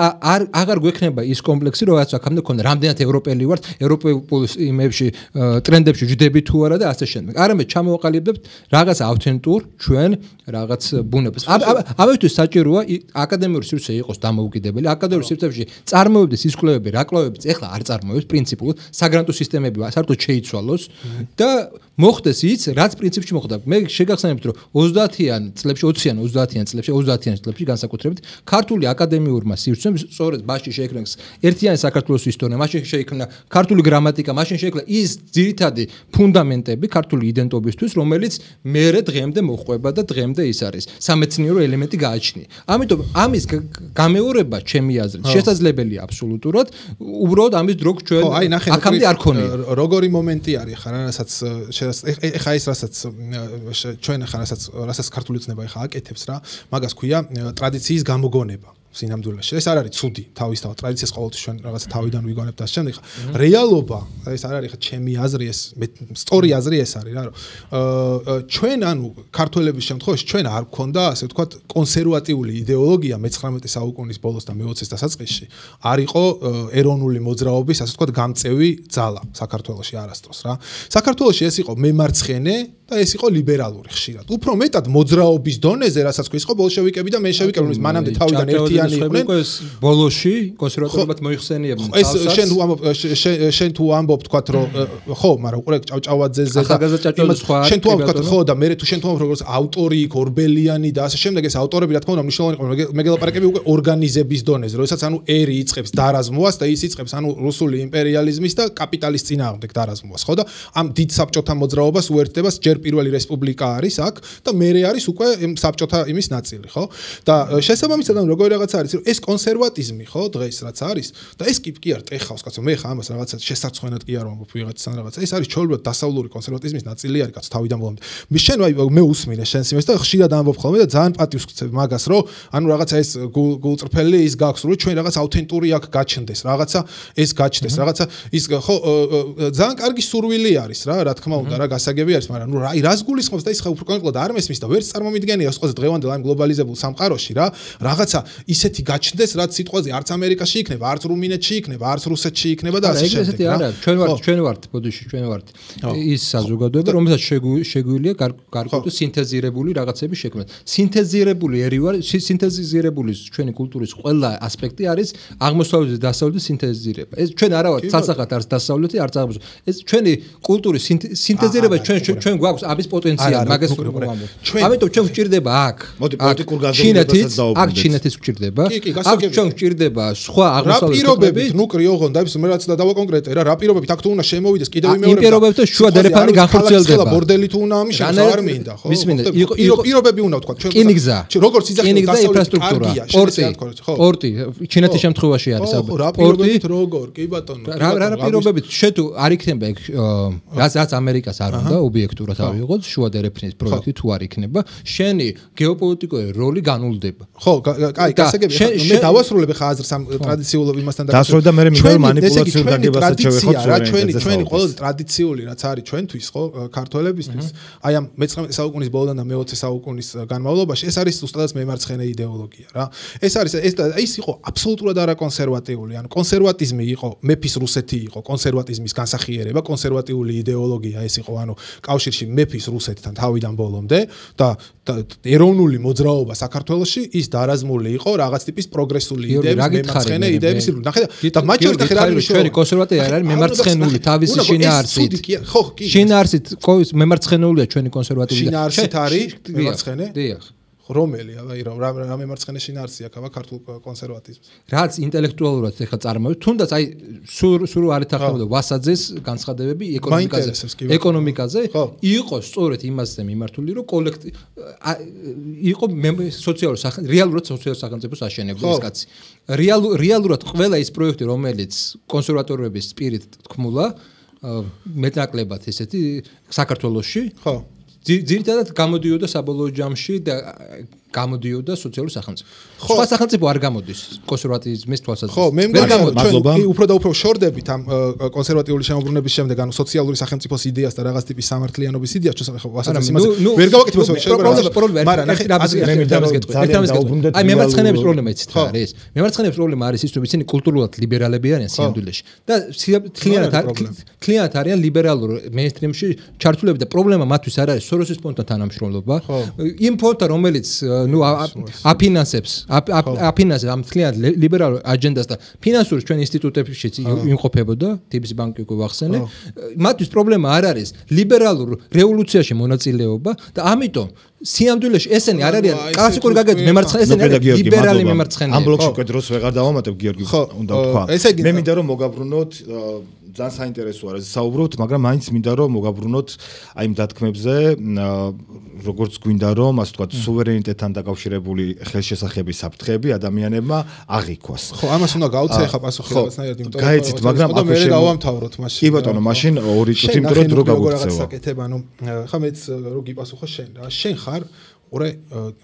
აღარ გვექნება ის კომპლექსი, რომ რაც აქამდე ქონდა, რამდენად ევროპელი ვართ, ევროპულ იმებში ტრენდებში ჯდები თუ არა და ასე შემდეგ. არამედ ჩამოვაყალიბებთ რაღაც ავთენტურ ჩვენ რაღაც ბუნებას. ამისთვის საჭიროა აკადემიური სივრცე იყოს დამოუკიდებელი. აკადემიურ სივრცეებში წარმოებდეს ის კვლევები, რა კვლევებიც ეხლა არ წარმოებს პრინციპულად საგრანტო სისტემები საერთოდ შეიცვალოს და მოხდეს ის, რაც პრინციპში მოხდა. მე შეგახსენებთ, რომ 30-იან წლებში, 20-იან წლებში განსაკუთრებით ქართული აკადემიურმა სივრცემ სწორედ მასში შეიქმნა ერთიანი საქართველოს ისტორია, მასში შეიქმნა ქართული გრამატიკა, მასში შეიქმნა ის ძირითადი ფუნდამენტები ქართული იდენტობისთვის, რომელიც მერე დღემდე მოყვება და დღემდე ის არის. სამეცნიერო ელემენტი გააჩნია. ამიტომ ამის გამეორება ჩემი აზრით შესაძლებელია აბსოლუტურად, უბრალოდ ამის დრო ჩვენ აქამდე არ ქონია. როგორი მომენტი არის ხარ, რასაც ეხა ის რასაც ჩვენ ხარ რასაც ქართული ოცნება ეხა აკეთებს რა, მაგას ქვია ტრადიციის გამოგონება. სინამდვილეში ეს არ არის ცუდი თავისთავად ტრადიციას ყოველთვის ჩვენ რაღაცა თავიდან ვიგონებთ და შემდეგ რეალობა ეს არ არის ხა ჩემი აზრი ეს სწორი აზრი ეს არის რა რომ ჩვენ ანუ ქართველების შემთხვევაში ჩვენ არ გქონდა ასე ვთქვათ კონსერვატიული იდეოლოგია მე-19 საუკუნის ბოლოს და მე-20-ის დასაწყისში არ იყო ეროვნული მოძრაობის ასე ვთქვათ გამწევი ძალა საქართველოში არასდროს რა საქართველოში ეს იყო მემარცხენე და ეს იყო ლიბერალური ხშირად უფრო მეტად მოძრაობის დონეზე რასაც ქვია იყო ბოლშევიკები და მენშევიკები მანამდე თავიდან ერთი ორბელიანი იყვნენ. ბოლოში კონსერვატორებად მოიხსენიებდნენ. ეს შენ თუ ამბობ თქვათ რომ ხო, მაგრამ უყურე ჭავჭავაძეზე და შენ თუ ამბობ თქვათ ხო და მე თუ შენ თუ ამბობ როგორც ავტორი იქ ორბელიანი და ასე შემდეგ ეს ავტორები რა თქმა უნდა მნიშვნელოვანი იყო მე გელაპარაკები უკვე ორგანიზების დონეზე, როდესაც ანუ ერი იწყებს დარაზმვას და ის იწყებს ანუ რუსული იმპერიალიზმის და კაპიტალის წინააღმდეგ დარაზმვას, ხო და ამ დიდ საბჭოთა მოძრაობას უერთდება ჯერ პირველი რესპუბლიკა არის აქ და მერე არის უკვე საბჭოთა იმის ნაწილი, ხო? და შესაბამისად ანუ როგორი რაღაც არის, რომ ეს კონსერვატიზმი, ხო, დღეს რაც არის და ეს კი არ ტეხავს, კაცო, მე ხა ამას რაღაცა შესაძხვენად კი არ ვამბობ ვიღაცთან რაღაცა. ეს არის ჩვეულებრივ დასავლური კონსერვატიზმის ნაწილი არის, კაცო, თავიდან ბოლომდე. შენ მე უსმინე შენს იმას და ხშირად ამბობ ხოლმე და ძალიან პატივს ვქცევ მაგას, რომ ანუ რაღაცა ეს გულწრფელი ის გაქვს, რომ ჩვენ რაღაც ავთენტური აქ გაჩნდეს, რაღაცა ეს გაჩნდეს, რაღაცა ის ხო ძალიან კარგი სურვილი არის რა თქმა უნდა რა გასაგები არის, მაგრამ ნუ რას გულისხმობს და ის ხა უფრო კონკრეტულად არ მესმის და ვერც წარმომიდგენია სიტყვაზე დღევანდელ ამ გლობალიზებულ სამყაროში რა რაღაცა ისეთი გაჩნდეს რაც სიტყვაზე არც ამერიკაში იქნება, არც რუმინეთში იქნება, არც რუსეთში იქნება და ასე შემდეგ. ესეთი არა, ჩვენ ვართ ბოდიში, ჩვენ ვართ ის საზოგადოება, რომელსაც შეგვიძლია გარკვეული სინთეზირებული რაღაცები შექმნას. სინთეზირებული ერი ვარ, სინთეზირებული ჩვენი კულტურის ყველა ასპექტი არის აღმოსავლეთის და დასავლეთის სინთეზირება. ეს ჩვენ არა ვართ სასახად არც დასავლეთი, არც აღმოსავლეთი. ეს ჩვენი კულტურის სინთეზირება ჩვენ გვაქვს ამის პოტენციალი, მაგას ვამბობ. ამიტომ ჩვენ გვჭირდება აქ. მოდი პოლიტიკურ განზომილებასაც დაუბრუნდეთ. აქ ჩინეთის გვჭირდება. აქ ჩვენ გვჭირდება სხვა აღმოსავლეთის პირობებით, ნუ კრიოღონ და მე რაც დავაკონკრეტე რა პირობებით აქ თუ უნდა შემოვიდეს კიდევ იმეორებდა. იმ პირობებთან შუა დერეფანი განხორციელდება. ბორდელი თუ უნდა ამიშენოს არ მინდა, ხო? პირობები უნდა ვთქვა ჩვენ. კინიგზა. როგორც იძახილ ინფრასტრუქტურა, პორტი, ჩინეთის შემთხვევაში არის პორტი. როგორ, კი ბატონო. რა პირობებით შეთუ არ იქნება ეგ რაც ამერიკას არ უნდა ობიექტურად ავიღოთ შუა დერეფნის პროექტი თუ არ იქნება, შენი გეოპოლიტიკური როლი განულდება. ხო, კაი, გასაგებია. მე დავასრულებ ხა აზრს ამ ტრადიციულ იმასთან და დასრულდა მე მინდა მანიპულაციურ დაგებასაც შევეხოთ ჩვენი ყველაზე ტრადიციული რაც არის ჩვენთვის, ხო, ქართველებისთვის, აი ამ მე-19 საუკუნის ბოლოდან და მე-20 საუკუნის განმავლობაში ეს არის უბრალოდ მემარცხენე იდეოლოგია რა. ეს არის ის იყო აბსოლუტურად არაკონსერვატიული, ანუ კონსერვატიზმი იყო მეფის რუსეთი იყო, კონსერვატიზმის განსახიერება, კონსერვატიული იდეოლოგია ეს იყო, ანუ კავშირში მეფის რუსეთთან თავიდან ბოლომდე და ეროვნული მოძრაობა საქართველოში ის დარაზმული იყო რაღაც ტიპის პროგრესული იდეების, მემარცხენე იდეების. ნახე და მათ შორის ნახე რა არის ჩვენი კონსერვატია არ არის მემარცხენული თავისი შინაარსით. შინაარსით მემარცხენულია ჩვენი კონსერვატიული. შინაარსით არის მემარცხენე? დიახ. რომელი, აი რა მემარცხენე შინაარსი აქვს ქართულ კონსერვატიზმს. რაც ინტელექტუალურად ეხა წარმოვიდგინეთ, თუნდაც აი სულ არ ეთანხმებოდა ვასაძეს განცხადებები ეკონომიკაზე, იყო სწორედ იმასზე მიმართული, რომ იყო რეალურად სოციალურ სახელმწიფოს აშენებდა ეს კაცი. რეალურად ყველა ის პროექტი, რომელიც კონსერვატორების სპირით თქმულა, მეტნაკლებად ესეთი საქართველოში, ხო ძირითადად გამოდიოდა საბოლოო ჯამში და გამოდიოდა სოციალურ სახელმწიფო. სხვა სახელმწიფო არ გამოდის კონსერვატიზმის თვალსაზრისით. ხო, მე მგონი უფრო და უფრო შორდებით ამ კონსერვატიული შემოbrunების შემდეგ, ანუ სოციალური სახელმწიფოს იდეას და რაღაც ტიპის სამართლიანობის იდეას, ვასაძეს იმას ვერ გავაკეთებ აი მემარცხენეების პრობლემა იცით რა არის? მემარცხენეების პრობლემა არის ის, რომ ისინი კულტურულად ლიბერალები არიან სინამდვილეში და თლიანად არიან ლიბერალურ მეინსტრიმში ჩართულები და პრობლემა მათთვის არ არის სოროსის ფონდთან თანამშრომლობა. იმ ფონდთან, რომელიც აფინანსებს ამ თლიანად ლიბერალურ აჯენდას და ფინანსური ჩვენ ინსტიტუტებშიც იმყოფებოდა, ტიპის ბანკი უკვე ვახსენე. მათთვის პრობლემა არ არის ლიბერალურ რევოლუციაში მონაწილეობა და ამიტომ სიამდვილეში ესენი არ არიან კლასიკური გაგებით მემარცხენე, ესენი არიან ლიბერალი მემარცხენეები. ამ ბლოკში უკვე დროს ვეღარ დავამატებ, გიორგი, უნდა ვთქვა. მე მინდა რომ მოგაბრუნოთ ძალიან საინტერესო არის საუბრობთ, მაგრამ მაინც მინდა რომ მოგაბრუნოთ აი იმ დათქმებზე, როგორც გვინდა რომ ასე ვთქვათ, სუვერენიტეტთან დაკავშირებული ხელშესახების საფრთხეები ადამიანებმა აღიქვას. ხო, ამას უნდა გავუწე ხა პასუხი რაღაცნაირად, იმიტომ რომ გაიცით, მაგრამ მე დავამთავროთ მაშინ. კი ბატონო, მაშინ 2 წუთი მეტრო დრო გაგვიქცევა. ანუ ხა მეც რო გიპასუხო შენ რა, შენ ხარ ორე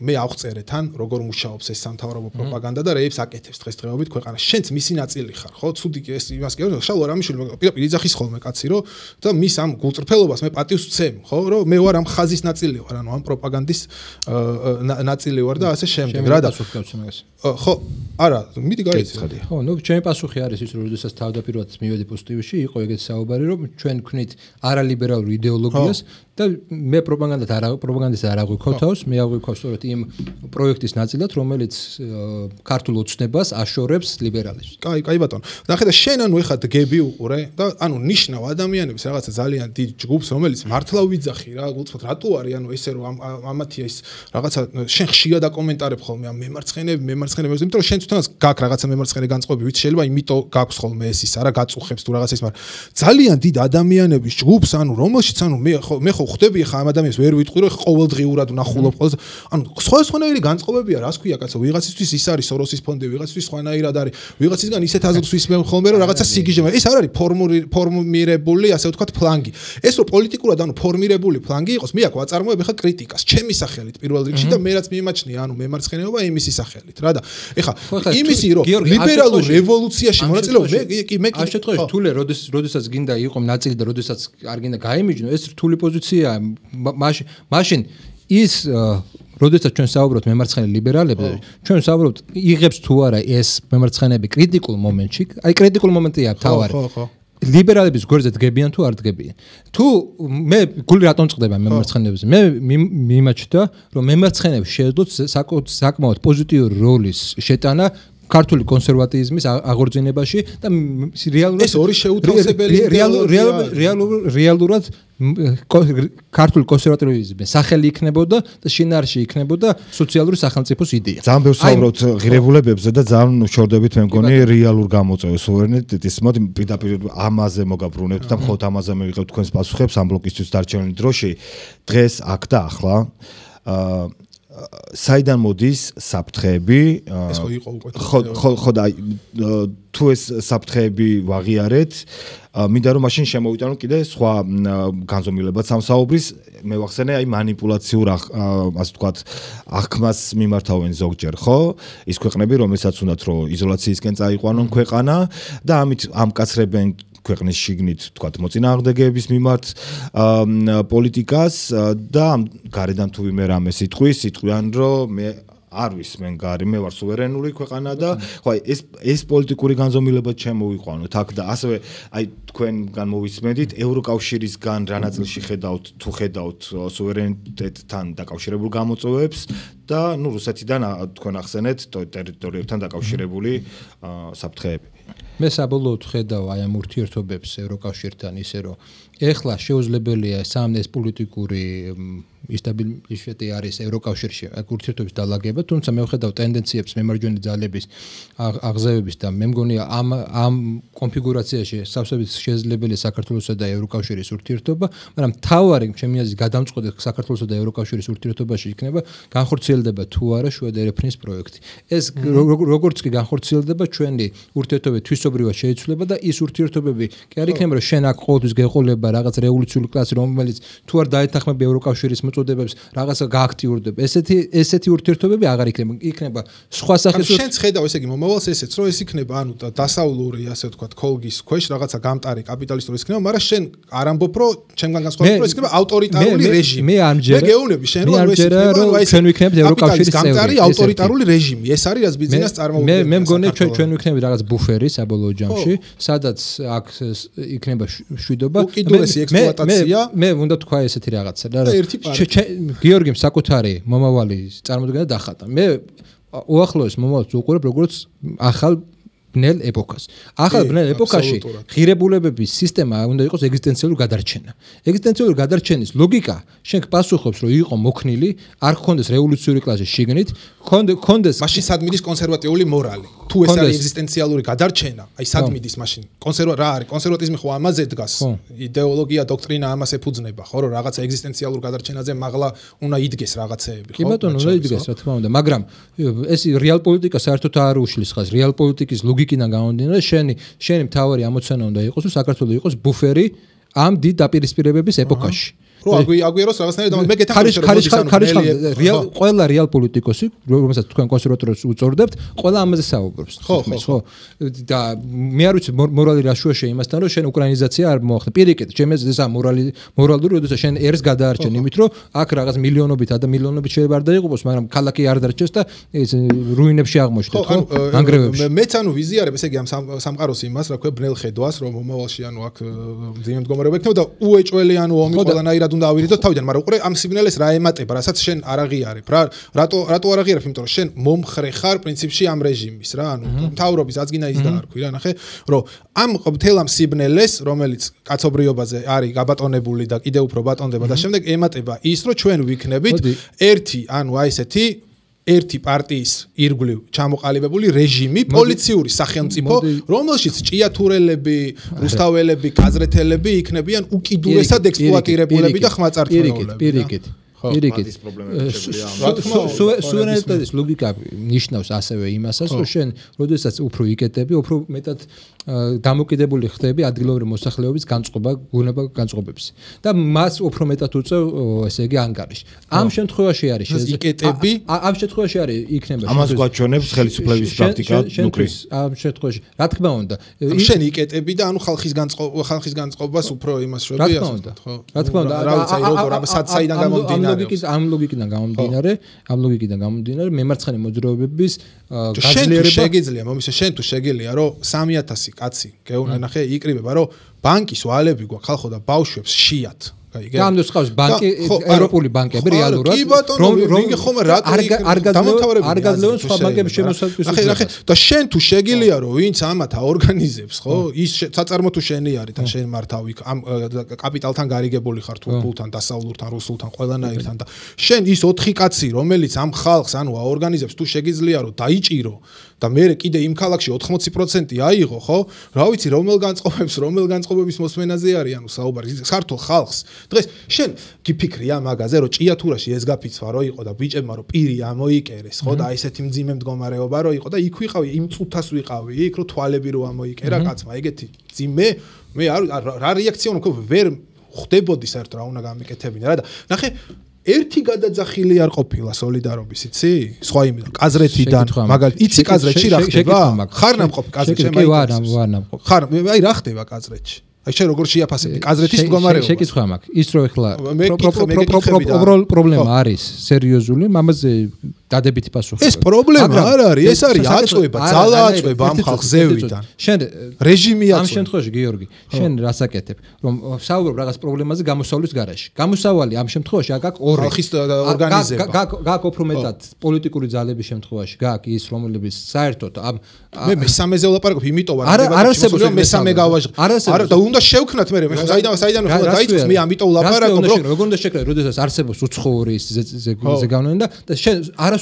მე ავხწერე თან როგორ მუშაობს ეს სამთავრობო პროპაგანდა და რეებს აკეთებს დღესდღეობით ქვეყანა. შენც მისი ნაწილი ხარ, ხო? ცუდი ეს იმას კი არა, შალო რამიშვილი პირდაპირ იძახის ხოლმე კაცი, რომ და მის ამ გულწრფელობას მე პატივს ვცემ, ხო? რომ მე ვარ ამ ხაზის ნაწილი ვარ, ანუ ამ პროპაგანდის ნაწილი ვარ და ასე შემდეგ. რა და ხო, არა, მიდი გაიციხადია. ხო, ნუ ჩემი პასუხი არის ის, რომ როდესაც თავდაპირველად მივედი პოზიტივში, იყო ეგეთი საუბარი, რომ ჩვენ ვქნით არალიბერალურ იდეოლოგიას და მე პროპაგანდას არ აღვიქო თავს, მე მიაღვიქვა სწორედ იმ პროექტის ნაწილად, რომელიც ქართულ ოცნებას აშორებს ლიბერალებს. კაი ბატონო. ნახე და შენ ანუ ეხლა დგები უყურე და ანუ ნიშნავ ადამიანების რაღაცა ძალიან დიდ ჯგუფს, რომელიც მართლა ვიძახი რა, გულწრფელად რატო არის ანუ ესე რომ ამათია ის რაღაცა შენ ხშირად აკომენტარებ ხოლმე ამ მემარცხენეები, იმიტომ რომ შენ თვითონაც გაქვს რაღაცა მემარცხენე განწყობები, ვიცი შეიძლება იმიტომ გაქვს ხოლმე ეს ის არა გაწუხებს თუ რაღაცა ის, მაგრამ ძალიან დიდ ადამიანების ჯგუფს ანუ რომელშიც ანუ მე ხო ხვდები ხა ამ ადამიანს ვერ ვიტყვი რომ ყოველდღიურად ვნახულობ ყოველს ანუ სხვადასხვანაირი განწყობებია რას ქვია კაცო ვიღაცისთვის ის არის სოროსის ფონდი ვიღაცისთვის სხვანაირად არის ვიღაცისგან ისეთ აზრს ვისმენ ხოლმე რომ რაღაცა სიგიჟე ეს არ არის ფორმირებული ასე ვთქვათ ფლანგი ეს რომ პოლიტიკურად ანუ ფორმირებული ფლანგი იყოს მე აქ ვაწარმოებ ხა კრიტიკას ჩემი სახელით პირველ რიგში და მე რაც მიმაჩნია ანუ მემარცხენეობა იმისი სახელით რა და ეხა იმისი რომ ლიბერალურ რევოლუციაში მონაწილეობა მე ამ შემთხვევაში რთული როდესაც გინდა იყო ნაწილი და როდესაც არ გინდა გაიმიჯნო ეს რთული პოზიციაა მაშინ ის როდესაც ჩვენ საუბრობთ მემარცხენე ლიბერალებზე ჩვენ საუბრობთ იღებს თუ არა ეს მემარცხენეები კრიტიკულ მომენტში აი კრიტიკულ მომენტია თავარი ლიბერალების გვერდზე დგებიან თუ არ დგებიან თუ მე გული რატომ წდება მემარცხენეებზე მე მიმაჩნდა რომ მემარცხენეებს შეეძლოთ საკმაოდ პოზიტიური როლის შეტანა ქართული კონსერვატიზმის აღორძინებაში და რეალურად ეს ორი შეუთავსებელი რეალურად ქართული კონსერვატიზმის სახელი იქნებოდა და შინაარსში იქნებოდა სოციალური სახელმწიფოს იდეა. ძალიან ბევრს საუბრობთ ღირებულებებზე და ძალიან შორდებით მე მგონი რეალურ გამოწვევას სუვერენიტეტის მოდი პირდაპირ ამაზე მოგაბრუნებთ და მხოლოდ ამაზე მივიღებთ თქვენს პასუხებს ამ ბლოკისთვის დარჩენილი დროში დღეს აქ და ახლა საიდან მოდის საფრთხეები ეს ხო იყო უკვე ხო და თუ ეს საფრთხეები ვაღიარეთ მინდა რომ მაშინ შემოვიტანო კიდე სხვა განზომილებაც სამსაუბრის მე ვახსენე აი манипуляციურ ასე ვთქვათ აღქმას მიმართავენ ზოგჯერ ხო ის ქვეყნები რომელსაც უნდათ რომ იზოლაციისკენ წაიყვანონ ქვეყანა და ამით ამკაცრებენ ქვეყნის შიგნით თქვათ მოწინააღმდეგეების მიმართ პოლიტიკას და გარედან თუ ვიმე რამე სიტყვიან რომ მე არ ვისმენ გარი მე ვარ სუვერენული ქვეყანა და ხო აი ეს პოლიტიკური განზომილება შემოვიყვანოთ აქ და ასევე აი თქვენგან მოვისმენთ ევროკავშირისგან რა ნაწილში ხედავთ თუ ხედავთ სუვერენიტეტთან დაკავშირებულ გამოწვევებს და ნუ რუსეთიდან თქვენ ახსენეთ ტერიტორიებთან დაკავშირებული საფრთხეები მე საბოლოოდ ხედავ აი ამ ურთიერთობებს ევროკავშირთან ისე რომ ეხლა შეუძლებელია სამნეს პოლიტიკური ისტაბილიზაცია არის ევროკავშირში აქ ურთიერთობის დალაგება თუმცა მე ვხედავ ტენდენციებს მემარჯვენე ძალების აღზევების და მე მგონია ამ კონფიგურაციაში სავსებით შესაძლებელია საქართველოსა და ევროკავშირის ურთიერთობა მაგრამ თავარი ჩემი აზრით გადამწყვეტი საქართველოსა და ევროკავშირის ურთიერთობაში იქნება განხორციელდება თუ არა შუა ერეფნის პროექტი ეს როგორც კი განხორციელდება ჩვენი ურთიერთობები თვისობრივად შეიცვლება და ის ურთიერთობები კი არ იქნება რომ შენ აქ ყოველთვის გეყოლება რაღაც რევოლუციური კლასი რომელიც თუ არ დაეთანხმება ევროკავშირის მოწოდებებს რაღაცა გააქტიურდება ესეთი ურთიერთობები აღარ იქნება სხვა სახის შენც ხედავ ესე იგი მომავალს ესეც რომ ეს იქნება ანუ დასავლური ასე ვთქვათ კოლგის ქვეშ რაღაცა გამტარი კაპიტალისტური იქნება მაგრამ შენ არ ამბობ რომ ჩემგან განსხვავებით რომ ეს იქნება ავტორიტარული რეჟიმი მე გეუბნები შენ რომ ეს იქნება ჩვენ ვიქნებით ევროკავშირის წევრი გამტარი ავტორიტარული რეჟიმი ეს არის რაც ბიზნესს წარმოუდგენს მე მგონი ჩვენ ვიქნებით რაღაც ბუფერი საბოლოო ჯამში სადაც აქ იქნება შვიდობა უკიდურესი ექსპლუატაცია მე უნდა თქვა ესეთი რაღაცა რა გიორგიმ საკუთარი მომავალი წარმოდგენა დახატა მე უახლოეს მომავალს უყურებ როგორც ახალ ბნელ ეპოქას. ახალ ბნელ ეპოქაში ღირებულებების სისტემა უნდა იყოს ეგზისტენციალური გადარჩენა. ეგზისტენციალური გადარჩენის ლოგიკა შენ პასუხობს რომ იყო მოქნილი, არ გქონდეს რევოლუციური კლასი შიგნით, გქონდეს მაშინ სადმიდის კონსერვატიული მორალი. თუ ეს არის ეგზისტენციალური გადარჩენა, აი სადმიდის მაშინ რა არის? კონსერვატიზმი ხო ამაზე დგას. იდეოლოგია, დოქტრინა ამას ეფუძნება, ხო რომ რაღაცა ეგზისტენციალურ გადარჩენაზე მაღლა უნდა იდგეს რაღაცეები, ხო? კი ბატონო, უნდა იდგეს, რა თქმა უნდა, მაგრამ ეს რეალ პოლიტიკა საერთოდ არ უშლის ხაზს. რეალ პოლიტიკის ლოგიკიდან გამომდინარე, შენი მთავარი ამოცანა უნდა იყოს, რომ საქართველოს იყოს ბუფერი ამ დიდ დაპირისპირებების ეპოქაში. რო აგვიეროს რაღაცნაირად მე გეთახმები ყველა რეალ პოლიტიკოსი რომელსაც თქვენ კონსერვატორებს უწოდებთ ყველა ამაზე საუბრობს ხო და მე არ ვიცი მორალი რა შუაშია იმასთან რომ შენ უკრაინიზაცია არ მოახდა პირიქით ჩემს ეს მორალური როდესაც შენ ერს გადაარჩენ იმით რომ აქ რაღაც მილიონობით ადამიანობით შეიძლება არ დაიღუპოს მაგრამ ქალაქი არ დარჩეს და ეს რუინებში აღმოჩნდეთ ხო ანგრევებში მეც ანუ ვიზიარებ ესე იგი ამ სამყაროს იმას რა ქვია ბნელ ხედვას რომ მომავალში ანუ აქ ძიმე მდგომარეობა იქნება და უეჭველი ანუ ომი ყველანაირად ხშირად უნდა ავირიდოთ თავიდან, მაგრამ უყურე ამ სიბნელეს რა ემატება, რასაც შენ არ აღიარებ რა. რატო არ აღიარებ, იმიტომ რომ შენ მომხრე ხარ პრინციპში ამ რეჟიმის რა, ანუ მთავრობის აწგინა ის დაარქვი რა, ნახე, რომ ამ მთელ ამ სიბნელეს, რომელიც კაცობრიობაზე არის გაბატონებული და კიდევ უფრო ბატონდება და შემდეგ ემატება ის, რომ ჩვენ ვიქნებით ერთი, ანუ აი ესეთი ერთი პარტიის ირგვლივ ჩამოყალიბებული რეჟიმი, პოლიციური სახელმწიფო, რომელშიც ჭიათურელები, რუსთაველები, კაზრეთელები იქნებიან უკიდურესად ექსპლუატირებულები და ხმაწართმეულები. პირიქით. სუვერენიტეტის ლოგიკა ნიშნავს ასევე იმასაც, რომ შენ, როდესაც უფრო იკეტები, უფრო მეტად დამოკიდებული ხდები ადგილობრივი მოსახლეობის განწყობა, გუნება განწყობებს. და მას უფრო მეტად უწევ, ესე იგი, ანგარიში. ამ შემთხვევაში არის იკეტები, ამ შემთხვევაში არის იქნება. ამას გვაჩვენებს ხელისუფლების პრაქტიკა, ნუკრი. ამ შემთხვევაში, რა თქმა უნდა, შენ იკეტები და ანუ ხალხის განწყობას უფრო იმას შვები, რა თქმა უნდა. რა თქმა უნდა, რა ვიცი, როგორ საიდან გამომდინარე. ამ ლოგიკიდან გამომდინარე მემარცხენე მოძრაობების გაძლიერება შეგიძლია მომისე შენ თუ შეგელია რომ 3000 კაცი გეუნახე იკრიბება რომ ბანკის ვალები გვაქვს ხალხო და ბავშვებს შიათ ამ დროს ყავს ბანკი ევროპული ბანკები რეალურად არ გაძლევენ სხვა ბანკების შემოსათვის და შენ თუ შეგიძლია რომ ვინც ამათ აორგანიზებს ხო ის საწარმო თუ შენი არის და შენ მართავ იქ ამ კაპიტალთან გარიგებული ხარ თუ ფულთან დასავლურთან რუსულთან ყველანაირთან და შენ ის 4 კაცი რომელიც ამ ხალხს ანუ აორგანიზებს თუ შეგიძლია რომ დაიჭირო და მე კიდე იმ ქალაქში 80% აიღო ხო რა ვიცი რომელ განწყობების მოსმენაზე არის ანუ საუბარი საქართველოს ხალხს დღეს შენ გიფიქრია მაგაზე რომ ჭიათურაში ეს გაფიცვა რო იყო და ბიჭებმა რო პირი ამოიკერეს ხო და ესეთი მძიმე მდგომარეობა რო იყო და იქ ვიყავი იმ წუთას ვიყავი იქ რო თვალები რო ამოიკერა კაცმა ეგეთი ძიმე მე რა რეაქცია უნდა ვერ ხდებოდი საერთოდ რა უნდა გამიკეთებინა რა და ნახე ერთი გადაძახილი არ ყოფილა სოლიდარობის იცი სხვა იმიდან კაზრეთიდან მაგალითად იცი კაზრეთში რა ხდება ხარ ნამყოფი კაზრეთში კი ვარ ნამყოფი ხარ აი რა ხდება კაზრეთში აი შენ როგორ შეაფასებდი კაზრეთის მდგომარეობას შეკითხვა მაქვს ის რო ეხლა პრობლემა არის სერიოზული მამაზე დადებითი პასუხი ეს პრობლემა არ არის ეს არის აწვება ძალა აწვება ამ ხალხს ზევიდან შენ რეჟიმი აწვება ამ შემთხვევაში გიორგი შენ რას აკეთებ რომ საუბრობ რაღაც პრობლემაზე გამოსავლის გარეშე გამოსავალი ამ შემთხვევაში აქ ორი ხალხის ორგანიზება გაკ უფრო მეტად პოლიტიკური ძალების შემთხვევაში გაკ ის რომლებიც საერთოდ ამ მე მესამეზე ვლაპარაკობ იმიტომ არ არსებობს მესამე გავაჟღ არა და უნდა შევქნათ მე საიდან დაიწყოს მე ამიტომ ვლაპარაკობ რომ როგორ უნდა შეკრა როდესაც არსებობს უცხოური ზეგავლენა და შენ ან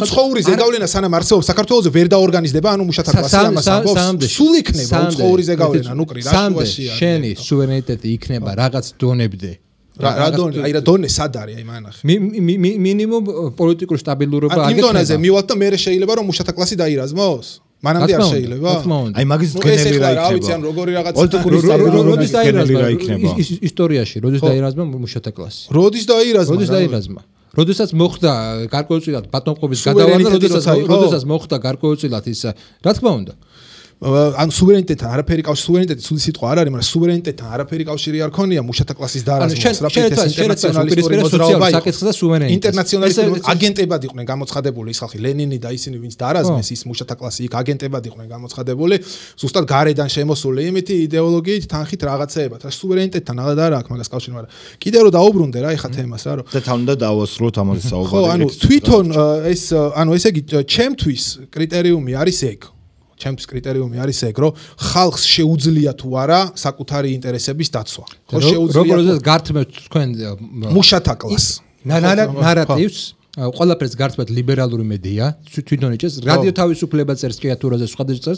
უცხოური ზეგავლენა სანამ არსებობს საქართველოს ვერ დაორგანიზდება ანუ მუშათა კლასი ამას ამბობს სულ იქნება უცხოური ზეგავლენა ნუკრი რა შუაშია შენი სუვერენიტეტი იქნება რაღაც დონემდე რა დონე აი რა დონე სად არის აი მანახე მინიმუმ პოლიტიკური სტაბილურობა აგეთ იმ დონეზე მივალთ და მე შეიძლება რომ მუშათა კლასი დაირაზმოს მანამდე არ შეიძლება აი მაგის გენერი რა იქნება რა ვიცი ან როგორი რაღაც პოლიტიკური სტაბილურობის გენერი რა იქნება ისტორიაში როდის დაირაზმა მუშათა კლასი როდის დაირაზმა როდესაც მოხდა გარკვეულწილად ბატონყობის გადავარდა როდესაც მოხდა გარკვეულწილად ის რა თქმა უნდა ან სუვერენიტეტთან არაფერი კავშირი სუვერენიტეტი ცუდი სიტყვა არ არის მაგრამ სუვერენიტეტთან არაფერი კავშირი არ ქონია მუშათა კლასის დარაზმას რა ფიქრობთ ინტერნაციონალისტური მოძრაობა ინტერნაციონალისტური აგენტებად იყვნენ გამოცხადებული ის ხალხი ლენინი და ისინი ვინც დარაზმეს ის მუშათა კლასი იქ აგენტებად იყვნენ გამოცხადებული ზუსტად გარედან შემოსული იმითი იდეოლოგიით თანხით რაღაცეებად რა სუვერენიტეტთან აღარ არ აქვს მაგას კავშირი მაგრამ კიდევ რომ დაუბრუნდე რა ეხა თემას რა რომ და თან უნდა დავასრულოთ ამაზე საუბარი ხო ანუ თვითონ ეს ანუ ესე იგი ჩემთვის კრიტერიუმი არის ეგ ჩემთვის კრიტერიუმი არის ეგ, რომ ხალხს შეუძლია თუ არა საკუთარი ინტერესების დაცვა. ხო შეუძლია. როგორ გართმევთ თქვენ მუშათა კლასს. ნარატივს ყველაფერს გართმევთ ლიბერალური მედია, თვითონ იჭერს რადიო თავისუფლება წერს ჭიათურაზე სხვადასხვა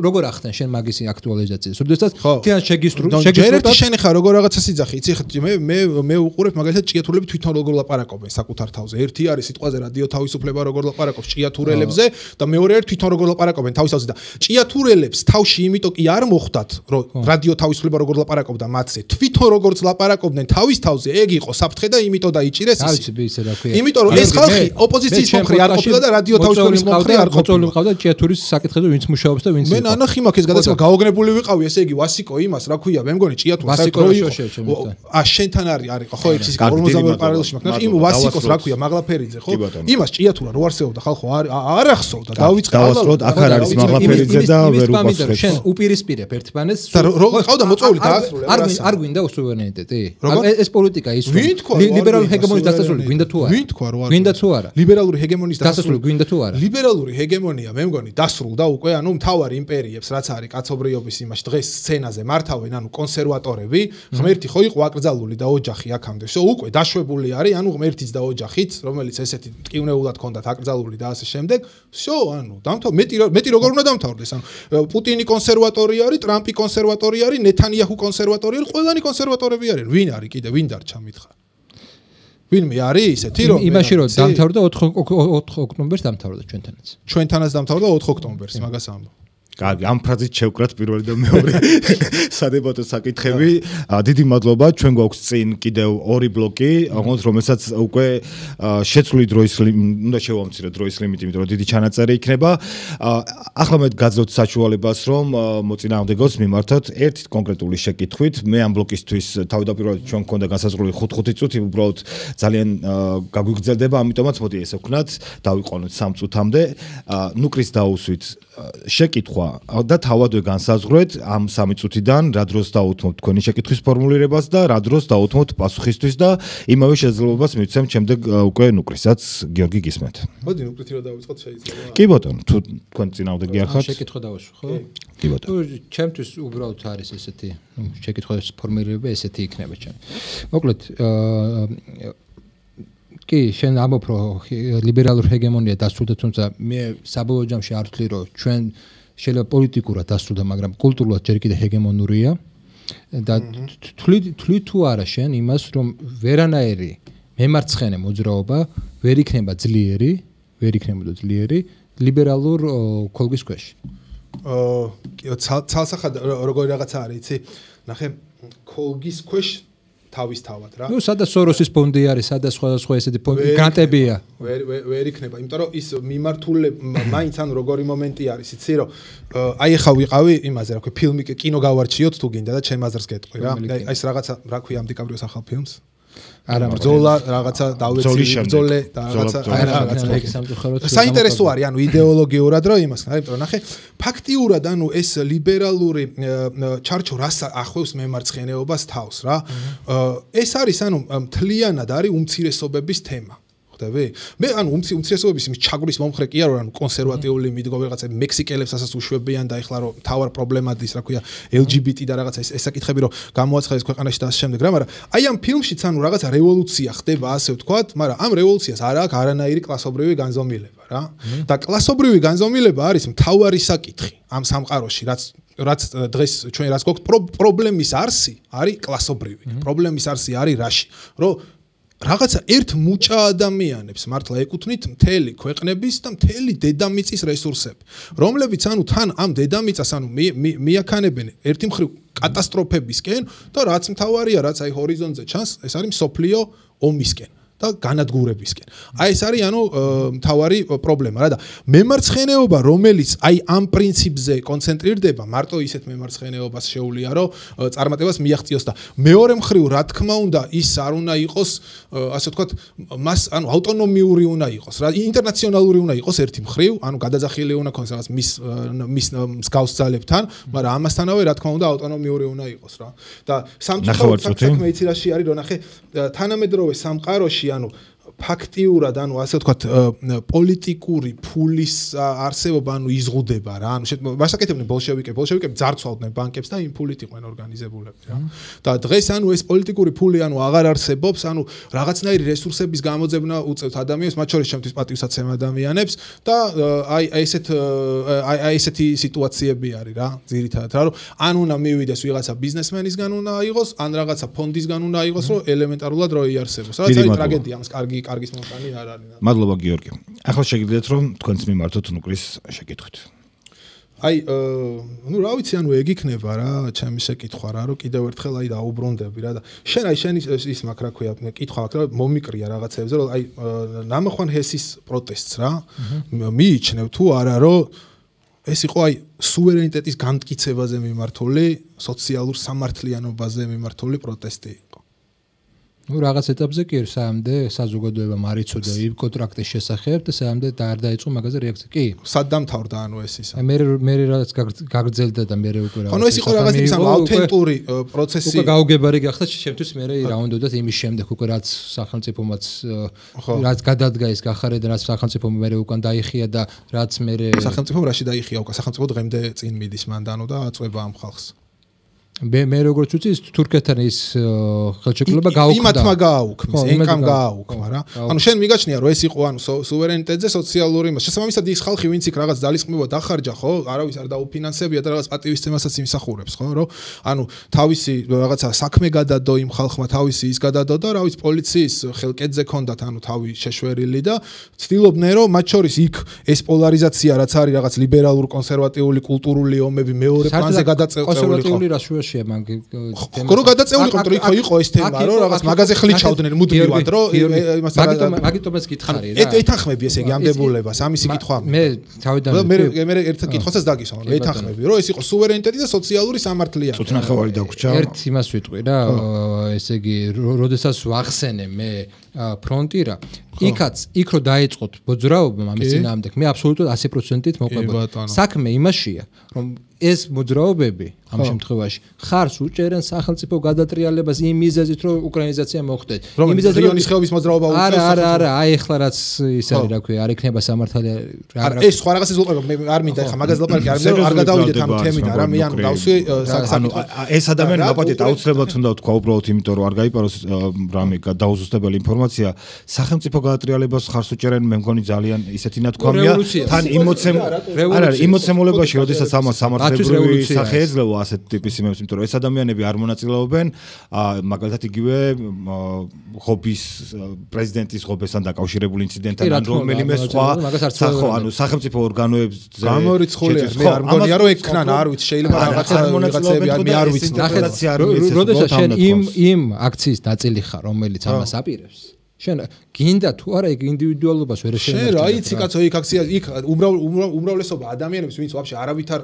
როგორ ახდენ შენ მაგის აქტუალიზაციას. როდესაც თიან შეგისტროთ შენ ხარ როგორ რაღაცას იძახი, იცი ხა მე უყურებ მაგალითად ჭიათურელები თვითონ როგორ ლაპარაკობენ საკუთარ თავზე. ერთი არის სიტყვაზე რადიო თავისუფლება როგორ ლაპარაკობს ჭიათურელებზე და მეორე ერთ თვითონ როგორ ლაპარაკობენ თავის თავზე და ჭიათურელებს თავში იმიტომ კი არ მოხვდათ, რომ რადიო თავისუფლება როგორ ლაპარაკობდა მათზე. თვითონ როგორც ლაპარაკობდნენ თავის თავზე, ეგ იყო საფრთხე და იმიტომ დაიჭირეს ის. იმიტომ რომ ეს ხალხი ოპოზიციის მომხრე არ ყოფილა და რადიო თავისუფლების მომხრე არ ყოფილა. მყავდა ჭიათურის საკითხებზე ვინც მუშაობს და ვინც მე ნანახი მაქვს ეს გადაცემა გაოგნებული ვიყავი, ესე იგი ვასიკო იმას, რა ქვია, მე მგონი ჭიათურს შენთან არის ხო ეს 42 პარალელში მაქვს. იმ ვასიკოს რა ქვია, მაღლაფერიძე ხო? იმას ჭიათურა რო არსებობდა ხალხო არ ახსოვდა, დავიწყავთ აქ არ არის მაღლაფერიძე და ვერ უპასუხებს. შენ უპირისპირებ ერთმანეთს. რო ყავდა მოწვეული დაასრულე. არ გვინდა სუვერენიტეტი? ეს პოლიტიკა ის ლიბერალური ჰეგემონიის დასასრული გვინდა თუ არა? ვინ თქვა რომ არ გვინდა თუ არა? ლიბერალური ჰეგემონიის დასასრული გვინდა თუ არა? ლიბერალური ჰეგემონია მე მგონი დასრულდა უკვე, ანუ მთავარი იმპერიებს რაც არის კაცობრიობის იმაში დღეს სცენაზე მართავენ, ანუ კონსერვატორები, ღმერთი ხო იყო აკრძალული და ოჯახი აქამდე. შო უკვე დაშვებული არის, ანუ ღმერთიც და ოჯახიც, რომელიც ესეთი ტკივნეულად ჰქონდათ აკრძალული და ასე შემდეგ. შო, ანუ მეტი როგორ უნდა დამთავრდეს? ანუ პუტინი კონსერვატორი არის, ტრამპი კონსერვატორი არის, ნეთანიაჰუ კონსერვატორი არის, ყველანი კონსერვატორები არიან. ვინ არის კიდე? ვინ დარჩა მითხრა? ვინმე არის ისეთი რომ იმაში რომ დამთავრდა 4 ოქტომბერს დამთავრდა ჩვენთანაც. ჩვენთანაც დამთავრდა 4 ოქტომბერს, მაგას ამბობ. კარგი, ამ ფრაზით შევკრათ პირველი და მეორე სადებატო საკითხები. დიდი მადლობა. ჩვენ გვაქვს წინ კიდევ 2 ბლოკი, რომელსაც უკვე შეცვლილი დროის უნდა შევამციროთ დროის ლიმიტი, იმიტომ რომ დიდი ჩანაწერი იქნება. ახლა მე გაძლევთ საშუალებას, რომ მოწინააღმდეგოს მიმართოთ ერთი კონკრეტული შეკითხვით. მე ამ ბლოკისთვის თავდაპირველად ჩვენ გქონდა განსაზღვრული 5 წუთი, უბრალოდ ძალიან გაგვიგრძელდება, ამიტომაც მოდი ესე ვქნათ, დავიყვანოთ 3 წუთამდე. ნუკრის დაუსვით შეკითხვა და თავადვე განსაზღვრეთ ამ 3 წუთიდან რა დროს დაუთმობთ თქვენი შეკითხვის ფორმულირებას და რა დროს დაუთმობთ პასუხისთვის და იმავე შესაძლებლობას მივცემთ შემდეგ უკვე ნუკრისაც გიორგი გისმენთ. მოდი ნუკრითი რა დავიწყოთ შეიძლება. კი ბატონო, თუ თქვენ წინააღმდეგ გიახართ. შეკითხვა დავუსვი, ხო? კი ბატონო. ჩემთვის უბრალოდ არის ესეთი შეკითხვის ფორმულირება ესეთი იქნება ჩემ. მოკლედ კი, შენ ამბობ რომ ლიბერალური ჰეგემონია დასრულდა, თუმცა მე საბოლოო ჯამში არ ვთვლი რომ ჩვენ შეიძლება პოლიტიკურად დასრულდა, მაგრამ კულტურულად ჯერ კიდევ ჰეგემონურია და თვლი თუ არა შენ იმას რომ ვერანაირი მემარცხენე მოძრაობა ვერ იქნება ძლიერი ლიბერალურ ქოლგის ქვეშ. ცალსახად როგორი რაღაცა არის, იცი? ნახე, ქოლგის ქვეშ თავისთავად რა. ნუ სადაც სოროსის ფონდი არის, სადაც სხვადასხვა ესეთი გრანტებია. ვერ იქნება, იმიტომ რომ ის მიმართულება მაინც ანუ როგორი მომენტი არის, იცი რომ აი ახლა ვიყავი იმაზე, რა ქვია, ფილმი კინო გავარჩიოთ თუ გინდა და ჩემ აზრს გეტყვი რა. აი ეს რაღაცა, რა ქვია, ამ დიკაბრიოს ახალ ფილმს? არა, ბრძოლა რაღაცა დავეცი ბრძოლე და რაღაცა. საინტერესო არის, ანუ იდეოლოგიურად რა იმას, იმიტომ რომ ნახე, ფაქტიურად ანუ ეს ლიბერალური ჩარჩო რას ახვევს მემარცხენეობას თავს რა. ეს არის ანუ მთლიანად არის უმცირესობების თემა. მე ანუ უმცირესობების იმის ჩაგვრის მომხრე კი არ ვარ, ანუ კონსერვატიული მიდგომი რაღაცა მექსიკელებს ასაც უშვებიან და ეხლა რომ თავარ პრობლემად ის რა ქვია LGBT და რაღაცა ეს საკითხები რომ გამოაცხადეს ქვეყანაში და ასე შემდეგ რა, მაგრამ აი ამ ფილმშიც ანუ რაღაცა რევოლუცია ხდება ასე ვთქვათ, მაგრამ ამ რევოლუციას არ აქვს არანაირი კლასობრივი განზომილება რა. და კლასობრივი განზომილება არის მთავარი საკითხი ამ სამყაროში, რაც დღეს ჩვენ რაც გვაქვს პრობლემის არსი არის კლასობრივი. პრობლემის არსი არის რაში? რომ რაღაცა ერთ მუჭა ადამიანებს მართლა ეკუთვნით მთელი ქვეყნების და მთელი დედამიწის რესურსები, რომლებიც ანუ თან ამ დედამიწას ანუ მიაქანებენ ერთი მხრივ კატასტროფებისკენ და რაც მთავარია, რაც აი ჰორიზონტზე ჩანს, ეს არის მსოფლიო ომისკენ და განადგურებისკენ. აი ეს არის ანუ მთავარი პრობლემა რა და მემარცხენეობა, რომელიც აი ამ პრინციპზე კონცენტრირდება, მარტო ისეთ მემარცხენეობას შეუძლია, რომ წარმატებას მიაღწიოს და მეორე მხრივ, რა თქმა უნდა, ის არ უნდა იყოს, ასე ვთქვათ, მას ანუ ავტონომიური უნდა იყოს, რა, ინტერნაციონალური უნდა იყოს ერთი მხრივ, ანუ გადაძახილი უნდა ქონდეს რაღაც მის მსგავს ძალებთან, მაგრამ ამასთანავე, რა თქმა უნდა, ავტონომიური უნდა იყოს რა. და სამწუხაროდ საქმე იცი არის, რომ ნახე, თანამედროვე სამყაროში ანუ ფაქტიურად ანუ ასე ვთქვათ პოლიტიკური ფულის არსებობა ანუ იზღუდება რა ანუ მასაკეთებდნენ ბოლშევიკები ძარცვალდნენ ბანკებს და იმ ფულით იყვნენ ორგანიზებულები რა და დღეს ანუ ეს პოლიტიკური ფული ანუ აღარ არსებობს ანუ რაღაცნაირი რესურსების გამოძებნა უწევთ ადამიანებს მათ შორის ჩემთვის პატივსაცემ ადამიანებს და აი ესეთი სიტუაციები არის რა ძირითადად რა რომ ან უნდა მივიდეს ვიღაცა ბიზნესმენისგან უნდა აიღოს ან რაღაცა ფონდისგან უნდა აიღოს რომ ელემენტარულად რო იარსებოს რაც არის ტრაგედია ამას კარგის მომტანი არ არის. მადლობა გიორგი. ახლა შეგიძლიათ რომ თქვენც მიმართოთ ნუკრის შეკითხვით. აი ну რა ვიცი ანუ ეგ იქნება რა ჩემი შეკითხვა რა რომ კიდევ ერთხელ აი დაუბრუნდები რა და შენ აი შენ ის მაგ რა ქვია კითხვა მაგ რა მომიკრია რაღაცებზე რომ აი ნამახვან ჰესის პროტესტს რა მიიჩნევ თუ არა რომ ეს იყო აი სუვერენიტეტის განმტკიცებაზე მიმართული სოციალურ სამართლიანობაზე მიმართული პროტესტი იყო ну რაღაც ეტაპზე კი საამდე საზოგადოებამ არ იცოდა იმ კონტრაქტის შესახებ და საამდე არ დაიწყო მაგაზე რეაქცია კი სად დამთავრდა ანუ ეს ისა მე რაც გაგრძელდა და მე უკვე რაღაც ანუ ეს იყო რაღაც ის აუთენტური პროცესი უკვე გაუგებარი გახდა შემთთვის მე რა უნდა იმის შემდეგ უკვე რაც სახელმწიფომაც რაც გადადგა ის გახარდა რაც სახელმწიფომ მე უკან დაიხია და რაც მე სახელმწიფომ რაში დაიხია უკვე სახელმწიფო დღემდე წინ მიდის მანდანო და აწვება ამ ხალხს მე როგორც ვიცი ის თურქეთთან ის ხელშეკრულება გაუქმდა იმათმა გააუქმეს ენკამ გააუქმა რა ანუ შენ მიგაჩნია რომ ეს იყო ანუ სუვერენიტეტზე სოციალური შესაბამისად ის ხალხი ვინც იქ რაღაც ძალისხმევა დახარჯა ხო არავის არ დაუფინანსებია და რაღაც პატივისცემასაც იმსახურებს ხო რომ ანუ თავისი რაღაცა საქმე გადადო იმ ხალხმა თავისი ის გადადო და რა ვიცი პოლიციის ხელკედზე ქონდათ ანუ თავი შეშვერილი და ცდილობდნენ რომ მათ შორის იქ ეს პოლარიზაცია რაც არის რაღაც ლიბერალურ კონსერვატიული კულტურული ომები მეორე პლანზე გადაწყვეტილი რო გადაწეულიყო რომ იქ იყო ეს თემა რომ რაღაც მაგაზე ხლიჩავდნენ მუდმივად რომ იმას მაგიტომაც გითხარი რა ეთანხმები ესე იგი ამ დებულებას ამისი კითხვა მე თავიდან მე ერთ კითხვასაც დაგისვამ ეთანხმები რომ ეს იყო სუვერენიტეტი და სოციალური სამართლიანობა წუთნახევარი დაგვრჩა ერთ იმას ვიტყვი რა ესე იგი როდესაც ვახსენე მე ფრონტირა იქ რო დაიწყოთ მოძრაობა ამის წინააღმდეგ მე აბსოლუტურად 100%-ით მოყვება საქმე იმაშია რომ ეს მოძრაობები ამ შემთხვევაში ხარს უჭერენ სახელმწიფო გადატრიალებას იმ მიზეზით რომ უკრაინიზაცია მოხდეს იმ მიზეზით რომ რიონის ხეობის მოძრაობა უწევს არა აი ეხლა რაც ის არის რა ქვია არ იქნება სამართალი ეს სხვა რაღაცის უყურებ მე არ მინდა ეხლა მაგაზე ლაპარაკი არ გადავიდეთ ამ თემიდან რა მე ანუ დავსვი ეს ადამიანი ნაპატით აუცილებლად უნდა თქვა უბრალოდ იმიტომ რომ არ გაიპაროს რამე დაუზუსტებელი ინფორმაცია სახელმწიფო გადატრიალებას ხარს უჭერენ მე მგონი ძალიან ისეთი ნათქვამია თან იმოცემულებაში როდესაც ამას სამართლებრივი სახე ეძლევა ასეთ ტიპის იმებს, იმიტომ რომ ეს ადამიანები არ მონაწილეობენ, მაგალითად იგივე ხობის პრეზიდენტის ხობესთან დაკავშირებული ინციდენტთან ან რომელიმე სხვა სახელმწიფო ორგანოებზე გამორიცხულია მე არ მგონია რომ ეკნან არ ვიცი შეიძლება რაღაცები მე არ ვიცი როდესაც შენ იმ აქციის ნაწილი ხარ რომელიც ამას აპირებს შენ გინდა თუ არა ეგ ინდივიდუალობას ვერ შეიძლება შენ რა იცი კაცო იქ აქცია იქ უმრავლესობა ადამიანებს ვინც ვაფშე არავითარ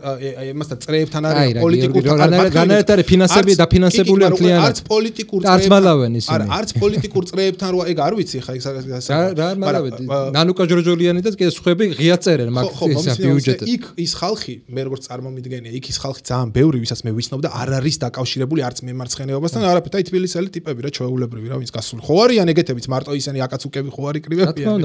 იმასთან წრეებთან არის პოლიტიკურ განაერთარე ფინანსები და ფინანსებული მთლიანად არც პოლიტიკურ არც პოლიტიკურ წრეებთან რა ეგ არ ვიცი ხა რა მალავე ნანუკა ჯორჯოლიანი და კიდე სხვები ღია წერენ მაგ ბიუჯეტზე იქ ის ხალხი მე როგორც წარმომიდგენია იქ ის ხალხი ძალიან ბევრი ვისაც მე ვიცნობ და არ არის დაკავშირებული არც მემარცხენეობასთან არაფერთ აი თბილისელი ტიპები რა ჩვეულებრივი რა ვინც გასული ხო არიან ეგეთებიც მარტო ისინი აკაცუკები ხო არ იკრიბებიან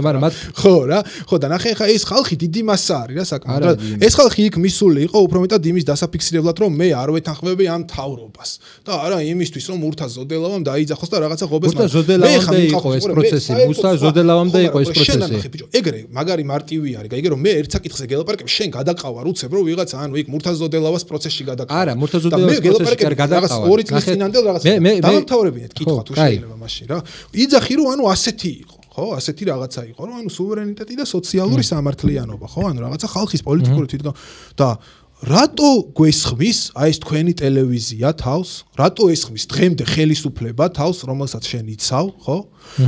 ხო რა ხო და ნახე ხა ეს ხალხი დიდი მასა არის რა საკმაოდ ეს ხალხი იქ მისული იყო უფრო მეტად იმის დასაფიქსირებლად რომ მე არ ვეთანხმები ამ თავრობას და არა იმისთვის რომ ურთა ზოდელავამ დაიძახოს და რაღაცა ღობეს მე ზოდელავამდე იყო ეს პროცესი ურთა ზოდელავამდე იყო ეს პროცესი ბიჭო ეგრე მაგარი მარტივი არის გაიგე რომ მე ერთ საკითხზე გელაპარაკებ შენ გადაყავარ უცებ რომ ვიღაცა ანუ იქ მურთა ზოდელავას პროცესში გადაყავარ არა მურთა ზოდელავას პროცესში გადაყავარ ორი წლის წინანდელ რაღაც დამთავრებინეთ კითხვა თუ შეიძლება მაშინ რა იძახი რომ ანუ ასეთი იყო ხო ასეთი რაღაცა იყო რომ ანუ სუვერენიტეტი და სოციალური სამართლიანობა ხო ანუ რაღაცა ხალხის პოლიტიკური თვითგან და რატო გვესხმის აი ეს თქვენი ტელევიზია თავს რატო ესხმის დღემდე ხელისუფლება თავს რომელსაც შენ იცავ ხო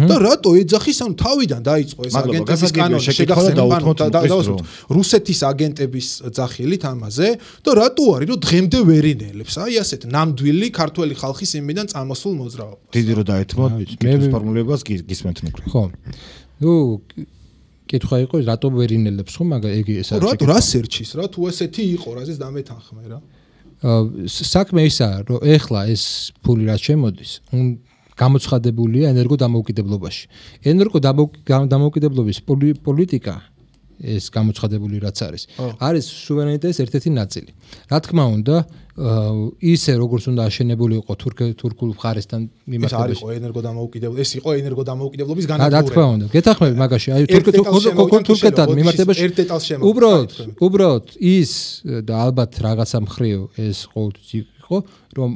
და რატო ეძახის ანუ თავიდან დაიწყო ეს აგენტების კანონი შეგახსენებთ რუსეთის აგენტების ძახილით ამაზე და რატო არის რომ დღემდე ვერ ინელებს აი ასეთ ნამდვილი ქართველი ხალხის იმიდან წამოსულ მოძრაობას დიდი რო დაეთმო კითხვის ფორმულებას გისმენთ ნუკრი ხო ნუ კითხვა იყო რატო ვერ ინელებს ხო მაგ ეგ ეს არის რა სერჩის რა თუ ესეთი იყო რაზეც დამეთანხმე რა საქმე ისაა რომ ეხლა ეს ფული რაც შემოდის გამოცხადებულია ენერგოდამოუკიდებლობაში ენერგოდამოუკიდებლობის პოლიტიკა ეს გამოცხადებული რაც არის სუვერენიტეტის ერთ-ერთი ნაწილი რა თქმა უნდა ისე როგორც უნდა აშენებული იყო თურქულ მხარესთან მიმართებაში ეს არის ენერგოდამოუკიდებლობა ეს იყო ენერგოდამოუკიდებლობის განადგურება რა თქმა უნდა გეთახმები მაგაში აი თურქეთთან მიმართებაში უბრალოდ ის და ალბათ რაღაცა მხრივ ეს ყოველთვის იყო რომ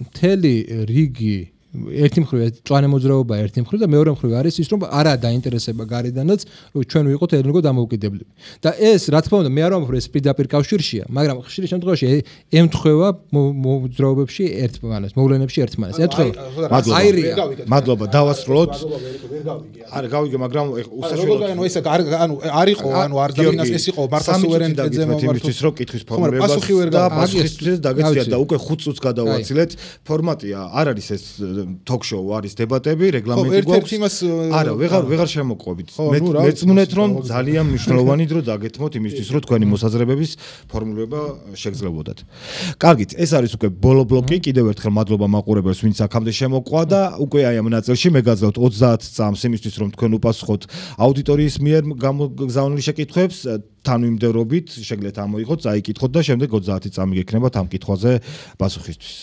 მთელი რიგი ერთი მხრივ წვანე მოძრაობა ერთი მხრივ და მეორე მხრივ არის ის რომ არა დაინტერესება გარედანაც ჩვენ ვიყოთ ეთნიკურ დამოუკიდებლები. და ეს რა თქმა უნდა მე არ ვამბობ ეს პირდაპირ კავშირშია, მაგრამ ხშირი შემთხვევაში ემთხვევა მოძრაობებში ერთმანეთს, მოვლენებში ერთმანეთს. ემთხვევა. მადლობა, დავასრულოთ. არა, გავიგე, მაგრამ უსაშველოდ ეს არისო, არ დაგინას ეს იყო მართლა სუვერენიტეტზე მომართვის რო კითხვის ფორმირებას და პასუხისთვის დაგეცია და უკვე 5 წუთს გადავაცილეთ. ფორმატია არ არის ეს ток-შოუ, არის დებატები, რეგლამენტი გვაქვს. არა, ვეღარ შემოყვებით. მეწმუნეთ რომ ძალიან მნიშვნელოვანი დრო დაგეთმოთ იმისთვის რომ თქვენი მოსაზრებების ფორმულირება შეგძლებოდათ. კარგით, ეს არის უკვე ბოლო ბლოკი. კიდევ ერთხელ მადლობა მაყურებელს, ვინც აქამდე შემოყვა და უკვე აი ამ ნაწილში მე გაძლევთ 30 წამს იმისთვის რომ თქვენ უპასუხოთ აუდიტორიის მიერ გამოგზავნილი შეკითხვებს. თანმიმდევრობით შეგიძლიათ ამოიღოთ, წაიკითხოთ და შემდეგ 30 წამი გექნებათ ამ კითხვაზე პასუხისთვის.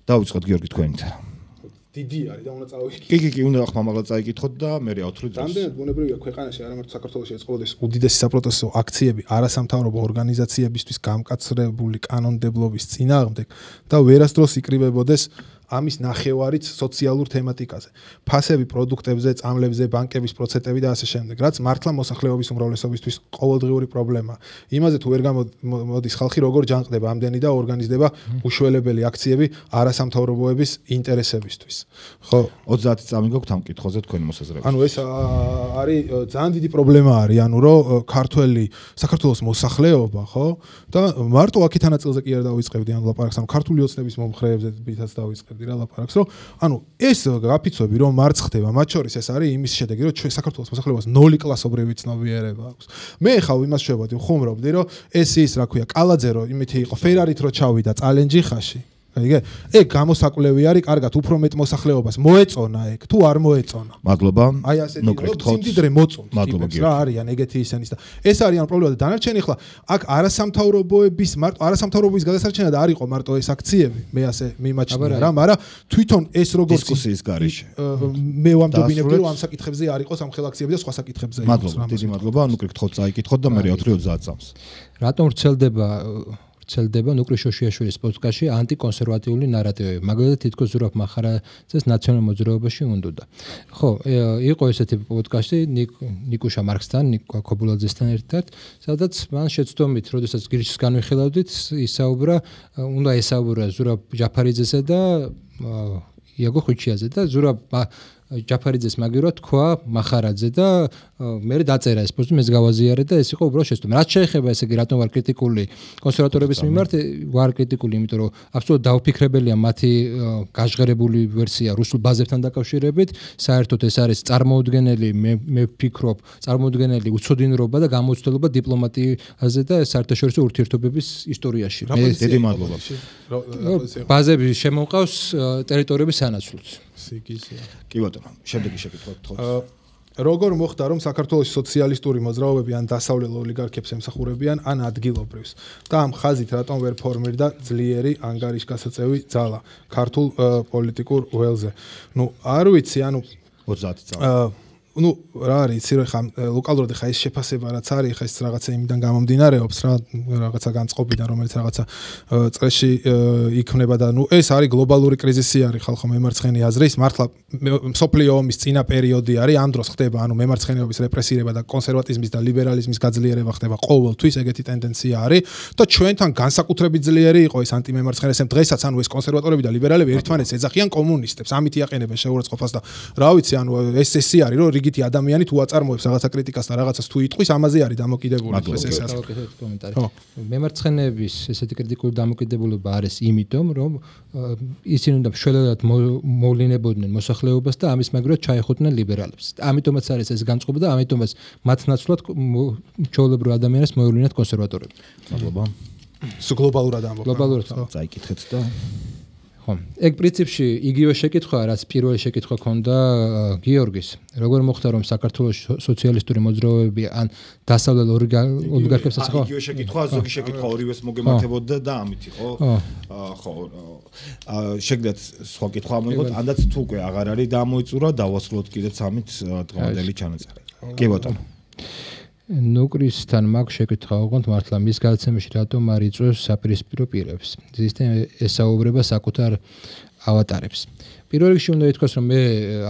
დავიწყოთ გიორგი თქვენით. დიდი არის და უნდა წავიკითხოთ. კი, უნდა ახლა მაგალ წაიკითხოთ და მე ავთვლი დროს. რამდენად ბუნებრივია ქვეყანაში არა მარტო საქართველოში ეწყობოდეს უდიდესი საპროტესტო აქციები არასამთავრობო ორგანიზაციებისთვის გამკაცრებული კანონმდებლობის წინააღმდეგ და ვერასდროს იკრიბებოდეს ამის ნახევარიც სოციალურ თემატიკაზე. ფასები პროდუქტებზე, წამლებზე, ბანკების პროცენტები და ასე შემდეგ, რაც მართლა მოსახლეობის უმრავლესობისთვის ყოველდღიური პრობლემაა. იმაზე თუ ვერ გამოდის ხალხი, როგორ ჯანყდება ამდენი და ორგანიზდება უშველებელი აქციები არასამთავრობოების ინტერესებისთვის. ხო, 30 წამი გაქვთ ამ კითხვაზე თქვენი მოსაზრება. ანუ ეს არის ძალიან დიდი პრობლემა არის, ანუ რომ ქართველი საქართველოს მოსახლეობა, ხო? და მარტო აქეთ ნაწილზე კი არ დავიწყებდი ან ლაპარაკს, ანუ ქართული ოცნების მომხრეებზე ბითაც დავიწყებდი. ლაპარაკს რომ ანუ ეს გაფიცვები რომ მარცხ ხდება მათ შორის ეს არის იმის შედეგი რომ ჩვენ საქართველოს მოსახლეობას 0 კლასობრივი ცნობიერება აქვს მე ხავ იმას შევებდი ხუმრობდი რომ ეს ის რა ქვია კალაძე რომ იმითი იყო ფერარით რო ჩავიდა წალენჯიხაში აიგე ეგ გამოსაკვლევი არის კარგად უფრო მეტ მოსახლეობას მოეწონა ეგ თუ არ მოეწონა მადლობა აი ასეთი სიმდიდრე მოწონს მადლობა რა არიან ეგეთი ისენის და ეს არის პრობლემა და დანარჩენი ხლა აქ არასამთავრობოების მარტო არასამთავრობოების გადასარჩენად არ იყო მარტო ეს აქციები მე ასე მიმაჩნია რა მაგრამ თვითონ ეს როგორც დისკუსიის გარეშე მე ვამჯობინებდი რომ ამ საკითხებზე არ იყოს ამ ხელაქციები და სხვა საკითხებზე იყოს მადლობა დიდი მადლობა ანუ კითხოთ წაიკითხოთ და მე ავთვლი 30 წამს რატომ ვრცელდება ნუკრი შოშიაშვილის პოდკასტში ანტიკონსერვატიული ნარატივები. მაგალითად თითქოს ზურაბ მახარაძეს ნაციონალურ მოძრაობაში უნდოდა. ხო, იყო ესეთი პოდკასტი ნიკუშა მარქსთან, ნიკა ქობულაძესთან ერთად, სადაც მან შეცდომით, როდესაც გირჩის განვიხილავდით, ისაუბრა, უნდა ესაუბრა ზურაბ ჯაფარიძესა და იაგო ხუჩიაძე და ზურაბ ჯაფარიძეს მაგივრად თქვა მახარაძე და მე დაწერა ეს პოსტი მეც გავაზიარე და ეს იყო უბრალოდ შეცდომა. რაც შეეხება ესე იგი რატომ ვარ კრიტიკული კონსერვატორების მიმართ ვარ კრიტიკული, იმიტომ რომ აბსოლუტურად დაუფიქრებელია მათი გაჟღერებული ვერსია რუსულ ბაზებთან დაკავშირებით. საერთოდ ეს არის წარმოუდგენელი მე ვფიქრობ, წარმოუდგენელი უცოდინრობა და გამოცდილება დიპლომატიაზე და საერთაშორისო ურთიერთობების ისტორიაში. დიდი მადლობა. ბაზები შემოყავს ტერიტორიების სანაცვლოდ. კი ბატონო, შემდეგი შეკითხვა გთხოვთ. როგორ მოხდა რომ საქართველოს სოციალისტური მოძრაობები ან დასავლელ ოლიგარქებს ემსახურებიან ან ადგილობრივს და ამ ხაზით რატომ ვერ ფორმირდა ძლიერი ანგარიშგასაწევი ძალა ქართულ პოლიტიკურ ველზე. ნუ არ ვიცი, ანუ 30 წამი. ну რა არის იცი რა ხა ლოკალურად ხა ეს შეფასება რაც არის ხა ეს რაღაცა იმიდან გამომდინარეობს რა რაღაცა განწყობიდან რომელიც რაღაცა წრეში იქმნება და ну ეს არის გლობალური კრიზისი არის ხალხო მემარცხენე აზრის მართლა სოფლიო ომის წინა პერიოდი არის ამ დროს ხდება ანუ მემარცხენეობის რეპრესირება და კონსერვატიზმის და ლიბერალიზმის გაძლიერება ხდება ყოველთვის ეგეთი ტენდენცია არის და ჩვენთან განსაკუთრებით ძლიერი იყო ეს ანტიმემარცხენე ეს დღესაც ანუ ეს კონსერვატორები და ლიბერალები ერთმანეთს ეძახიან კომუნისტებს ამით იაყენებენ შეურაცხყოფას და რა ვიცი ანუ ეს ისე არის რომ რიგითი ადამიანი თუ აწარმოებს რაღაცა კრიტიკას და რაღაცას თუ იტყვის ამაზე არის დამოკიდებული ეს ასე კომენტარი მემარცხენეების ესეთი კრიტიკული დამოკიდებულება არის იმიტომ რომ ისინი უნდა შველად მოვლინებოდნენ მოსახლეობას და ამის მაგრად ჩაეხოდნენ ლიბერალებს ამიტომაც არის ეს განწყობა და ამიტომაც მათ ნაცვლად ჩაოლებრო ადამიანებს მოევლინათ კონსერვატორები მადლობა სულ გლობალურად ამბობ გლობალურად წაიკითხეთ და ხო, ეგ პრინციპში იგივე შეკითხვაა, რაც პირველი შეკითხვა ქონდა გიორგის. როგორ მოხდა რომ საქართველოს სოციალისტური მოძრაობები ან დასავლელ ოლიგარქებსაც ხო? იგივე შეკითხვა, ზოგი შეკითხვა ორივეს მოგემართებოდა და ამით იყო. ხო. შეგდათ სხვა კითხვა მოიგოთ, ანდაც თუ უკვე აღარ არის და მოიწურა, დავასრულოთ კიდეც ამით დღევანდელი ჩანაწერი. კი ბატონო. ნუკრისთან მაგ შეკითხვა ვუყოთ მართლა მის გადაცემაში რატომ არ იწვევს საპირისპირო პირებს. ზუსტად ესაუბრება საკუთარ ავატარებს. პირველ რიგში უნდა ითქვას, რომ მე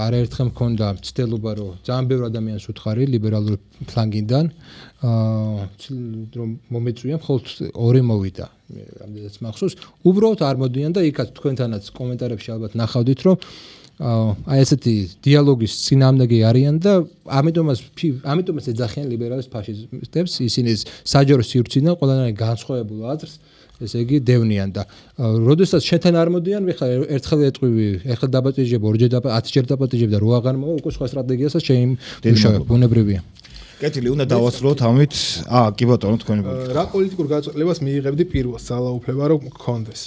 არაერთხელ მქონდა ცდელობა, რომ ძალიან ბევრ ადამიანს უთხარი ლიბერალური ფლანგიდან, რომ მომეწვია, მხოლოდ 2 მოვიდა. ამდენად მახსოვს, უბრალოდ არ მოდიან და იქაც თქვენთანაც კომენტარებში ალბათ ნახავდით, რომ აი ესეთი დიალოგის წინააღმდეგი არიან და ამიტომაც ეძახიან ლიბერალებს ფაშისტებს, ისინი საჯარო სივრციდან ყველანაირ განსხვავებულ აზრს ესე იგი დევნიან და როდესაც შენთან არ მოდიან, მიხარ ერთხელ ეტყვივი, ერთხელ დაბატიჟებ, 10-ჯერ დაბატიჟებ და რო აღარ მოვა, უკვე სხვა სტრატეგიასაც შეიმუშავებ, ბუნებრივია. კეთილი, უნდა დავასრულოთ ამით. კი ბატონო, თქვენი ბოლო. რა პოლიტიკურ გაწყვეტილებას მიიღებდი პირველს ძალაუფლება რომ მქონდეს.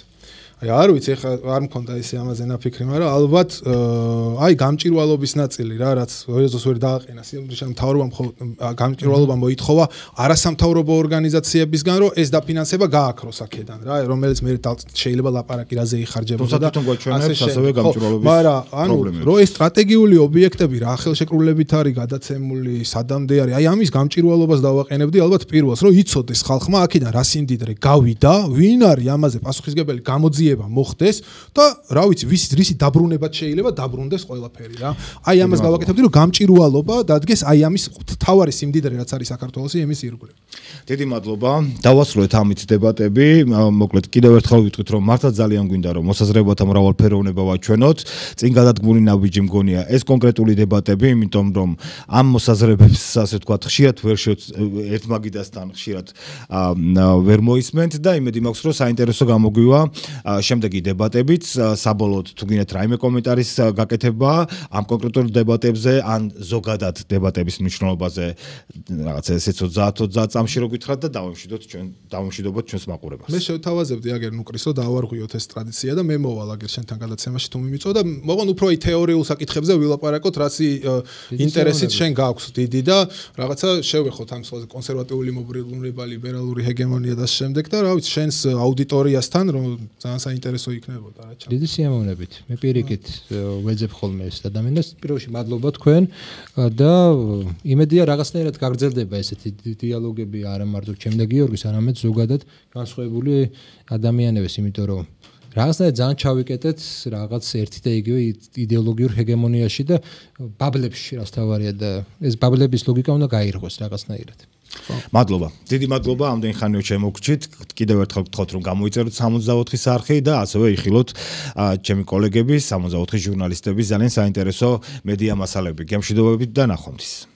აი არ ვიცი, ეხლა არ მქონდა ისე ამაზე ნაფიქრი, მაგრამ ალბათ აი გამჭირვალობის ნაწილი რა, რაც როდესაც ვერ დააყენა სიამოვნებამ მთავრობამ გამჭირვალობა მოითხოვა არასამთავრობო ორგანიზაციებისგან, რომ ეს დაფინანსება გააქროს აქედან რა, რომელიც მე შეიძლება ლაპარაკი რაზე იხარჯებოდა და ასევე გამჭირვალობის მაგრამ ანუ რომ ეს სტრატეგიული ობიექტები რა ხელშეკრულებით არის გადაცემული, სადამდე არის, აი ამის გამჭირვალობას დავაყენებდი ალბათ პირველს, რომ იცოდეს ხალხმა აქედან რა სიმდიდრე გავიდა, ვინ არის ამაზე პასუხისმგებელი გამოძიება მოხდეს და რა ვიცი რისი დაბრუნებაც შეიძლება დაბრუნდეს ყველაფერი რა. აი ამას გავაკეთებდი რომ გამჭირვალობა დადგეს აი ამის თავარი სიმდიდრე რაც არის საქართველოსი იმის ირგვლივ. დიდი მადლობა. დავასრულეთ ამით დებატები. მოკლედ კიდევ ერთხელ ვიტყვით რომ მართლა ძალიან გვინდა რომ მოსაზრებათა მრავალფეროვნება ვაჩვენოთ. წინ გადადგმული ნაბიჯი მგონია ეს კონკრეტული დებატები, იმიტომ რომ ამ მოსაზრებებს ასე ვთქვათ ხშირად ვერ ერთმაგიდასთან ხშირად ვერ მოისმენთ და იმედი მაქვს რომ საინტერესო გამოგვივა შემდეგი დებატებიც, საბოლოოდ თუ გინდათ რაიმე კომენტარის გაკეთება ამ კონკრეტულ დებატებზე ან ზოგადად დებატების მნიშვნელობაზე რაღაცა ესეც 30 წამში რო გითხრათ და დავამშვიდობოთ ჩვენს მაყურებელს. მე შევთავაზებდი აგერ ნუკრისო დავარღვიოთ ეს ტრადიცია და მე მოვალ აგერ შენთან გადაცემაში თუ მიმიწვა და მოყონ უფრო თეორიულ საკითხებზე ვილაპარაკოთ, რაც ინტერესით შენ გაქვს დიდი და რაღაცა შევეხოთ ამ სხვაზე კონსერვატიული მობრუნება, ლიბერალური ჰეგემონია და შემდეგ და რა ვიცი შენს აუდიტორიასთან რომ ძალიან საინტერესო იქნებოდა რა ჩა. დიდი სიამოვნებით. მე პირიქით ვეძებ ხოლმე ეს ადამიანს. პირველში მადლობა თქვენ და იმედია რაღაცნაირად გაგრძელდება ესეთი დიალოგები არა მარტო ჩემ და გიორგის, არამედ ზოგადად განსხვავებული ადამიანების, იმიტომ რომ რაღაცნაირად ძალიან ჩავიკეტეთ რაღაც ერთი და იგივე იდეოლოგიურ ჰეგემონიაში და ბაბლებში რაც თავარია და ეს ბაბლების ლოგიკა უნდა გაირღვეს რაღაცნაირად. მადლობა. დიდი მადლობა ამდენ ხანიო შემოგვრჩით. კიდევ ერთხელ გთხოვთ რომ გამოიწეროთ 64-ის არხი და ასევე იხილოთ ჩემი კოლეგების 64-ის ჟურნალისტების ძალიან საინტერესო მედია მასალები. გემშვიდობებით და ნახვამდის.